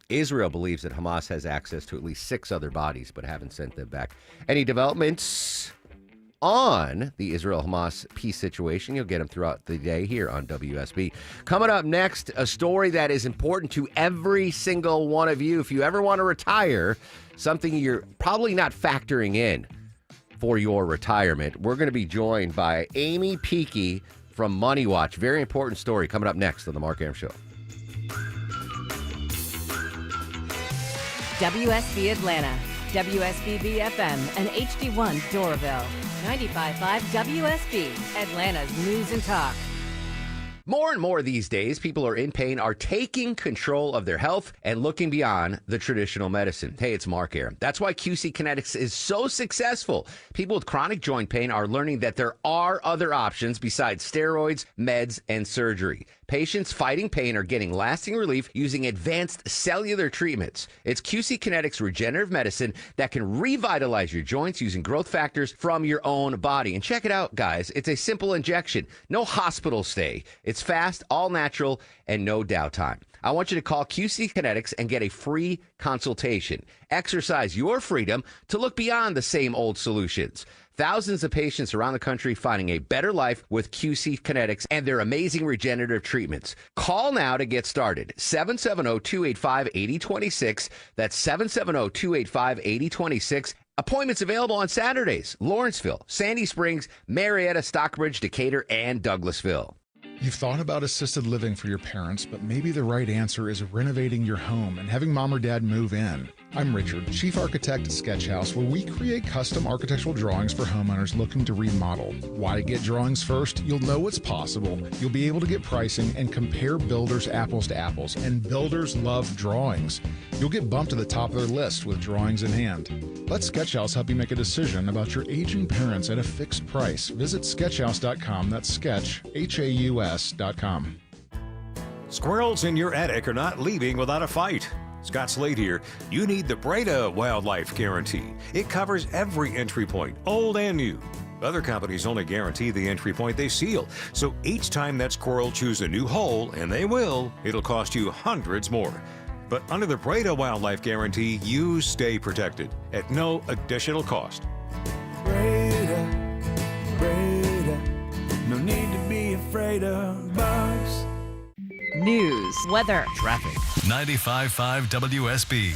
Israel believes that Hamas has access to at least 6 other bodies, but haven't sent them back. Any developments on the Israel-Hamas peace situation? You'll get them throughout the day here on WSB. Coming up next, a story that is important to every single one of you. If you ever want to retire, something you're probably not factoring in for your retirement, we're going to be joined by Amy Peakey from Money Watch. Very important story coming up next on The Mark Arum Show. WSB Atlanta, WSBB FM, and HD1 Doraville. 95.5 WSB, Atlanta's News and Talk. More and more these days, people are in pain, are taking control of their health and looking beyond the traditional medicine. Hey, it's Mark Arum. That's why QC Kinetics is so successful. People with chronic joint pain are learning that there are other options besides steroids, meds, and surgery. Patients fighting pain are getting lasting relief using advanced cellular treatments. It's QC Kinetics regenerative medicine that can revitalize your joints using growth factors from your own body. And check it out, guys. It's a simple injection. No hospital stay. It's fast, all natural, and no downtime. I want you to call QC Kinetics and get a free consultation. Exercise your freedom to look beyond the same old solutions. Thousands of patients around the country finding a better life with QC Kinetics and their amazing regenerative treatments. Call now to get started. 770-285-8026. That's 770-285-8026. Appointments available on Saturdays. Lawrenceville, Sandy Springs, Marietta, Stockbridge, Decatur, and Douglasville. You've thought about assisted living for your parents, but maybe the right answer is renovating your home and having mom or dad move in. I'm Richard, Chief Architect at Sketch House, where we create custom architectural drawings for homeowners looking to remodel. Why get drawings first? You'll know what's possible. You'll be able to get pricing and compare builders apples to apples, and builders love drawings. You'll get bumped to the top of their list with drawings in hand. Let Sketch House help you make a decision about your aging parents at a fixed price. Visit sketchhouse.com. That's sketch, HAUS.com. Squirrels in your attic are not leaving without a fight. Scott Slade here. You need the Breda Wildlife Guarantee. It covers every entry point, old and new. Other companies only guarantee the entry point they seal. So each time that squirrel chews a new hole, and they will, it'll cost you hundreds more. But under the Breda Wildlife Guarantee, you stay protected at no additional cost. Breda, no need to be afraid of bugs. News, weather, traffic. 95.5 WSB,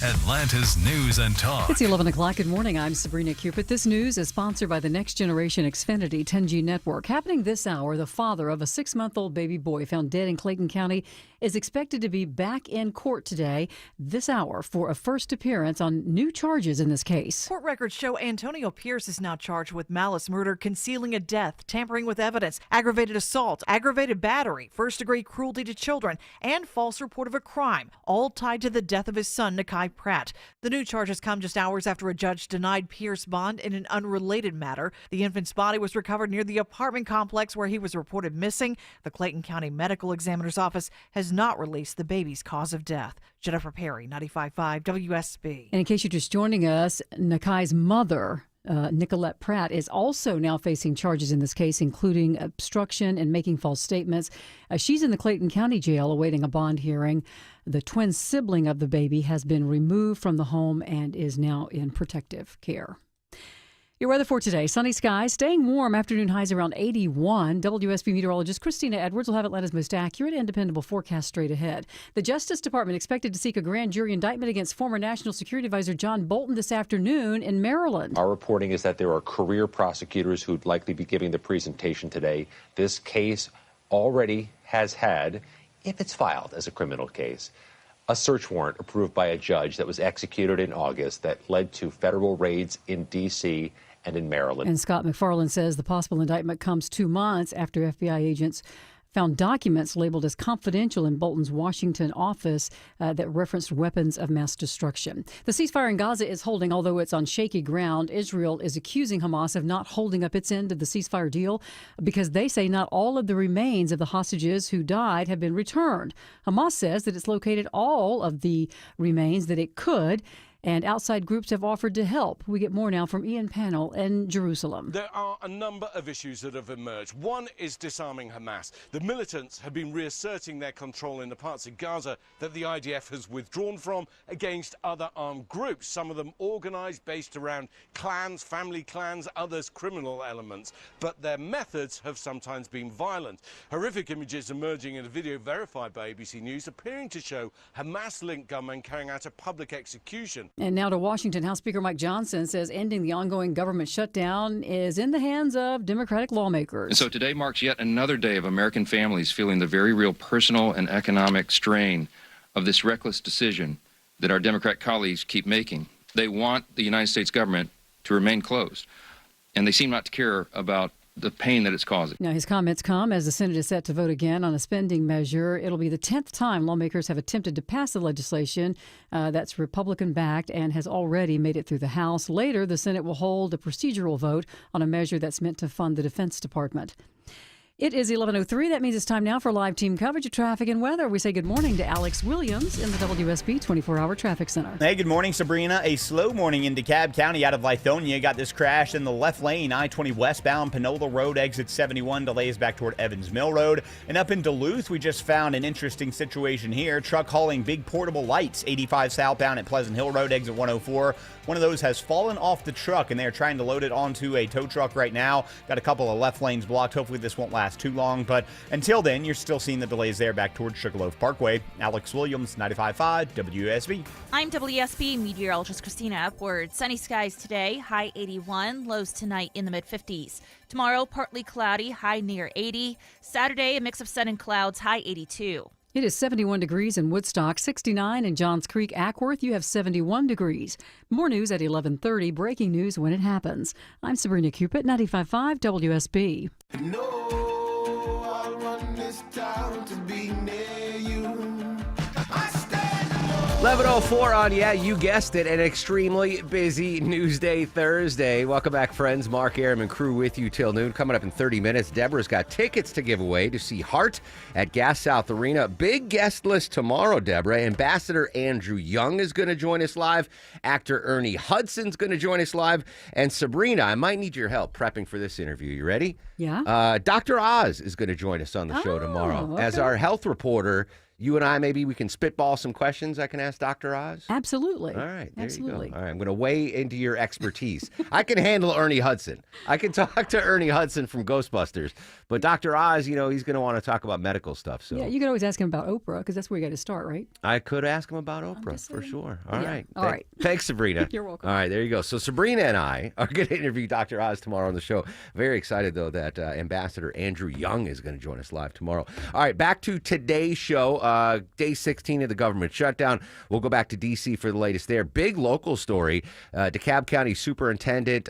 Atlanta's News and Talk. It's 11 o'clock. Good morning. I'm Sabrina Cupid. This news is sponsored by the Next Generation Xfinity 10G network. Happening this hour, the father of a 6-month-old baby boy found dead in Clayton County is expected to be back in court today, this hour, for a first appearance on new charges in this case. Court records show Antonio Pierce is now charged with malice murder, concealing a death, tampering with evidence, aggravated assault, aggravated battery, first-degree cruelty to children, and false report of a crime, all tied to the death of his son, Nakai Pratt. The new charges come just hours after a judge denied Pierce bond in an unrelated matter. The infant's body was recovered near the apartment complex where he was reported missing. The Clayton County Medical Examiner's Office has not released the baby's cause of death. Jennifer Perry, 95.5 WSB. And in case you're just joining us, Nakai's mother, Nicolette Pratt, is also now facing charges in this case, including obstruction and making false statements. She's in the Clayton County Jail awaiting a bond hearing. The twin sibling of the baby has been removed from the home and is now in protective care. Your weather for today, sunny skies, staying warm, afternoon highs around 81. WSB meteorologist Christina Edwards will have Atlanta's most accurate and dependable forecast straight ahead. The Justice Department expected to seek a grand jury indictment against former National Security Advisor John Bolton this afternoon in Maryland. Our reporting is that there are career prosecutors who'd likely be giving the presentation today. This case already has had, if it's filed as a criminal case, a search warrant approved by a judge that was executed in August that led to federal raids in D.C. and in Maryland. And Scott McFarland says the possible indictment comes 2 months after FBI agents found documents labeled as confidential in Bolton's Washington office that referenced weapons of mass destruction. The ceasefire in Gaza is holding, although it's on shaky ground. Israel is accusing Hamas of not holding up its end of the ceasefire deal because they say not all of the remains of the hostages who died have been returned. Hamas says that it's located all of the remains that it could, and outside groups have offered to help. We get more now from Ian Pannell in Jerusalem. There are a number of issues that have emerged. One is disarming Hamas. The militants have been reasserting their control in the parts of Gaza that the IDF has withdrawn from against other armed groups, some of them organized based around clans, family clans, others criminal elements. But their methods have sometimes been violent. Horrific images emerging in a video verified by ABC News appearing to show Hamas-linked gunmen carrying out a public execution. And now to Washington. House Speaker Mike Johnson says ending the ongoing government shutdown is in the hands of Democratic lawmakers. And so today marks yet another day of American families feeling the very real personal and economic strain of this reckless decision that our Democrat colleagues keep making. They want the United States government to remain closed, and they seem not to care about the pain that it's causing. Now, his comments come as the Senate is set to vote again on a spending measure. It'll be the 10th time lawmakers have attempted to pass the legislation that's Republican-backed and has already made it through the House. Later, the Senate will hold a procedural vote on a measure that's meant to fund the Defense Department. It is 11:03. That means it's time now for live team coverage of traffic and weather. We say good morning to Alex Williams in the WSB 24-hour traffic center. Hey, good morning, Sabrina. A slow morning in DeKalb County out of Lithonia. Got this crash in the left lane, I-20 westbound, Panola Road, exit 71. Delays back toward Evans Mill Road. And up in Duluth, we just found an interesting situation here. Truck hauling big portable lights, 85 southbound at Pleasant Hill Road, exit 104. One of those has fallen off the truck, and they're trying to load it onto a tow truck right now. Got a couple of left lanes blocked. Hopefully this won't last too long, but until then, you're still seeing the delays there back towards Sugarloaf Parkway. Alex Williams, 95.5 WSB. I'm WSB meteorologist Christina Edwards. Sunny skies today, high 81, lows tonight in the mid-50s. Tomorrow, partly cloudy, high near 80. Saturday, a mix of sun and clouds, high 82. It is 71 degrees in Woodstock, 69 in Johns Creek, Ackworth. You have 71 degrees. More news at 11:30. Breaking news when it happens. I'm Sabrina Cupid, 95.5 WSB. No, I'll run this town to be near you. 11:04 on, yeah, you guessed it, an extremely busy Newsday Thursday. Welcome back, friends. Mark Arum and crew with you till noon. Coming up in 30 minutes, Deborah's got tickets to give away to see Heart at Gas South Arena. Big guest list tomorrow, Deborah. Ambassador Andrew Young is going to join us live. Actor Ernie Hudson's going to join us live. And Sabrina, I might need your help prepping for this interview. You ready? Yeah. Dr. Oz is going to join us on the show tomorrow. As our health reporter, you and I, maybe we can spitball some questions I can ask Dr. Oz? Absolutely. All right, there Absolutely. you go. All right, I'm going to weigh into your expertise. I can handle Ernie Hudson. I can talk to Ernie Hudson from Ghostbusters. But Dr. Oz, you know, he's going to want to talk about medical stuff. So Yeah, you could always ask him about Oprah because that's where you got to start, right? I could ask him about Oprah for sure. All Yeah. right. All right. Thanks, Sabrina. You're welcome. All right, there you go. So Sabrina and I are going to interview Dr. Oz tomorrow on the show. Very excited, though, that Ambassador Andrew Young is going to join us live tomorrow. All right, back to today's show. Day 16 of the government shutdown. We'll go back to D.C. for the latest there. Big local story. DeKalb County Superintendent,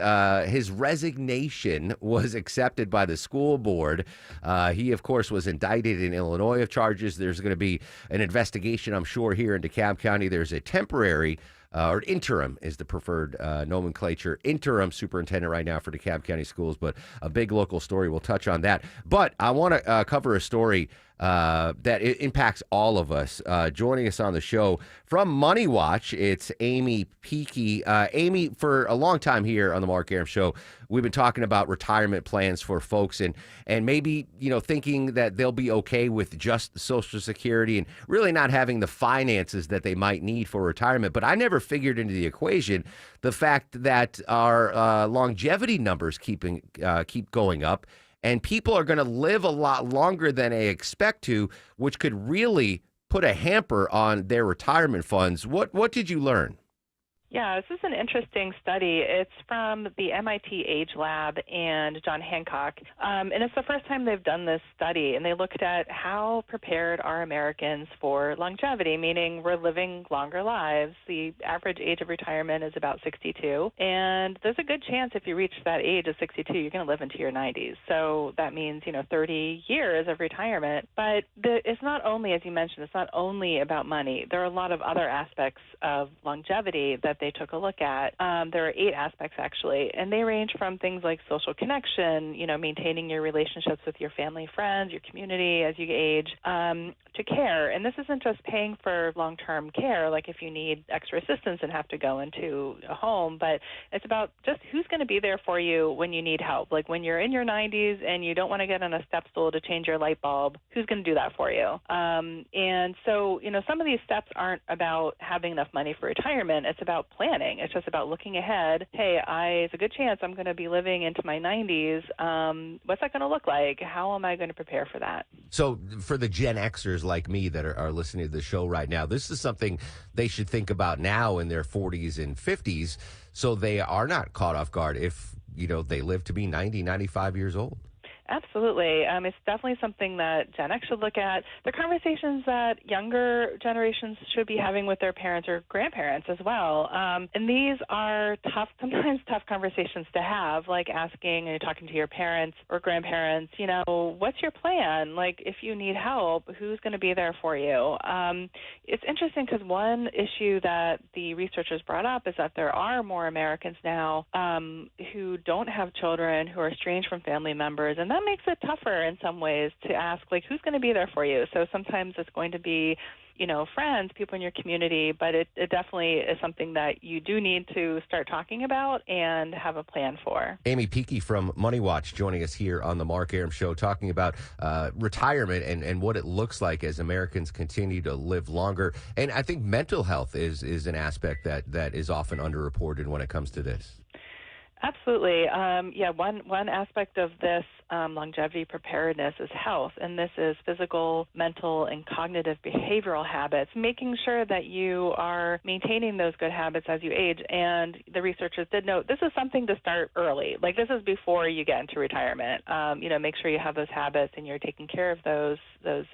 his resignation was accepted by the school board. He, of course, was indicted in Illinois of charges. There's going to be an investigation, I'm sure, here in DeKalb County. There's a temporary or interim is the preferred nomenclature, interim superintendent right now for DeKalb County Schools, but a big local story. We'll touch on that. But I want to cover a story that impacts all of us. Joining us on the show from Money Watch, it's Amy Peakey. Amy, for a long time here on the Mark Arum Show, we've been talking about retirement plans for folks and maybe, you know, thinking that they'll be okay with just Social Security and really not having the finances that they might need for retirement. But I never figured into the equation the fact that our longevity numbers keep going up. And people are going to live a lot longer than they expect to, which could really put a hamper on their retirement funds. What did you learn? Yeah, this is an interesting study. It's from the MIT Age Lab and John Hancock. And it's the first time they've done this study. And they looked at how prepared are Americans for longevity, meaning we're living longer lives. The average age of retirement is about 62. And there's a good chance if you reach that age of 62, you're going to live into your 90s. So that means, 30 years of retirement. But it's not only, as you mentioned, it's not only about money. There are a lot of other aspects of longevity that they took a look at. There are 8 aspects, actually, and they range from things like social connection, maintaining your relationships with your family, friends, your community as you age, to care. And this isn't just paying for long-term care, like if you need extra assistance and have to go into a home, but it's about just who's going to be there for you when you need help. Like when you're in your 90s and you don't want to get on a step stool to change your light bulb, who's going to do that for you? And so, some of these steps aren't about having enough money for retirement. It's about planning. It's just about looking ahead. Hey, it's a good chance I'm going to be living into my 90s. What's that going to look like? How am I going to prepare for that? So for the Gen Xers like me that are listening to the show right now, this is something they should think about now in their 40s and 50s so they are not caught off guard if, they live to be 90, 95 years old. Absolutely. It's definitely something that Gen X should look at. The conversations that younger generations should be having with their parents or grandparents as well. And these are sometimes tough conversations to have, like asking and talking to your parents or grandparents, what's your plan? Like if you need help, who's going to be there for you? It's interesting because one issue that the researchers brought up is that there are more Americans now who don't have children, who are estranged from family members, and that makes it tougher in some ways to ask, like, who's going to be there for you? So sometimes it's going to be, friends, people in your community, but it definitely is something that you do need to start talking about and have a plan for. Amy Peakey from Money Watch joining us here on the Mark Arum Show, talking about retirement and what it looks like as Americans continue to live longer. And I think mental health is an aspect that is often underreported when it comes to this. Absolutely. One aspect of this longevity preparedness is health, and this is physical, mental, and cognitive behavioral habits, making sure that you are maintaining those good habits as you age. And the researchers did note this is something to start early. Like this is before you get into retirement. Make sure you have those habits and you're taking care of those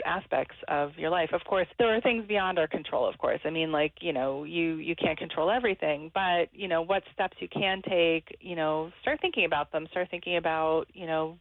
aspects of your life. Of course, there are things beyond our control, of course. I mean, you can't control everything, but, what steps you can take, start thinking about them, start thinking about,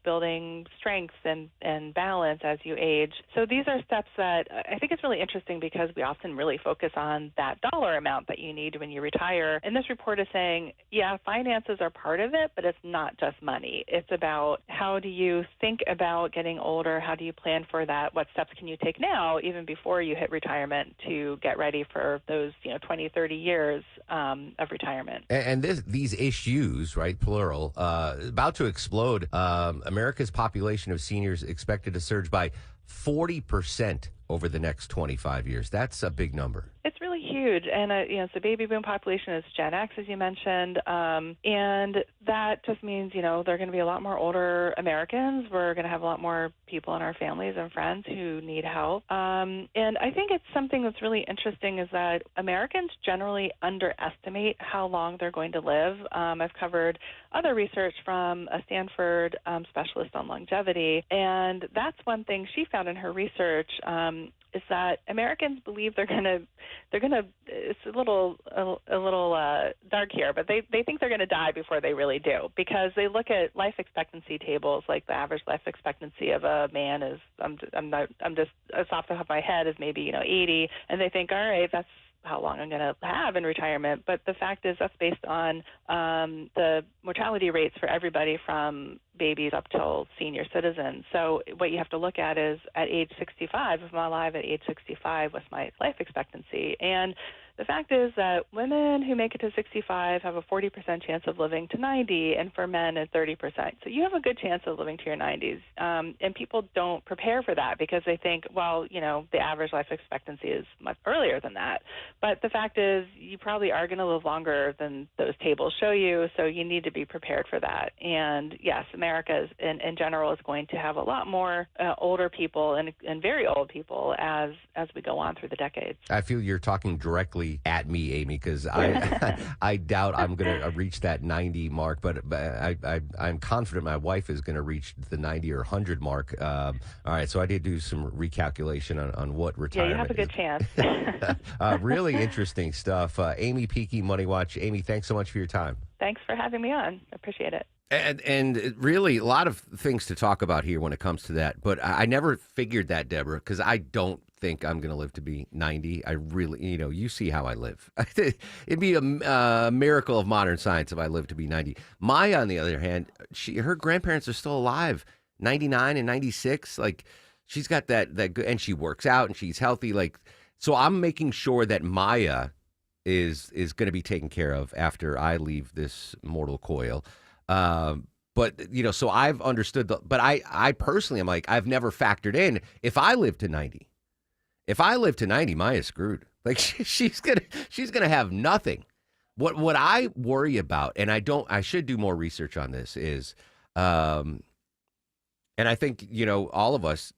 building strength and balance as you age. So these are steps that I think it's really interesting because we often really focus on that dollar amount that you need when you retire. And this report is saying, yeah, finances are part of it, but it's not just money. It's about how do you think about getting older? How do you plan for that? What steps can you take now, even before you hit retirement, to get ready for those 20, 30 years of retirement? And these issues, right, plural, about to explode. America's population of seniors expected to surge by 40% over the next 25 years. That's a big number. It's really huge. And, it's the baby boom population is Gen X, as you mentioned. And that just means, there are going to be a lot more older Americans. We're going to have a lot more people in our families and friends who need help. And I think it's something that's really interesting is that Americans generally underestimate how long they're going to live. I've covered other research from a Stanford specialist on longevity. And that's one thing she found in her research, is that Americans believe they're gonna. It's a little dark here, but they think they're gonna die before they really do, because they look at life expectancy tables. Like the average life expectancy of a man is, I'm just off the top of my head, is maybe 80, and they think, all right, that's how long I'm going to have in retirement. But the fact is that's based on the mortality rates for everybody from babies up till senior citizens. So what you have to look at is at age 65, if I'm alive at age 65, what's my life expectancy? And the fact is that women who make it to 65 have a 40% chance of living to 90, and for men, it's 30%. So you have a good chance of living to your 90s. And people don't prepare for that because they think, well, the average life expectancy is much earlier than that. But the fact is you probably are going to live longer than those tables show you, so you need to be prepared for that. And yes, America in general is going to have a lot more older people and very old people as we go on through the decades. I feel you're talking directly at me, Amy, because I doubt I'm going to reach that 90 mark, but I'm confident my wife is going to reach the 90 or 100 mark. All right, so I did do some recalculation on what retirement. Yeah, you have a good chance. Really interesting stuff. Amy Peakey, Money Watch. Amy, thanks so much for your time. Thanks for having me on. I appreciate it. And really, a lot of things to talk about here when it comes to that. But I never figured that, Deborah, because I don't think I'm going to live to be 90. I really, you see how I live. It'd be a miracle of modern science if I lived to be 90. Maya, on the other hand, her grandparents are still alive, 99 and 96. Like, she's got that good, and she works out and she's healthy. Like, so I'm making sure that Maya is going to be taken care of after I leave this mortal coil. But, so I've understood but I personally am like, I've never factored in if I live to 90. If I live to 90, Maya's screwed. Like she's gonna have nothing. What I worry about, and I should do more research on this, is and I think, all of us,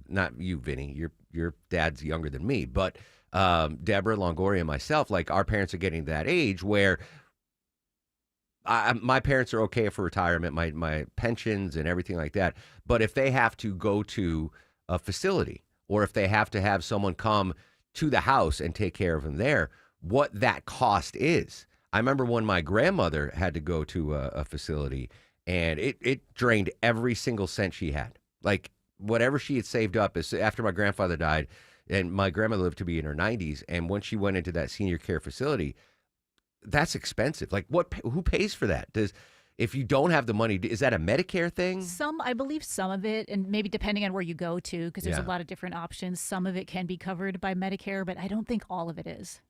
not you, Vinny, your dad's younger than me, but Deborah, Longoria, and myself, like our parents are getting to that age where my parents are okay for retirement, my pensions and everything like that. But if they have to go to a facility, or if they have to have someone come to the house and take care of them there, what that cost is. I remember when my grandmother had to go to a facility, and it drained every single cent she had. Like, whatever she had saved up after my grandfather died, and my grandmother lived to be in her 90s, and when she went into that senior care facility, that's expensive. Like, who pays for that? If you don't have the money, is that a Medicare thing? I believe some of it, and maybe depending on where you go to, because there's Yeah. a lot of different options. Some of it can be covered by Medicare, but I don't think all of it is.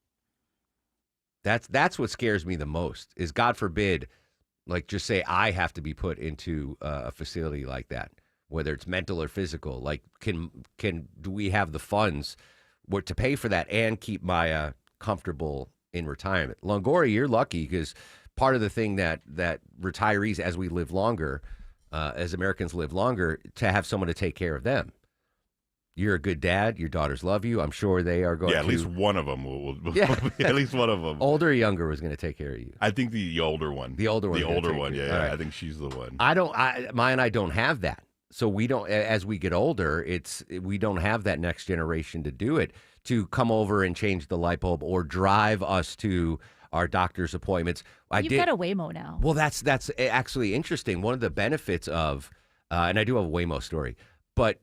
That's what scares me the most, is God forbid, like, just say I have to be put into a facility like that, whether it's mental or physical. Like, do we have the funds to pay for that and keep Maya comfortable in retirement? Longoria, you're lucky, because part of the thing that retirees, as we live longer, as Americans live longer, to have someone to take care of them. You're a good dad. Your daughters love you. I'm sure they are going to. Yeah, at least one of them will Yeah. at least one of them. Older or younger was going to take care of you? I think the older one. The older one. The older one, yeah. yeah. I think she's the one. Maya and I don't have that. So we don't, as we get older, we don't have that next generation to do it, to come over and change the light bulb or drive us to our doctor's appointments. You've got a Waymo now. Well, that's actually interesting. One of the benefits of, and I do have a Waymo story, but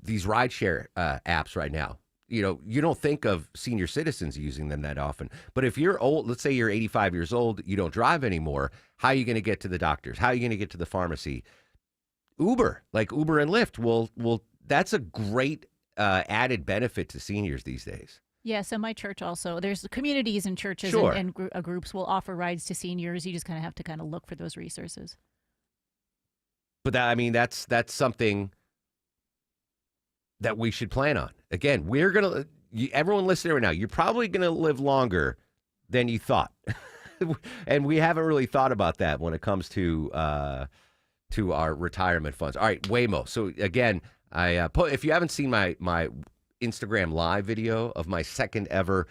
these rideshare apps right now, you don't think of senior citizens using them that often. But if you're old, let's say you're 85 years old, you don't drive anymore, how are you going to get to the doctors? How are you going to get to the pharmacy? Uber, like Uber and Lyft, will that's a great added benefit to seniors these days. Yeah, so my church also, there's communities and churches Sure. and groups will offer rides to seniors. You just kind of have to kind of look for those resources. But that's something that we should plan on. Again, everyone listening right now, you're probably going to live longer than you thought. And we haven't really thought about that when it comes to our retirement funds. All right, Waymo. So again, if you haven't seen my Instagram live video of my second ever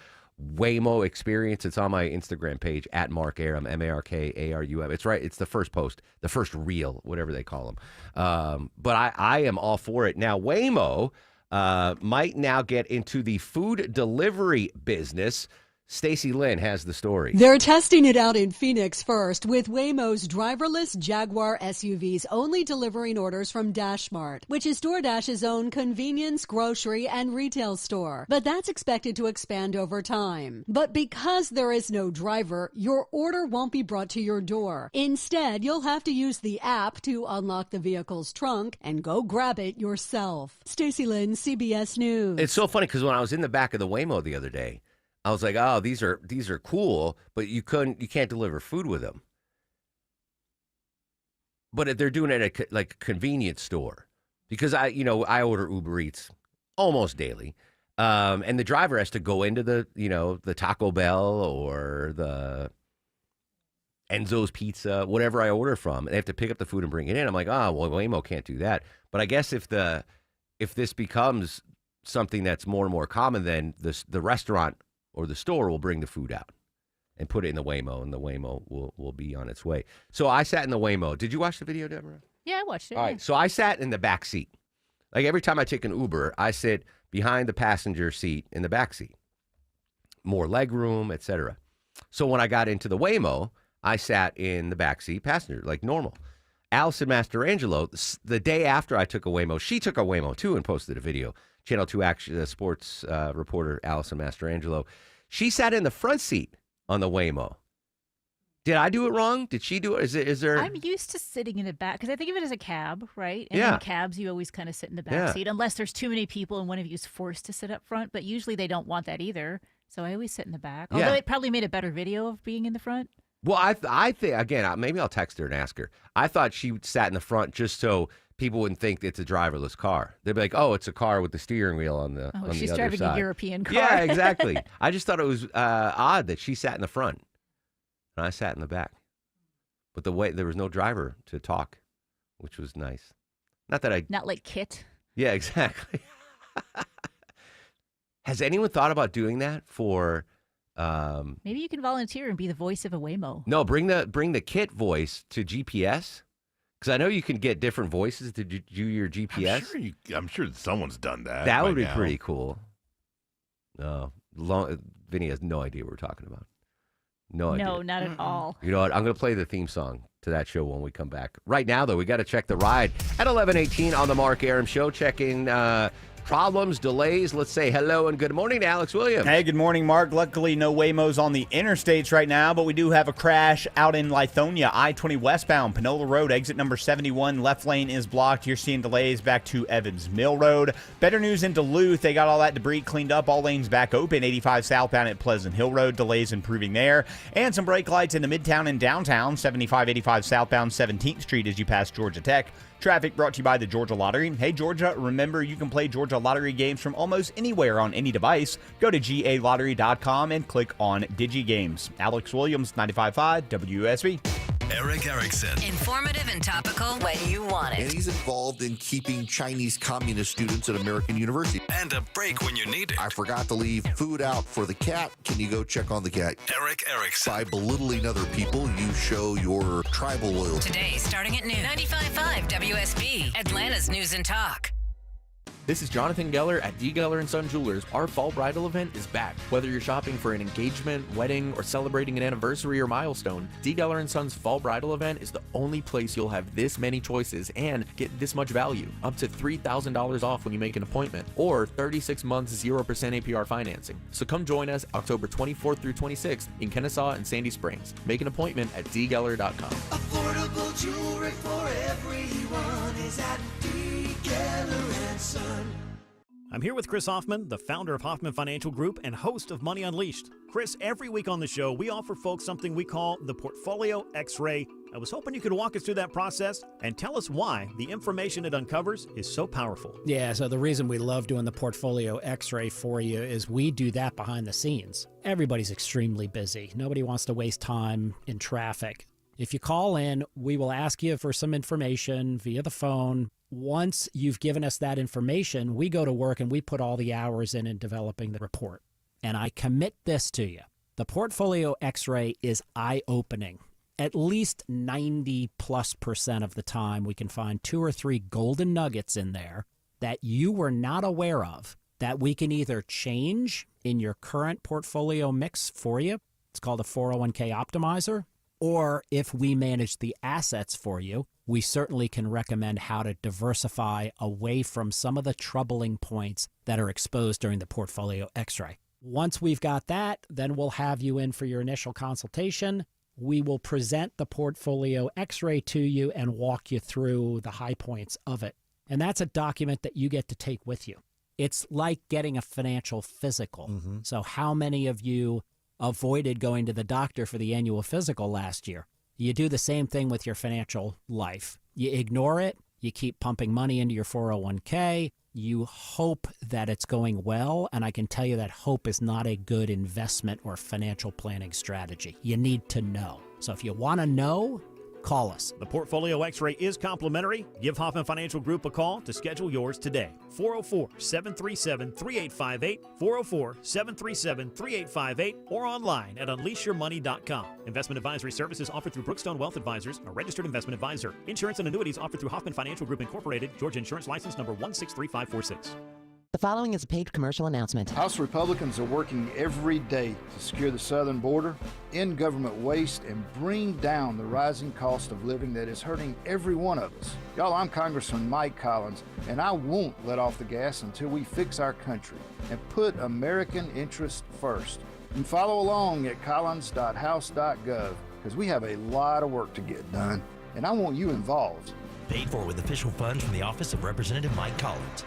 Waymo experience, it's on my Instagram page at Mark Arum, MarkArum. It's right. It's the first post, the first reel, whatever they call them. But I am all for it. Now, Waymo might now get into the food delivery business. Stacey Lynn has the story. They're testing it out in Phoenix first with Waymo's driverless Jaguar SUVs only delivering orders from DashMart, which is DoorDash's own convenience, grocery, and retail store. But that's expected to expand over time. But because there is no driver, your order won't be brought to your door. Instead, you'll have to use the app to unlock the vehicle's trunk and go grab it yourself. Stacey Lynn, CBS News. It's so funny because when I was in the back of the Waymo the other day, I was like, oh, these are cool, but you can't deliver food with them. But if they're doing it at like a convenience store, because I order Uber Eats almost daily, and the driver has to go into the Taco Bell or the Enzo's Pizza, whatever I order from, and they have to pick up the food and bring it in. I'm like, oh, well, Waymo can't do that. But I guess if this becomes something that's more and more common, then the restaurant or the store will bring the food out and put it in the Waymo, and the Waymo will be on its way. So I sat in the Waymo. Did you watch the video, Deborah? Yeah, I watched it. All right. So I sat in the back seat. Like every time I take an Uber, I sit behind the passenger seat in the back seat. More leg room, etc. So when I got into the Waymo, I sat in the back seat passenger, like normal. Allison Mastrangelo, the day after I took a Waymo, she took a Waymo too and posted a video. Channel 2 Action sports reporter Allison Mastrangelo. She sat in the front seat on the Waymo. Did I do it wrong? Did she do it? Is there? I'm used to sitting in the back because I think of it as a cab, right? And Yeah. in cabs, you always kind of sit in the back Yeah. seat unless there's too many people and one of you is forced to sit up front. But usually they don't want that either. So I always sit in the back. Yeah. Although it probably made a better video of being in the front. Well, I think, again, maybe I'll text her and ask her. I thought she sat in the front just so people wouldn't think it's a driverless car. They'd be like, oh, it's a car with the steering wheel on the on she's the other driving side. a European car. Yeah, exactly. I just thought it was odd that she sat in the front and I sat in the back. But there was no driver to talk, which was nice. Not like Kit. Yeah, exactly. Has anyone thought about doing that for? Maybe you can volunteer and be the voice of a Waymo. No, bring the Kit voice to GPS. Because I know you can get different voices to do your GPS. I'm sure someone's done that. That would by be now. pretty cool. No, Vinny has no idea what we're talking about. No idea. No, not at all. You know what? I'm going to play the theme song to that show when we come back. Right now, though, we got to check the ride at 11:18 on the Mark Arum Show. Checking problems, delays. Let's say hello and good morning to Alex Williams. Hey, good morning, Mark. Luckily, no Waymos on the interstates right now, but we do have a crash out in Lithonia, I-20 westbound, Panola Road, exit number 71. Left lane is blocked. You're seeing delays back to Evans Mill Road. Better news in Duluth. They got all that debris cleaned up. All lanes back open. 85 southbound at Pleasant Hill Road. Delays improving there. And some brake lights in the Midtown and downtown. 75-85 southbound 17th Street as you pass Georgia Tech. Traffic brought to you by the Georgia Lottery. Hey, Georgia, remember you can play Georgia Lottery games from almost anywhere on any device. Go to GALottery.com and click on DigiGames. Alex Williams, 95.5 WSB. Eric Erickson. Informative and topical when you want And it. he's involved in keeping Chinese communist students at American University. And a break when you need it. I forgot to leave food out for the cat. Can you go check on the cat? Eric Erickson. By belittling other people, you show your tribal loyalty. Today, starting at noon, 95.5 WSB, Atlanta's News and Talk. This is Jonathan Geller at D. Geller & Son Jewelers. Our fall bridal event is back. Whether you're shopping for an engagement, wedding, or celebrating an anniversary or milestone, D. Geller & Son's fall bridal event is the only place you'll have this many choices and get this much value. Up to $3,000 off when you make an appointment, or 36 months 0% APR financing. So come join us October 24th through 26th in Kennesaw and Sandy Springs. Make an appointment at dgeller.com. Affordable jewelry for everyone is at D. Geller & Son. I'm here with Chris Hoffman, the founder of Hoffman Financial Group and host of Money Unleashed. Chris, every week on the show, we offer folks something we call the Portfolio X-Ray. I was hoping you could walk us through that process and tell us why the information it uncovers is so powerful. Yeah, so the reason we love doing the Portfolio X-Ray for you is we do that behind the scenes. Everybody's extremely busy. Nobody wants to waste time in traffic. If you call in, we will ask you for some information via the phone. Once you've given us that information, we go to work and we put all the hours in developing the report. And I commit this to you. The Portfolio X-Ray is eye-opening. At least 90+% of the time, we can find 2 or 3 golden nuggets in there that you were not aware of that we can either change in your current portfolio mix for you. It's called a 401k optimizer. Or if we manage the assets for you, we certainly can recommend how to diversify away from some of the troubling points that are exposed during the Portfolio X-Ray. Once we've got that, then we'll have you in for your initial consultation. We will present the Portfolio X-Ray to you and walk you through the high points of it. And that's a document that you get to take with you. It's like getting a financial physical. So how many of you avoided going to the doctor for the annual physical last year? You do the same thing with your financial life. You ignore it. You keep pumping money into your 401k. You hope that it's going well, and I can tell you that hope is not a good investment or financial planning strategy. You need to know. So if you want to know, call us. The Portfolio X-Ray is complimentary. Give Hoffman Financial Group a call to schedule yours today. 404-737-3858, 404-737-3858, or online at unleashyourmoney.com. Investment advisory services offered through Brookstone Wealth Advisors, a registered investment advisor. Insurance and annuities offered through Hoffman Financial Group Incorporated, Georgia Insurance License number 163546. The following is a paid commercial announcement. House Republicans are working every day to secure the southern border, end government waste, and bring down the rising cost of living that is hurting every one of us. Y'all, I'm Congressman Mike Collins, and I won't let off the gas until we fix our country and put American interest first. And follow along at collins.house.gov, because we have a lot of work to get done, and I want you involved. Paid for with official funds from the Office of Representative Mike Collins.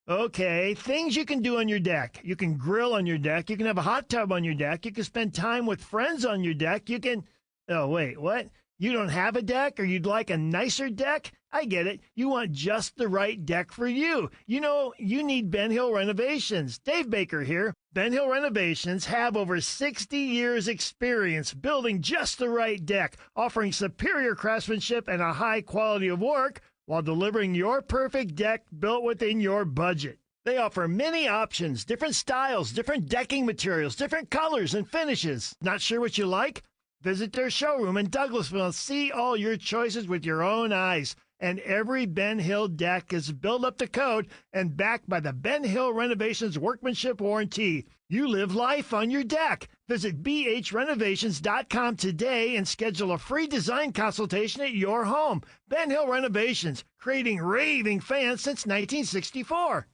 Okay, things you can do on your deck. You can grill on your deck. You can have a hot tub on your deck. You can spend time with friends on your deck. You can... Oh, wait, what? You don't have a deck, or you'd like a nicer deck? I get it. You want just the right deck for you. You know, you need Ben Hill Renovations. Dave Baker here. Ben Hill Renovations have over 60 years experience building just the right deck, offering superior craftsmanship and a high quality of work, while delivering your perfect deck built within your budget. They offer many options, different styles, different decking materials, different colors and finishes. Not sure what you like? Visit their showroom in Douglasville and see all your choices with your own eyes. And every Ben Hill deck is built up to code and backed by the Ben Hill Renovations Workmanship Warranty. You live life on your deck. Visit bhrenovations.com today and schedule a free design consultation at your home. Ben Hill Renovations, creating raving fans since 1964.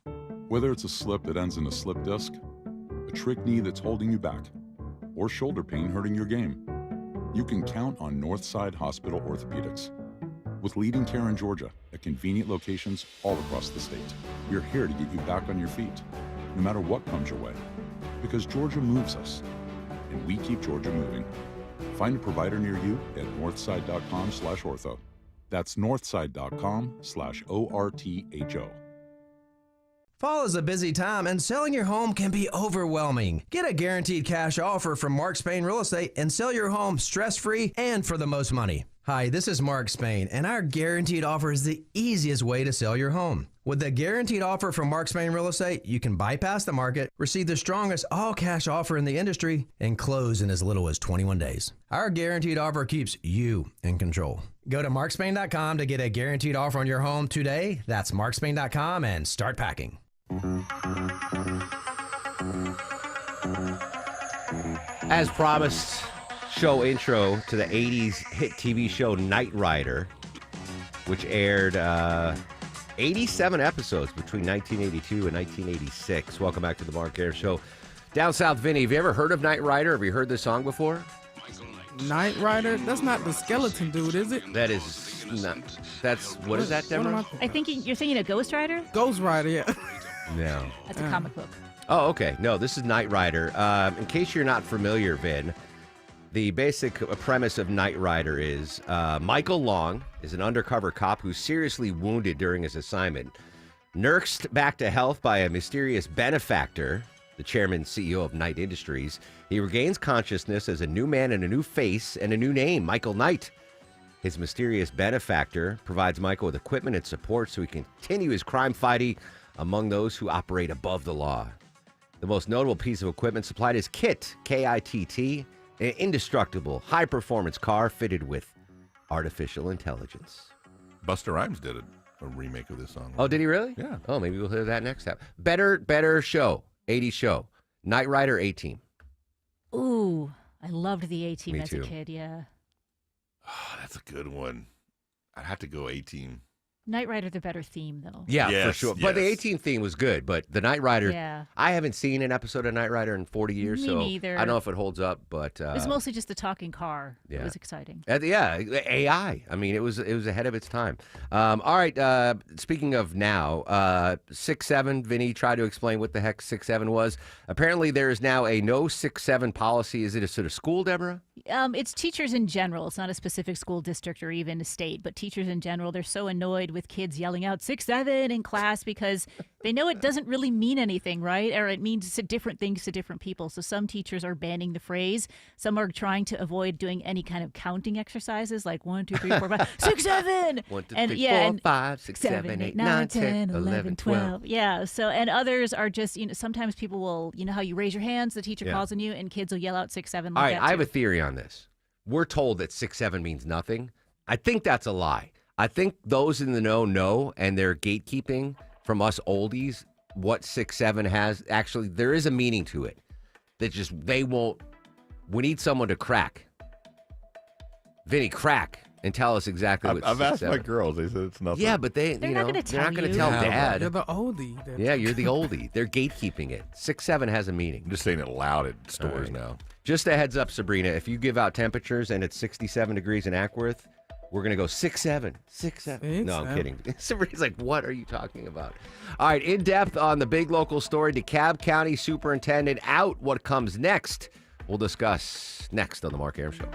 Whether it's a slip that ends in a slip disc, a trick knee that's holding you back, or shoulder pain hurting your game, you can count on Northside Hospital Orthopedics. With leading care in Georgia at convenient locations all across the state, we're here to get you back on your feet, no matter what comes your way. Because Georgia moves us, and we keep Georgia moving. Find a provider near you at northside.com/ortho. That's northside.com/ORTHO. Fall is a busy time, and selling your home can be overwhelming. Get a guaranteed cash offer from Mark Spain Real Estate and sell your home stress-free and for the most money. Hi, this is Mark Spain, and our Guaranteed Offer is the easiest way to sell your home. With the Guaranteed Offer from Mark Spain Real Estate, you can bypass the market, receive the strongest all-cash offer in the industry, and close in as little as 21 days. Our Guaranteed Offer keeps you in control. Go to markspain.com to get a Guaranteed Offer on your home today. That's markspain.com and start packing. As promised, show intro to the 80s hit TV show Knight Rider, which aired 87 episodes between 1982 and 1986. Welcome back to the Mark Air Show. Down South, Vinny, have you ever heard of Knight Rider? Have you heard this song before? Knight Rider? That's not the skeleton dude, is it? That is not. That's, what is that, Deborah? I think you're thinking of Ghost Rider? Ghost Rider, yeah. No. That's a comic book. Oh, okay. No, this is Knight Rider. In case you're not familiar, Vin, the basic premise of Knight Rider is Michael Long is an undercover cop who's seriously wounded during his assignment. Nursed back to health by a mysterious benefactor, the chairman and CEO of Knight Industries, he regains consciousness as a new man and a new face and a new name, Michael Knight. His mysterious benefactor provides Michael with equipment and support so he can continue his crime fighting among those who operate above the law. The most notable piece of equipment supplied is KITT, K-I-T-T, an indestructible, high-performance car fitted with artificial intelligence. Busta Rhymes did a remake of this song. Oh, did he really? Yeah. Oh, maybe we'll hear that next time. Better show, 80s show. Knight Rider A-Team. Ooh, I loved the A-Team Me as too. a kid, yeah. Oh, that's a good one. I'd have to go A-Team. Knight Rider, the better theme, though. Yeah, Yes, for sure. But the yes. 18 theme was good. But the Knight Rider, Yeah. I haven't seen an episode of Knight Rider in 40 years, Me so neither. I don't know if it holds up. But It was mostly just the talking car. yeah. It was exciting. Yeah, AI. I mean, it was ahead of its time. All right. Speaking of now, 6-7. Vinny tried to explain what the heck 6-7 was. Apparently, there is now a no 6-7 policy. Is it a sort of school, Deborah? It's teachers in general. It's not a specific school district or even a state, but teachers in general, they're so annoyed with kids yelling out 6-7 in class because they know it doesn't really mean anything, right? Or it means different things to different people. So some teachers are banning the phrase. Some are trying to avoid doing any kind of counting exercises like 1, 2, 3, 4, 5, 6-7. 1, 2, And 3, yeah, 4, 5, 6, 7, 8, 9, 10, 11, 12. Yeah. So, and others are just, sometimes people will, how you raise your hands, the teacher Yeah. calls on you, and kids will yell out 6-7 like All right, that I have too. a theory on this. We're told that 6-7 means nothing. I think that's a lie. I think those in the know, and they're gatekeeping from us oldies what 6-7 has. Actually, there is a meaning to it. That just, they won't. We need someone to crack. Vinny, crack and tell us exactly what I've 6-7. asked my girls. They said it's nothing. Yeah, but They're not gonna they're not tell going to you. tell Yeah, Dad. You're the oldie. Yeah, you're the oldie. They're gatekeeping it. 6-7 has a meaning. I'm just saying it loud at stores right. now. Just a heads up, Sabrina, if you give out temperatures and it's 67 degrees in Ackworth, we're going to go 6-7. 6-7. No, I'm 6-7. kidding. Sabrina's like, what are you talking about? All right, in depth on the big local story, DeKalb County Superintendent out. What comes next? We'll discuss next on The Mark Arum Show.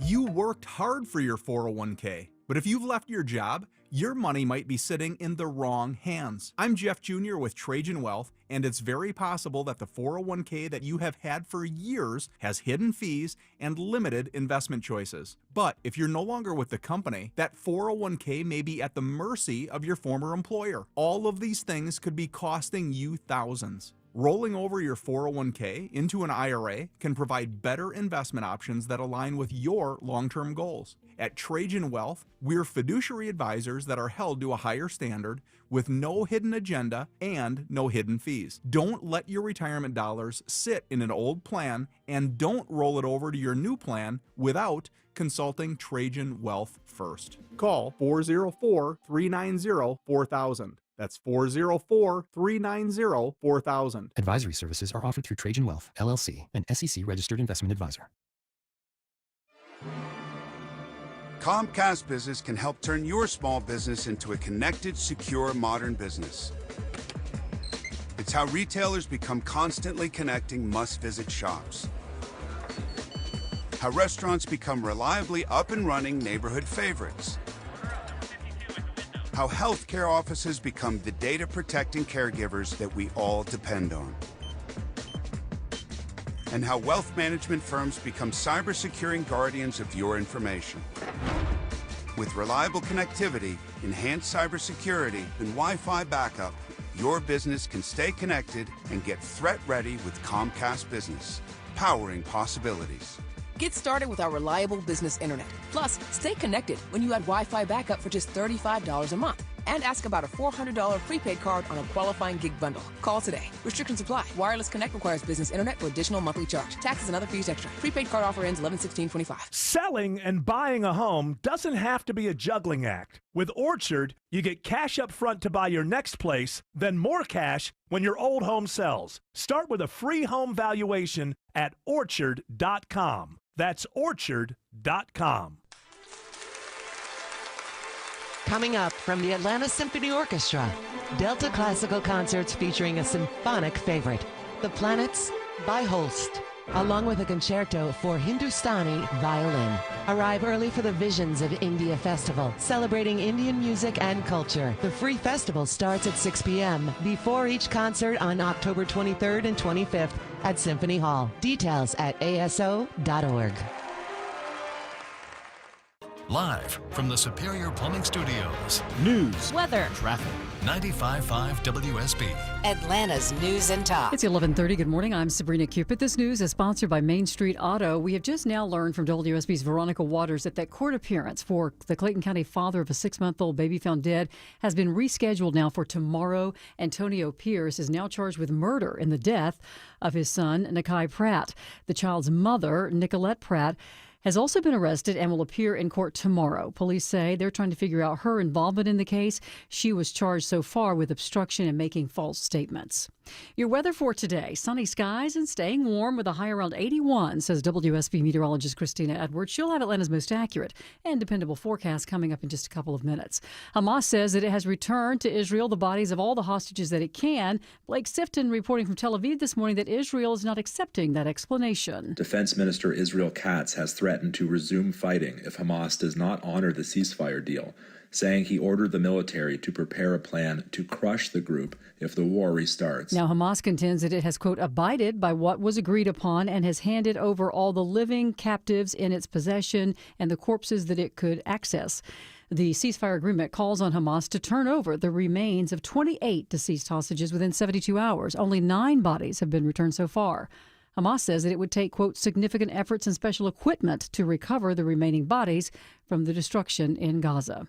You worked hard for your 401k, but if you've left your job, your money might be sitting in the wrong hands. I'm Jeff Jr. with Trajan Wealth, and it's very possible that the 401k that you have had for years has hidden fees and limited investment choices. But if you're no longer with the company, that 401k may be at the mercy of your former employer. All of these things could be costing you thousands. Rolling over your 401k into an IRA can provide better investment options that align with your long-term goals. At Trajan Wealth, we're fiduciary advisors that are held to a higher standard with no hidden agenda and no hidden fees. Don't let your retirement dollars sit in an old plan, and don't roll it over to your new plan without consulting Trajan Wealth first. Call 404-390-4000. That's 404-390-4000. Advisory services are offered through Trajan Wealth, LLC, an SEC-registered investment advisor. Comcast Business can help turn your small business into a connected, secure, modern business. It's how retailers become constantly connecting must-visit shops. How restaurants become reliably up and running neighborhood favorites. How healthcare offices become the data-protecting caregivers that we all depend on. and how wealth management firms become cyber-securing guardians of your information. With reliable connectivity, enhanced cybersecurity, and Wi-Fi backup, your business can stay connected and get threat-ready with Comcast Business, powering possibilities. Get started with our reliable business internet. Plus, stay connected when you add Wi-Fi backup for just $35 a month. And ask about a $400 prepaid card on a qualifying gig bundle. Call today. Restrictions apply. Wireless Connect requires business internet for additional monthly charge. Taxes and other fees extra. Prepaid card offer ends 11/16/25. Selling and buying a home doesn't have to be a juggling act. With Orchard, you get cash up front to buy your next place, then more cash when your old home sells. Start with a free home valuation at Orchard.com. That's Orchard.com. Coming up from the Atlanta Symphony Orchestra, Delta Classical Concerts featuring a symphonic favorite, The Planets by Holst, along with a concerto for Hindustani violin. Arrive early for the Visions of India Festival, celebrating Indian music and culture. The free festival starts at 6 p.m. before each concert on October 23rd and 25th at Symphony Hall. Details at aso.org. Live from the Superior Plumbing Studios. News, weather, traffic. 95.5 WSB. Atlanta's News and Talk. It's 11:30. Good morning. I'm Sabrina Cupid. This news is sponsored by Main Street Auto. We have just now learned from WSB's Veronica Waters that court appearance for the Clayton County father of a 6-month-old baby found dead has been rescheduled now for tomorrow. Antonio Pierce is now charged with murder in the death of his son, Nakai Pratt. The child's mother, Nicolette Pratt, has also been arrested and will appear in court tomorrow. Police say they're trying to figure out her involvement in the case. She was charged so far with obstruction and making false statements. Your weather for today: sunny skies and staying warm with a high around 81, says WSB meteorologist Christina Edwards. She'll have Atlanta's most accurate and dependable forecast coming up in just a couple of minutes. Hamas says that it has returned to Israel the bodies of all the hostages that it can. Blake Sifton reporting from Tel Aviv this morning that Israel is not accepting that explanation. Defense Minister Israel Katz has threatened to resume fighting if Hamas does not honor the ceasefire deal, saying he ordered the military to prepare a plan to crush the group if the war restarts. Now, Hamas contends that it has, quote, abided by what was agreed upon and has handed over all the living captives in its possession and the corpses that it could access. The ceasefire agreement calls on Hamas to turn over the remains of 28 deceased hostages within 72 hours. Only 9 bodies have been returned so far. Hamas says that it would take, quote, significant efforts and special equipment to recover the remaining bodies from the destruction in Gaza.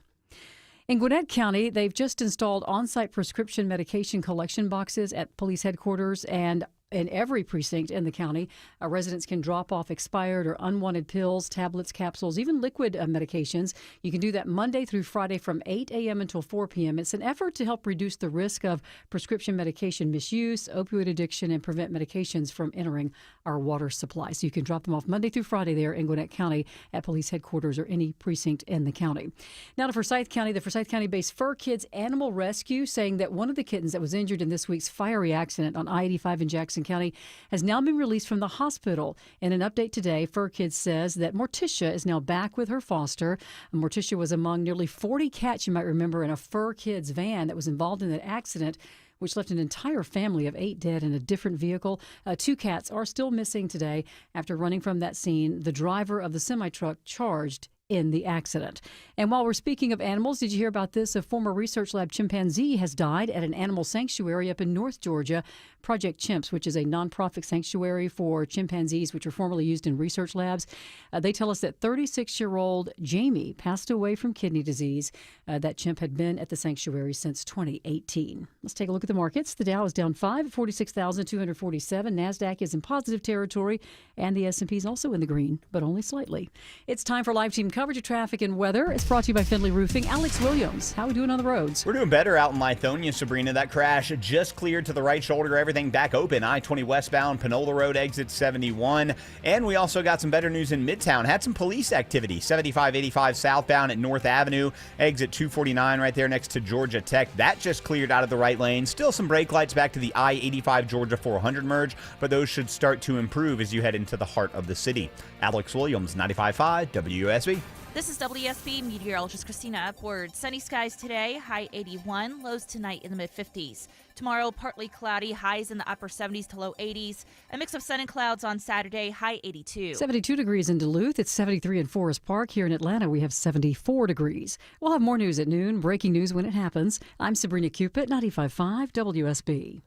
In Gwinnett County, they've just installed on-site prescription medication collection boxes at police headquarters and in every precinct in the county. Residents can drop off expired or unwanted pills, tablets, capsules, even liquid medications. You can do that Monday through Friday from 8 a.m. until 4 p.m. It's an effort to help reduce the risk of prescription medication misuse, opioid addiction, and prevent medications from entering our water supply. So you can drop them off Monday through Friday there in Gwinnett County at police headquarters or any precinct in the county. Now to Forsyth County. The Forsyth County-based Fur Kids Animal Rescue saying that one of the kittens that was injured in this week's fiery accident on I-85 in Jackson County has now been released from the hospital. In an update today, Fur Kids says that Morticia is now back with her foster. Morticia was among nearly 40 cats, you might remember, in a Fur Kids van that was involved in that accident, which left an entire family of 8 dead in a different vehicle. 2 cats are still missing today after running from that scene. The driver of the semi-truck charged in the accident. And while we're speaking of animals, did you hear about this? A former research lab chimpanzee has died at an animal sanctuary up in North Georgia. Project Chimps, which is a nonprofit sanctuary for chimpanzees, which were formerly used in research labs. They tell us that 36-year-old Jamie passed away from kidney disease. That chimp had been at the sanctuary since 2018. Let's take a look at the markets. The Dow is down 5 at 46,247. NASDAQ is in positive territory, and the S&P is also in the green, but only slightly. It's time for Live Team coverage of traffic and weather. It's brought to you by Findlay Roofing. Alex Williams, how are we doing on the roads? We're doing better out in Lithonia, Sabrina. That crash just cleared to the right shoulder. Everything back open. I-20 westbound, Panola Road, exit 71. And we also got some better news in Midtown. Had some police activity. 75-85 southbound at North Avenue, exit 249 right there next to Georgia Tech. That just cleared out of the right lane. Still some brake lights back to the I-85 Georgia 400 merge, but those should start to improve as you head into the heart of the city. Alex Williams, 95.5 WSB. This is WSB meteorologist Christina Upward. Sunny skies today, high 81, lows tonight in the mid-50s. Tomorrow, partly cloudy, highs in the upper 70s to low 80s. A mix of sun and clouds on Saturday, high 82. 72 degrees in Duluth. It's 73 in Forest Park. Here in Atlanta, we have 74 degrees. We'll have more news at noon, breaking news when it happens. I'm Sabrina Cupid, 95.5 WSB.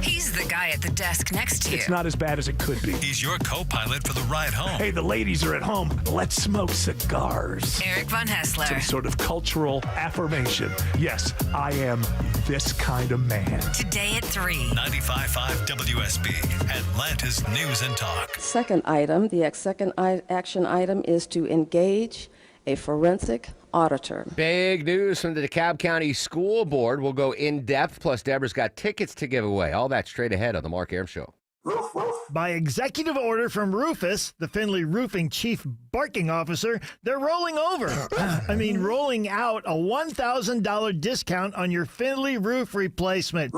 He's the guy at the desk next to you. It's not as bad as it could be. He's your co-pilot for the ride home. Hey, the ladies are at home. Let's smoke cigars. Eric Von Hessler. Some sort of cultural affirmation. Yes, I am this kind of man. Today at 3. 95.5 WSB, Atlanta's News and Talk. Second item, the second action item is to engage a forensic auditor. Big news from the DeKalb County School Board. We'll go in depth, plus Deborah's got tickets to give away. All that straight ahead on the Mark Arum Show. By executive order from Rufus, the Findlay Roofing Chief Barking Officer, they're rolling over. Rolling out a $1,000 discount on your Findlay roof replacement.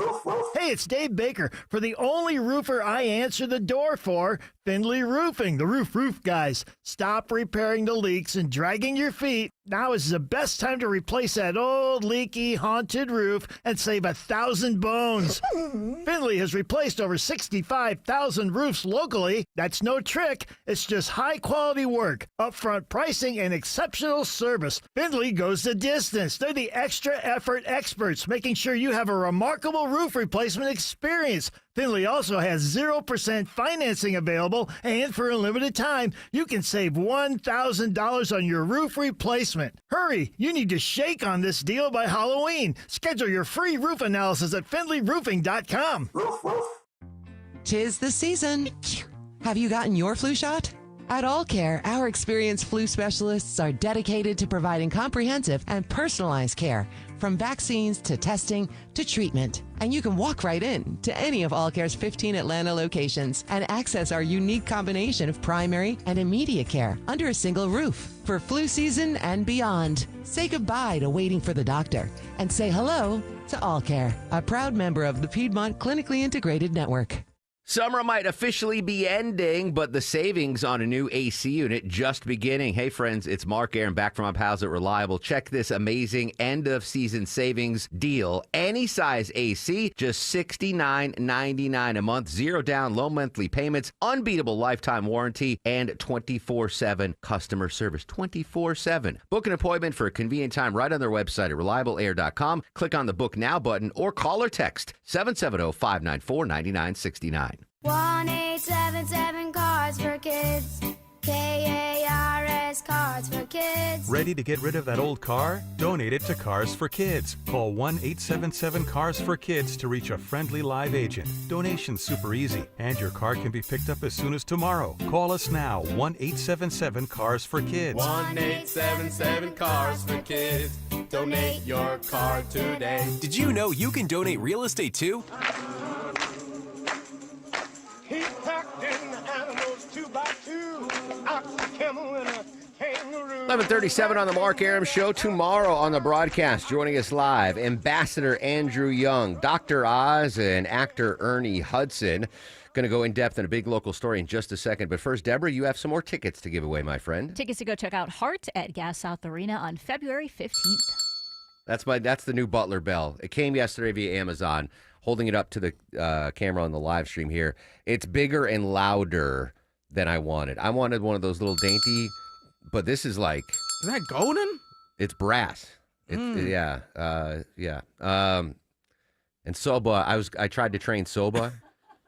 Hey, it's Dave Baker for the only roofer I answer the door for, Findlay Roofing, the roof guys. Stop repairing the leaks and dragging your feet. Now is the best time to replace that old, leaky, haunted roof and save 1,000 bones. Findlay has replaced over 65,000 roofs locally. That's no trick. It's just high-quality work, upfront pricing, and exceptional service. Findlay goes the distance. They're the extra effort experts, making sure you have a remarkable roof replacement experience. Findlay also has 0% financing available, and for a limited time, you can save $1,000 on your roof replacement. Hurry, you need to shake on this deal by Halloween. Schedule your free roof analysis at FindlayRoofing.com. 'Tis the season. Have you gotten your flu shot? At All Care, our experienced flu specialists are dedicated to providing comprehensive and personalized care, from vaccines to testing to treatment. And you can walk right in to any of All Care's 15 Atlanta locations and access our unique combination of primary and immediate care under a single roof. For flu season and beyond, say goodbye to waiting for the doctor and say hello to All Care, a proud member of the Piedmont Clinically Integrated Network. Summer might officially be ending, but the savings on a new AC unit just beginning. Hey, friends, it's Mark Arum back from my pals at Reliable. Check this amazing end-of-season savings deal. Any size AC, just $69.99 a month, zero down, low monthly payments, unbeatable lifetime warranty, and 24/7 customer service. 24/7. Book an appointment for a convenient time right on their website at reliableair.com. Click on the Book Now button or call or text 770-594-9969. 1-877 Cars for Kids. KARS Cars for Kids. Ready to get rid of that old car? Donate it to Cars for Kids. Call 1-877 Cars for Kids to reach a friendly live agent. Donation's super easy, and your car can be picked up as soon as tomorrow. Call us now, 1-877 Cars for Kids. 1-877 Cars for Kids. Donate your car today. Did you know you can donate real estate too? He packed in the animals 2x2, ox, a camel, and a kangaroo. 11:37 on the Mark Arum Show. Tomorrow on the broadcast, joining us live, Ambassador Andrew Young, Dr. Oz, and actor Ernie Hudson. Going to go in depth in a big local story in just a second. But first, Deborah, you have some more tickets to give away, my friend. Tickets to go check out Heart at Gas South Arena on February 15th. That's the new Butler Bell. It came yesterday via Amazon. Holding it up to the camera on the live stream here. It's bigger and louder than I wanted. I wanted one of those little dainty, but this is like... Is that golden? It's brass. Yeah. And Soba, I tried to train Soba,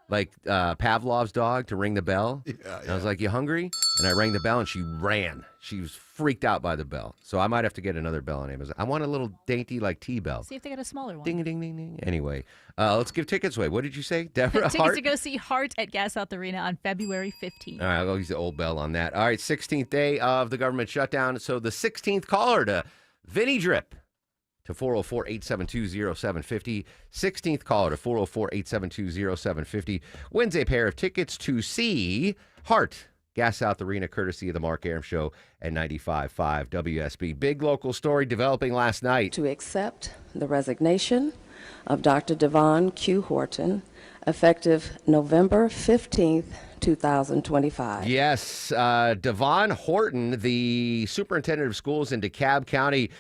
like Pavlov's dog, to ring the bell. Yeah. And I was like, you hungry? And I rang the bell, and she ran. She was freaked out by the bell. So I might have to get another bell on Amazon. I want a little dainty, like, T-bell. See if they got a smaller one. Ding, ding, ding, ding. Anyway, let's give tickets away. What did you say, Deborah? Tickets to go see Heart at Gas South Arena on February 15th. All right, I'll use the old bell on that. All right, 16th day of the government shutdown. So the 16th caller to Vinny Drip to 404-872-0750. 16th caller to 404-872-0750 wins a pair of tickets to see Heart Gas South Arena, courtesy of the Mark Arum Show at 95.5 WSB. Big local story developing last night. To accept the resignation of Dr. Devon Q. Horton, effective November 15th, 2025. Yes, Devon Horton, the superintendent of schools in DeKalb County,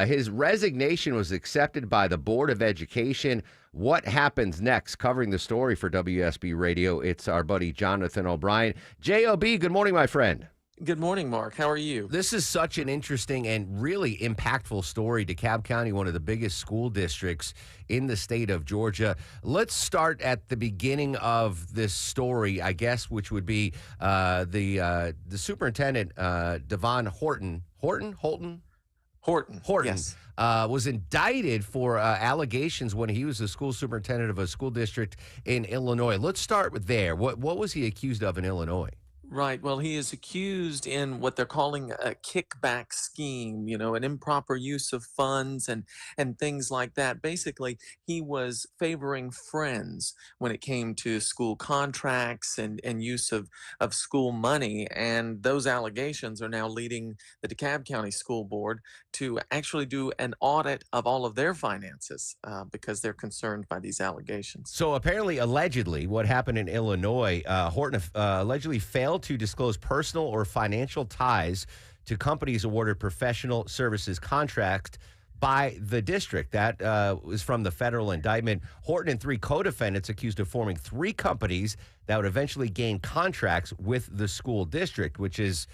his resignation was accepted by the Board of Education. What happens next? Covering the story for WSB Radio, it's our buddy Jonathan O'Brien. J.O.B., good morning, my friend. Good morning, Mark. How are you? This is such an interesting and really impactful story. DeKalb County, one of the biggest school districts in the state of Georgia. Let's start at the beginning of this story, I guess, which would be the superintendent, Devon Horton. Horton, yes. Was indicted for allegations when he was the school superintendent of a school district in Illinois. Let's start with there. What was he accused of in Illinois? Right. Well, he is accused in what they're calling a kickback scheme, an improper use of funds and things like that. Basically, he was favoring friends when it came to school contracts and use of school money. And those allegations are now leading the DeKalb County School Board to actually do an audit of all of their finances because they're concerned by these allegations. So apparently, allegedly, what happened in Illinois, Horton allegedly failed to disclose personal or financial ties to companies awarded professional services contracts by the district. That was from the federal indictment. Horton and 3 co-defendants accused of forming 3 companies that would eventually gain contracts with the school district, which is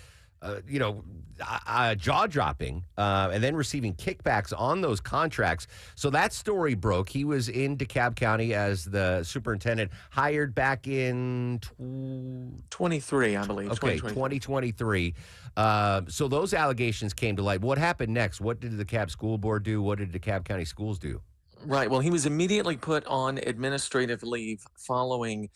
jaw-dropping, and then receiving kickbacks on those contracts. So that story broke. He was in DeKalb County as the superintendent, hired back in 23, I believe. Okay, 2023. So those allegations came to light. What happened next? What did the DeKalb School Board do? What did DeKalb County Schools do? Right. Well, he was immediately put on administrative leave following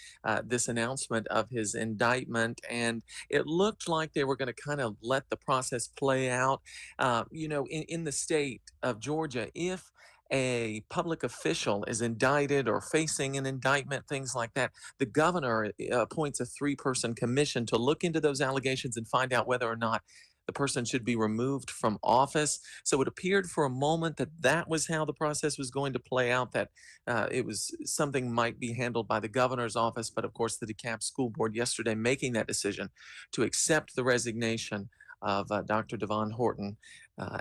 this announcement of his indictment. And it looked like they were going to kind of let the process play out. In the state of Georgia, if a public official is indicted or facing an indictment, things like that, the governor appoints a 3-person commission to look into those allegations and find out whether or not the person should be removed from office. So it appeared for a moment that was how the process was going to play out, that it was something might be handled by the governor's office. But of course, the DeKalb School Board yesterday making that decision to accept the resignation of Dr. Devon Horton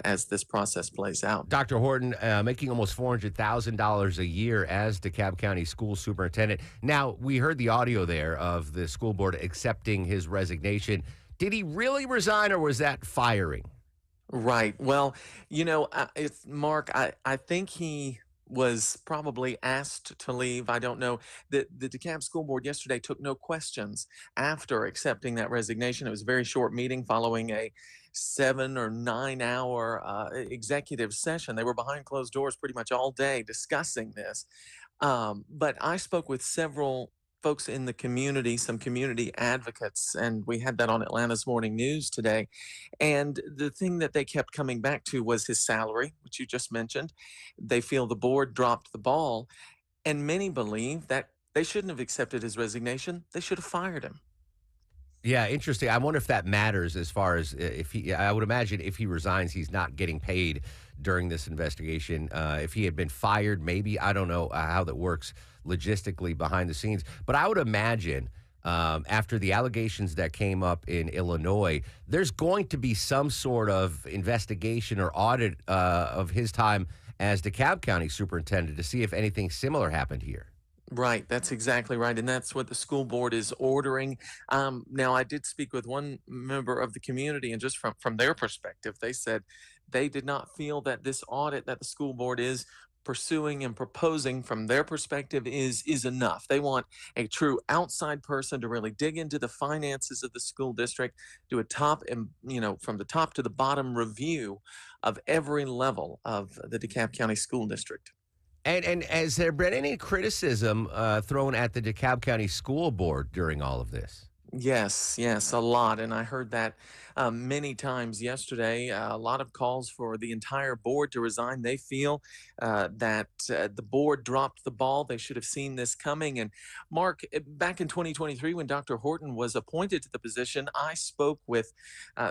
as this process plays out. Dr. Horton making almost $400,000 a year as DeKalb County School Superintendent. Now, we heard the audio there of the school board accepting his resignation. Did he really resign, or was that firing? Right. Well, it's Mark, I think he was probably asked to leave. I don't know. The DeKalb School Board yesterday took no questions after accepting that resignation. It was a very short meeting following a 7 or 9 hour executive session. They were behind closed doors pretty much all day discussing this. But I spoke with several folks in the community, some community advocates, and we had that on Atlanta's Morning News today. And the thing that they kept coming back to was his salary, which you just mentioned. They feel the board dropped the ball, and many believe that they shouldn't have accepted his resignation. They should have fired him. Yeah, interesting. I wonder if that matters as far as I would imagine if he resigns, he's not getting paid during this investigation. If he had been fired, maybe, I don't know how that works logistically behind the scenes. But I would imagine after the allegations that came up in Illinois, there's going to be some sort of investigation or audit of his time as DeKalb County Superintendent to see if anything similar happened here. Right, that's exactly right. And that's what the school board is ordering. Now, I did speak with one member of the community, and just from their perspective, they said they did not feel that this audit that the school board is pursuing and proposing from their perspective is enough. They want a true outside person to really dig into the finances of the school district, do a top and, from the top to the bottom review of every level of the DeKalb County School District. And has there been any criticism thrown at the DeKalb County School Board during all of this? Yes, a lot. And I heard that many times yesterday. A lot of calls for the entire board to resign. They feel that the board dropped the ball. They should have seen this coming. And Mark, back in 2023, when Dr. Horton was appointed to the position, I spoke with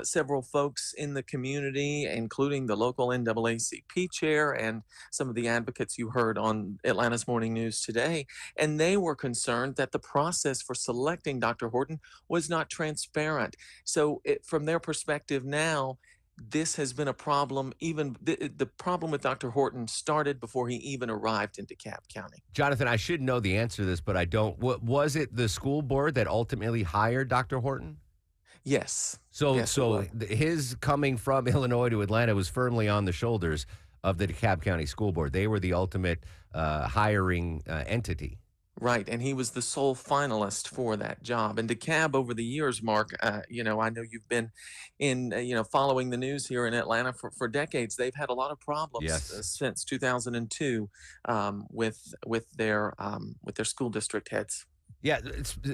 several folks in the community, including the local NAACP chair and some of the advocates you heard on Atlanta's Morning News today. And they were concerned that the process for selecting Dr. Horton was not transparent. So from their perspective now, this has been a problem. Even the problem with Dr. Horton started before he even arrived in DeKalb County. Jonathan, I should know the answer to this, but I don't. Was it the school board that ultimately hired Dr. Horton? Yes. So, Yes, it was. his coming from Illinois to Atlanta was firmly on the shoulders of the DeKalb County School Board. They were the ultimate hiring entity. Right, and he was the sole finalist for that job. And DeKalb, over the years, Mark, I know you've been in, following the news here in Atlanta for decades. They've had a lot of problems Yes. Since 2002 with their school district heads. Yeah,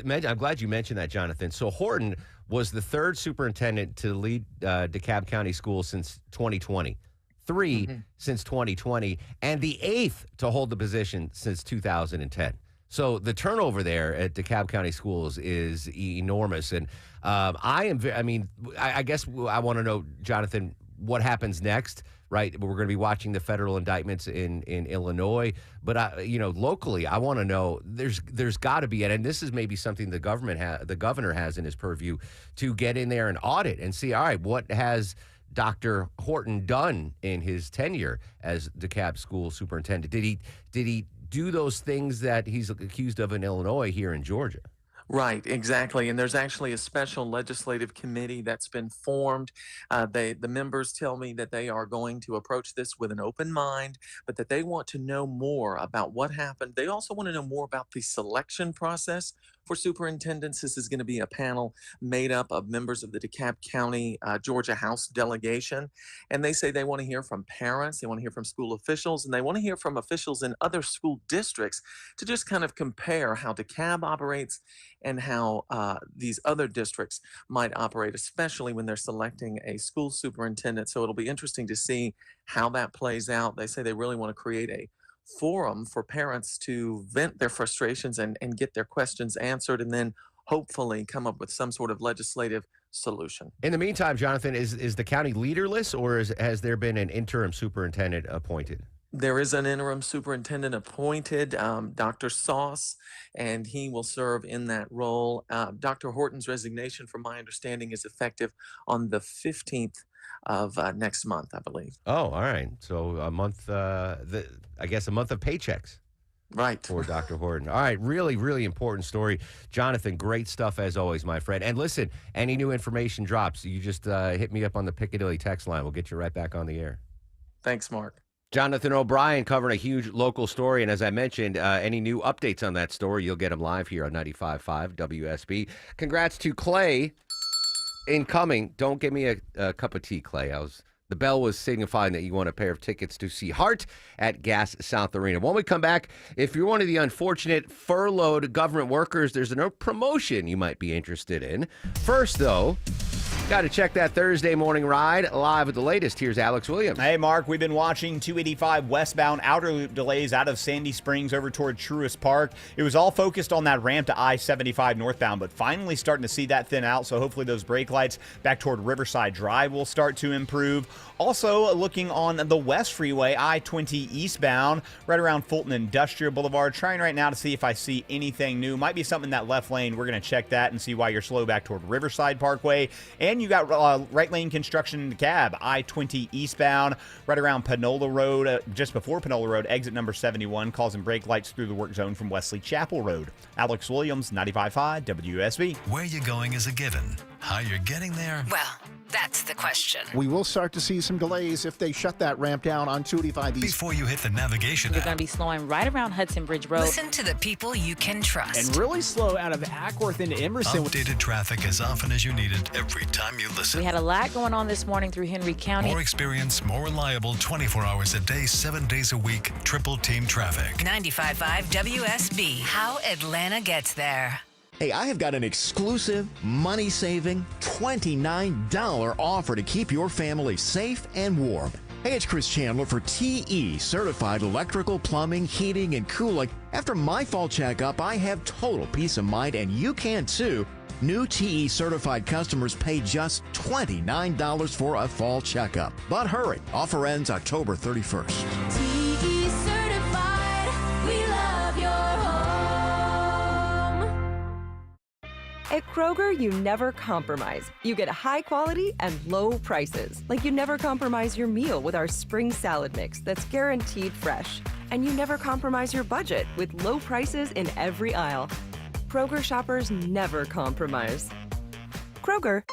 I'm glad you mentioned that, Jonathan. So Horton was the third superintendent to lead DeKalb County Schools since 2020. Three since 2020, and the eighth to hold the position since 2010. So the turnover there at DeKalb County Schools is enormous. And I guess I want to know, Jonathan, what happens next, right? We're going to be watching the federal indictments in Illinois. But, locally, I want to know there's got to be, and this is maybe something the governor has in his purview, to get in there and audit and see, all right, what has Dr. Horton done in his tenure as DeKalb school superintendent? Did he do those things that he's accused of in Illinois here in Georgia? Right, exactly. And there's actually a special legislative committee that's been formed. The members tell me that they are going to approach this with an open mind, but that they want to know more about what happened. They also want to know more about the selection process for superintendents. This is going to be a panel made up of members of the DeKalb County, Georgia House delegation. And they say they want to hear from parents, they want to hear from school officials, and they want to hear from officials in other school districts to just kind of compare how DeKalb operates and how these other districts might operate, especially when they're selecting a school superintendent. So it'll be interesting to see how that plays out. They say they really want to create a forum for parents to vent their frustrations and get their questions answered, and then hopefully come up with some sort of legislative solution. In the meantime, Jonathan, is the county leaderless, or has there been an interim superintendent appointed? There is an interim superintendent appointed, Dr. Sauce, and he will serve in that role. Dr. Horton's resignation, from my understanding, is effective on the 15th of next month, I believe. Oh, all right. So a month, I guess a month of paychecks. Right. For Dr. Horton. All right. Really, really important story. Jonathan, great stuff as always, my friend. And listen, any new information drops, you just hit me up on the Piccadilly text line. We'll get you right back on the air. Thanks, Mark. Jonathan O'Brien covering a huge local story. And as I mentioned, any new updates on that story, you'll get them live here on 95.5 WSB. Congrats to Clay. Incoming. Don't give me a cup of tea, Clay. The bell was signifying that you won a pair of tickets to see Heart at Gas South Arena. When we come back, if you're one of the unfortunate furloughed government workers, there's a promotion you might be interested in. First, though, got to check that Thursday morning ride. Live with the latest. Here's Alex Williams. Hey, Mark. We've been watching 285 westbound outer loop delays out of Sandy Springs over toward Truist Park. It was all focused on that ramp to I-75 northbound, but finally starting to see that thin out. So hopefully those brake lights back toward Riverside Drive will start to improve. Also looking on the West Freeway, I-20 eastbound, right around Fulton Industrial Boulevard. Trying right now to see if I see anything new. Might be something in that left lane. We're going to check that and see why you're slow back toward Riverside Parkway. And you got right lane construction in DeKalb, I-20 eastbound, right around Panola Road, just before Panola Road, exit number 71, causing brake lights through the work zone from Wesley Chapel Road. Alex Williams, 95.5 WSB. Where you're going is a given. How you're getting there? Well, that's the question. We will start to see some delays if they shut that ramp down on 285 East. Before you hit the navigation You're app. going to be slowing right around Hudson Bridge Road. Listen to the people you can trust. And really slow out of Ackworth into Emerson. Updated traffic as often as you need it every time you listen. We had a lot going on this morning through Henry County. More experience, more reliable, 24 hours a day, 7 days a week, triple team traffic. 95.5 WSB. How Atlanta gets there. Hey, I have got an exclusive, money-saving, $29 offer to keep your family safe and warm. Hey, it's Chris Chandler for TE, Certified Electrical, Plumbing, Heating, and Cooling. After my fall checkup, I have total peace of mind, and you can too. New TE certified customers pay just $29 for a fall checkup. But hurry, offer ends October 31st. TE certified, we love your home. At Kroger, you never compromise. You get high quality and low prices. Like you never compromise your meal with our spring salad mix that's guaranteed fresh. And you never compromise your budget with low prices in every aisle. Kroger shoppers never compromise. Kroger.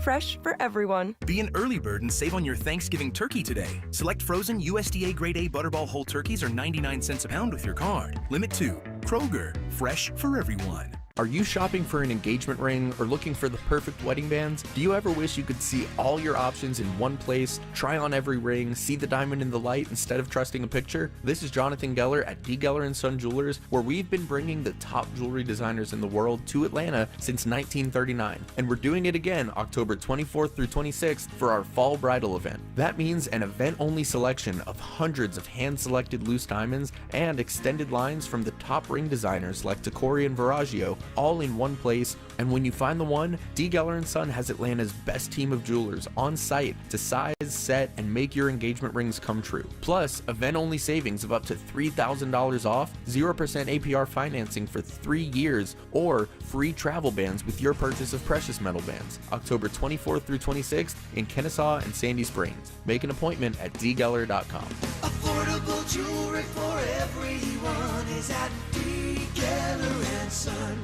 Fresh for everyone. Be an early bird and save on your Thanksgiving turkey today. Select frozen USDA Grade A Butterball whole turkeys are 99 cents a pound with your card. Limit 2. Kroger. Fresh for everyone. Are you shopping for an engagement ring or looking for the perfect wedding bands? Do you ever wish you could see all your options in one place, try on every ring, see the diamond in the light instead of trusting a picture? This is Jonathan Geller at D. Geller & Son Jewelers, where we've been bringing the top jewelry designers in the world to Atlanta since 1939. And we're doing it again October 24th through 26th for our fall bridal event. That means an event-only selection of hundreds of hand-selected loose diamonds and extended lines from the top ring designers like Tacori and Verragio, all in one place. And when you find the one, D. Geller & Son has Atlanta's best team of jewelers on site to size, set, and make your engagement rings come true. Plus, event-only savings of up to $3,000 off, 0% APR financing for 3 years, or free travel bans with your purchase of precious metal bands. October 24th through 26th in Kennesaw and Sandy Springs. Make an appointment at dgeller.com. Affordable jewelry for everyone is at D. Geller & Son.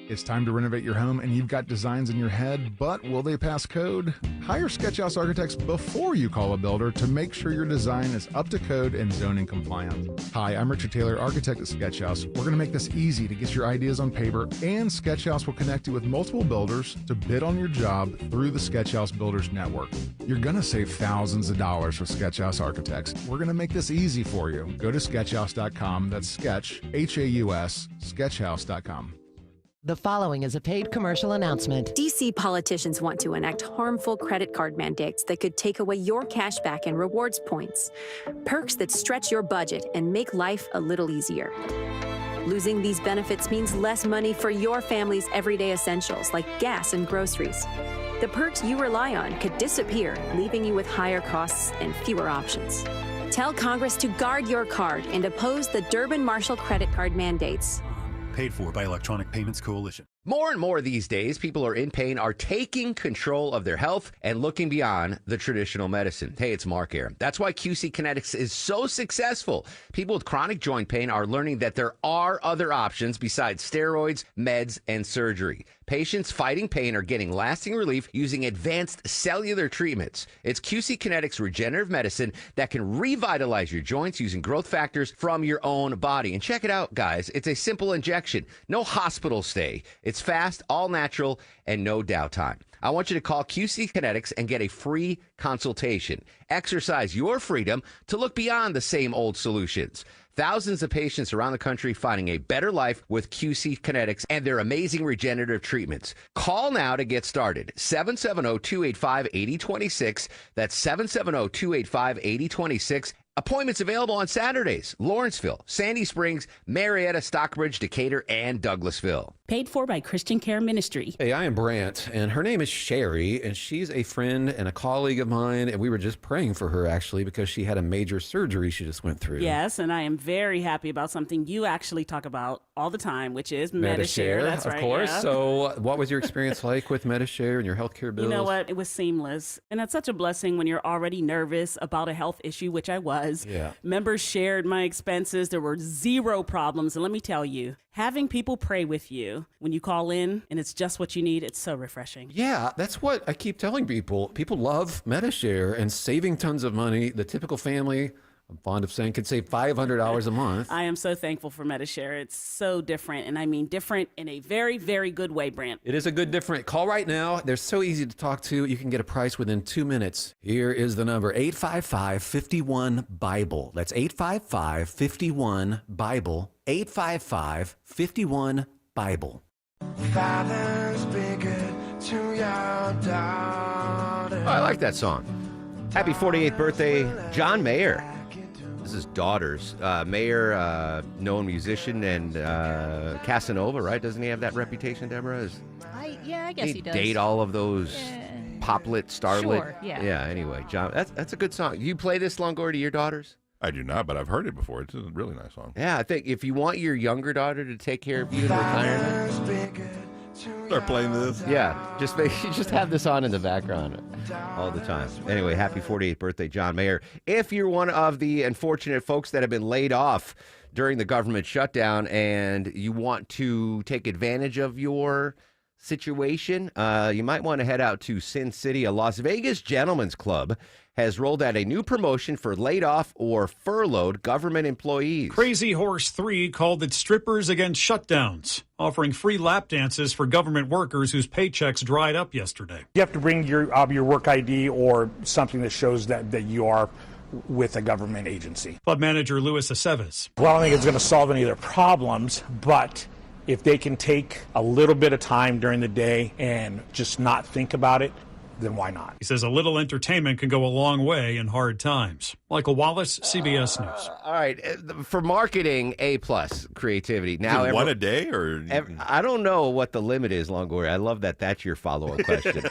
It's time to renovate your home and you've got designs in your head, but will they pass code? Hire Sketchhouse Architects before you call a builder to make sure your design is up to code and zoning compliant. Hi, I'm Richard Taylor, architect at Sketchhouse. We're going to make this easy to get your ideas on paper, and Sketchhouse will connect you with multiple builders to bid on your job through the Sketchhouse Builders Network. You're going to save thousands of dollars with Sketchhouse Architects. We're going to make this easy for you. Go to sketchhouse.com. That's sketch, H-A-U-S, sketchhouse.com. The following is a paid commercial announcement. DC politicians want to enact harmful credit card mandates that could take away your cash back and rewards points. Perks that stretch your budget and make life a little easier. Losing these benefits means less money for your family's everyday essentials like gas and groceries. The perks you rely on could disappear, leaving you with higher costs and fewer options. Tell Congress to guard your card and oppose the Durbin-Marshall credit card mandates. Paid for by Electronic Payments Coalition. More and more these days, people are in pain, are taking control of their health and looking beyond the traditional medicine. Hey, it's Mark here. That's why QC Kinetics is so successful. People with chronic joint pain are learning that there are other options besides steroids, meds, and surgery. Patients fighting pain are getting lasting relief using advanced cellular treatments. It's QC Kinetics regenerative medicine that can revitalize your joints using growth factors from your own body. And check it out, guys. It's a simple injection. No hospital stay. It's fast, all natural, and no downtime. I want you to call QC Kinetics and get a free consultation. Exercise your freedom to look beyond the same old solutions. Thousands of patients around the country finding a better life with QC Kinetics and their amazing regenerative treatments. Call now to get started. 770-285-8026. That's 770-285-8026. Appointments available on Saturdays. Lawrenceville, Sandy Springs, Marietta, Stockbridge, Decatur, and Douglasville. Paid for by Christian Care Ministry. Hey, I am Brant, and her name is Sherry, and she's a friend and a colleague of mine, and we were just praying for her, actually, because she had a major surgery she just went through. Yes, and I am very happy about something you actually talk about all the time, which is Medi-Share. That's right. Of course. Yeah. So what was your experience like with Medi-Share and your healthcare bills? You know what? It was seamless. And that's such a blessing when you're already nervous about a health issue, which I was. Yeah. Members shared my expenses. There were zero problems. And let me tell you, having people pray with you when you call in and it's just what you need, it's so refreshing. Yeah, that's what I keep telling people. People love Medi-Share and saving tons of money. The typical family, I'm fond of saying, could save $500 a month. I am so thankful for Medi-Share. It's so different, and I mean different in a very, very good way, Brant. It is a good different. Call right now. They're so easy to talk to. You can get a price within 2 minutes. Here is the number, 855-51-BIBLE. That's 855-51-BIBLE, 855-51-BIBLE. Father's been good to your daughter. Oh, I like that song. Happy 48th birthday, John Mayer. This is Daughters. Mayer, known musician, and Casanova, right? Doesn't he have that reputation, Deborah? I guess he does. Date all of those poplit, starlit. Sure, yeah. Yeah, anyway, John, that's a good song. You play this, Longoria, to your daughters? I do not, but I've heard it before. It's a really nice song. Yeah, I think if you want your younger daughter to take care of you in retirement, Start playing this. Yeah, just have this on in the background all the time. Anyway, happy 48th birthday, John Mayer. If you're one of the unfortunate folks that have been laid off during the government shutdown and you want to take advantage of your situation, you might want to head out to Sin City. A Las Vegas gentleman's club has rolled out a new promotion for laid off or furloughed government employees. Crazy Horse 3 called it Strippers Against Shutdowns, offering free lap dances for government workers whose paychecks dried up yesterday. You have to bring your work ID or something that shows that you are with a government agency. Club manager Luis Aceves. Well, I don't think it's going to solve any of their problems, but if they can take a little bit of time during the day and just not think about it, then why not? He says a little entertainment can go a long way in hard times. Michael Wallace, CBS News. All right, for marketing, A+ creativity. Now, one a day, or I don't know what the limit is, Longoria. I love that. That's your follow-up question.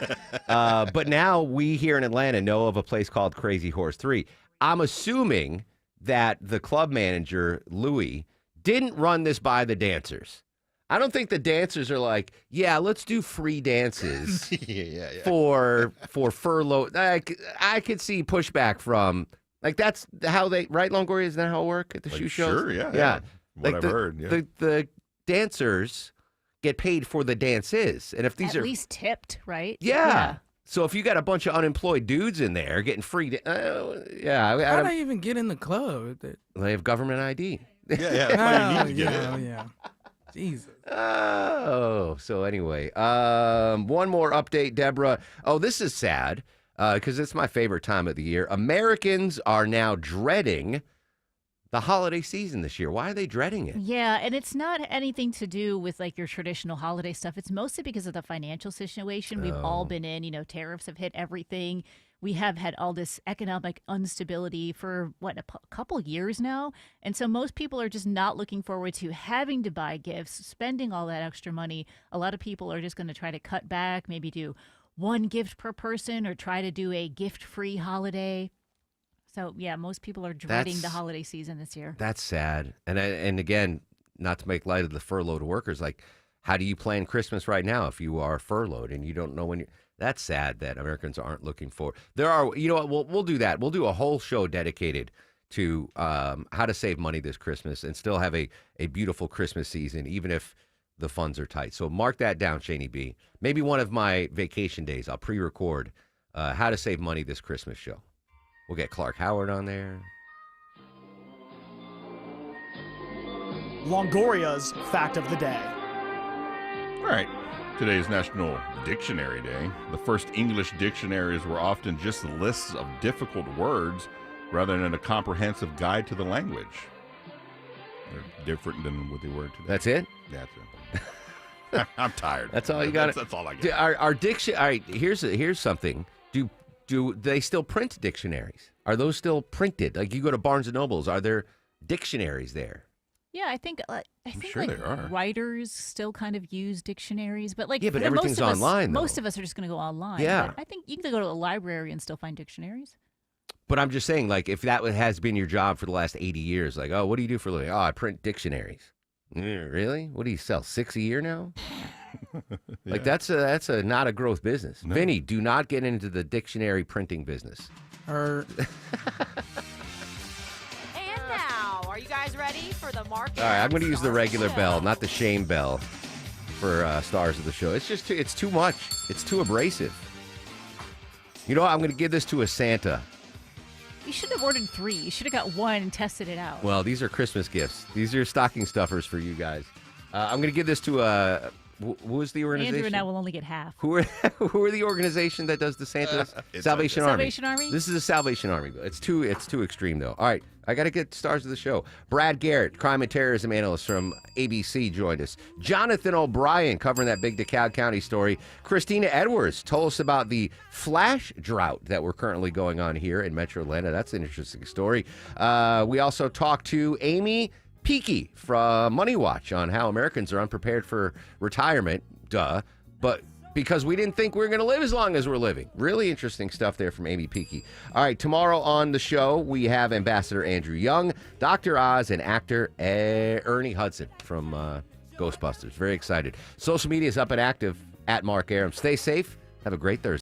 But now we here in Atlanta know of a place called Crazy Horse 3. I'm assuming that the club manager, Louis, didn't run this by the dancers. I don't think the dancers are like, yeah, let's do free dances for furlough. I could see pushback from, like, that's how they, right, Longoria? Isn't that how it work at the shoe shows? Sure, yeah. What I've heard, yeah. The dancers get paid for the dances. And if these At least tipped, right? Yeah. So if you got a bunch of unemployed dudes in there getting free, How do they even get in the club? They have government ID. Yeah. Yeah. Jesus. Oh, so anyway, one more update, Deborah. Oh, this is sad because it's my favorite time of the year. Americans are now dreading the holiday season this year. Why are they dreading it? Yeah, and it's not anything to do with like your traditional holiday stuff. It's mostly because of the financial situation we've all been in. You know, tariffs have hit everything. We have had all this economic instability for, a couple years now. And so most people are just not looking forward to having to buy gifts, spending all that extra money. A lot of people are just going to try to cut back, maybe do one gift per person or try to do a gift-free holiday. So, yeah, most people are dreading the holiday season this year. That's sad. And again, not to make light of the furloughed workers, like, how do you plan Christmas right now if you are furloughed and you don't know when you're... That's sad that Americans aren't looking for. There are, you know what, we'll do that. We'll do a whole show dedicated to how to save money this Christmas and still have a beautiful Christmas season, even if the funds are tight. So mark that down, Shani B. Maybe one of my vacation days, I'll pre-record how to save money this Christmas show. We'll get Clark Howard on there. Longoria's fact of the day. All right. Today is National Dictionary Day. The first English dictionaries were often just lists of difficult words rather than a comprehensive guide to the language. They're different than what they were today. That's it? Yeah, that's it. I'm tired. That's all you got? That's all I got. Our diction. All right, here's something. Do they still print dictionaries? Are those still printed? Like, you go to Barnes and Nobles, are there dictionaries there? Yeah, I think sure like there are. writers still kind of use dictionaries, but like Yeah, but for everything's most of online, us, though. most of us are just going to go online. Yeah. But I think you can go to a library and still find dictionaries. But I'm just saying, like, if that has been your job for the last 80 years, like, oh, what do you do for a living? Oh, I print dictionaries. Really? What do you sell? 6 a year now? Like, that's a not a growth business. No. Vinny, do not get into the dictionary printing business. And now, are you guys ready for the market? All right, I'm going to use the regular bell, not the shame bell, for stars of the show. It's just it's too much. It's too abrasive. You know what? I'm going to give this to a Santa. You should have ordered 3. You should have got 1 and tested it out. Well, these are Christmas gifts. These are stocking stuffers for you guys. I'm going to give this to a... Who is the organization? Andrew and I will only get half. Who are the organization that does the Santas? Salvation Army. Salvation Army? This is a Salvation Army. It's too extreme, though. All right, I got to get stars of the show. Brad Garrett, crime and terrorism analyst from ABC, joined us. Jonathan O'Brien, covering that big DeKalb County story. Christina Edwards told us about the flash drought that we're currently going on here in Metro Atlanta. That's an interesting story. We also talked to Amy Peaky from Money Watch on how Americans are unprepared for retirement. But because we didn't think we were going to live as long as we're living. Really interesting stuff there from Amy Peaky. All right, tomorrow on the show, we have Ambassador Andrew Young, Dr. Oz, and actor Ernie Hudson from Ghostbusters. Very excited. Social media is up and active at Mark Aram. Stay safe. Have a great Thursday.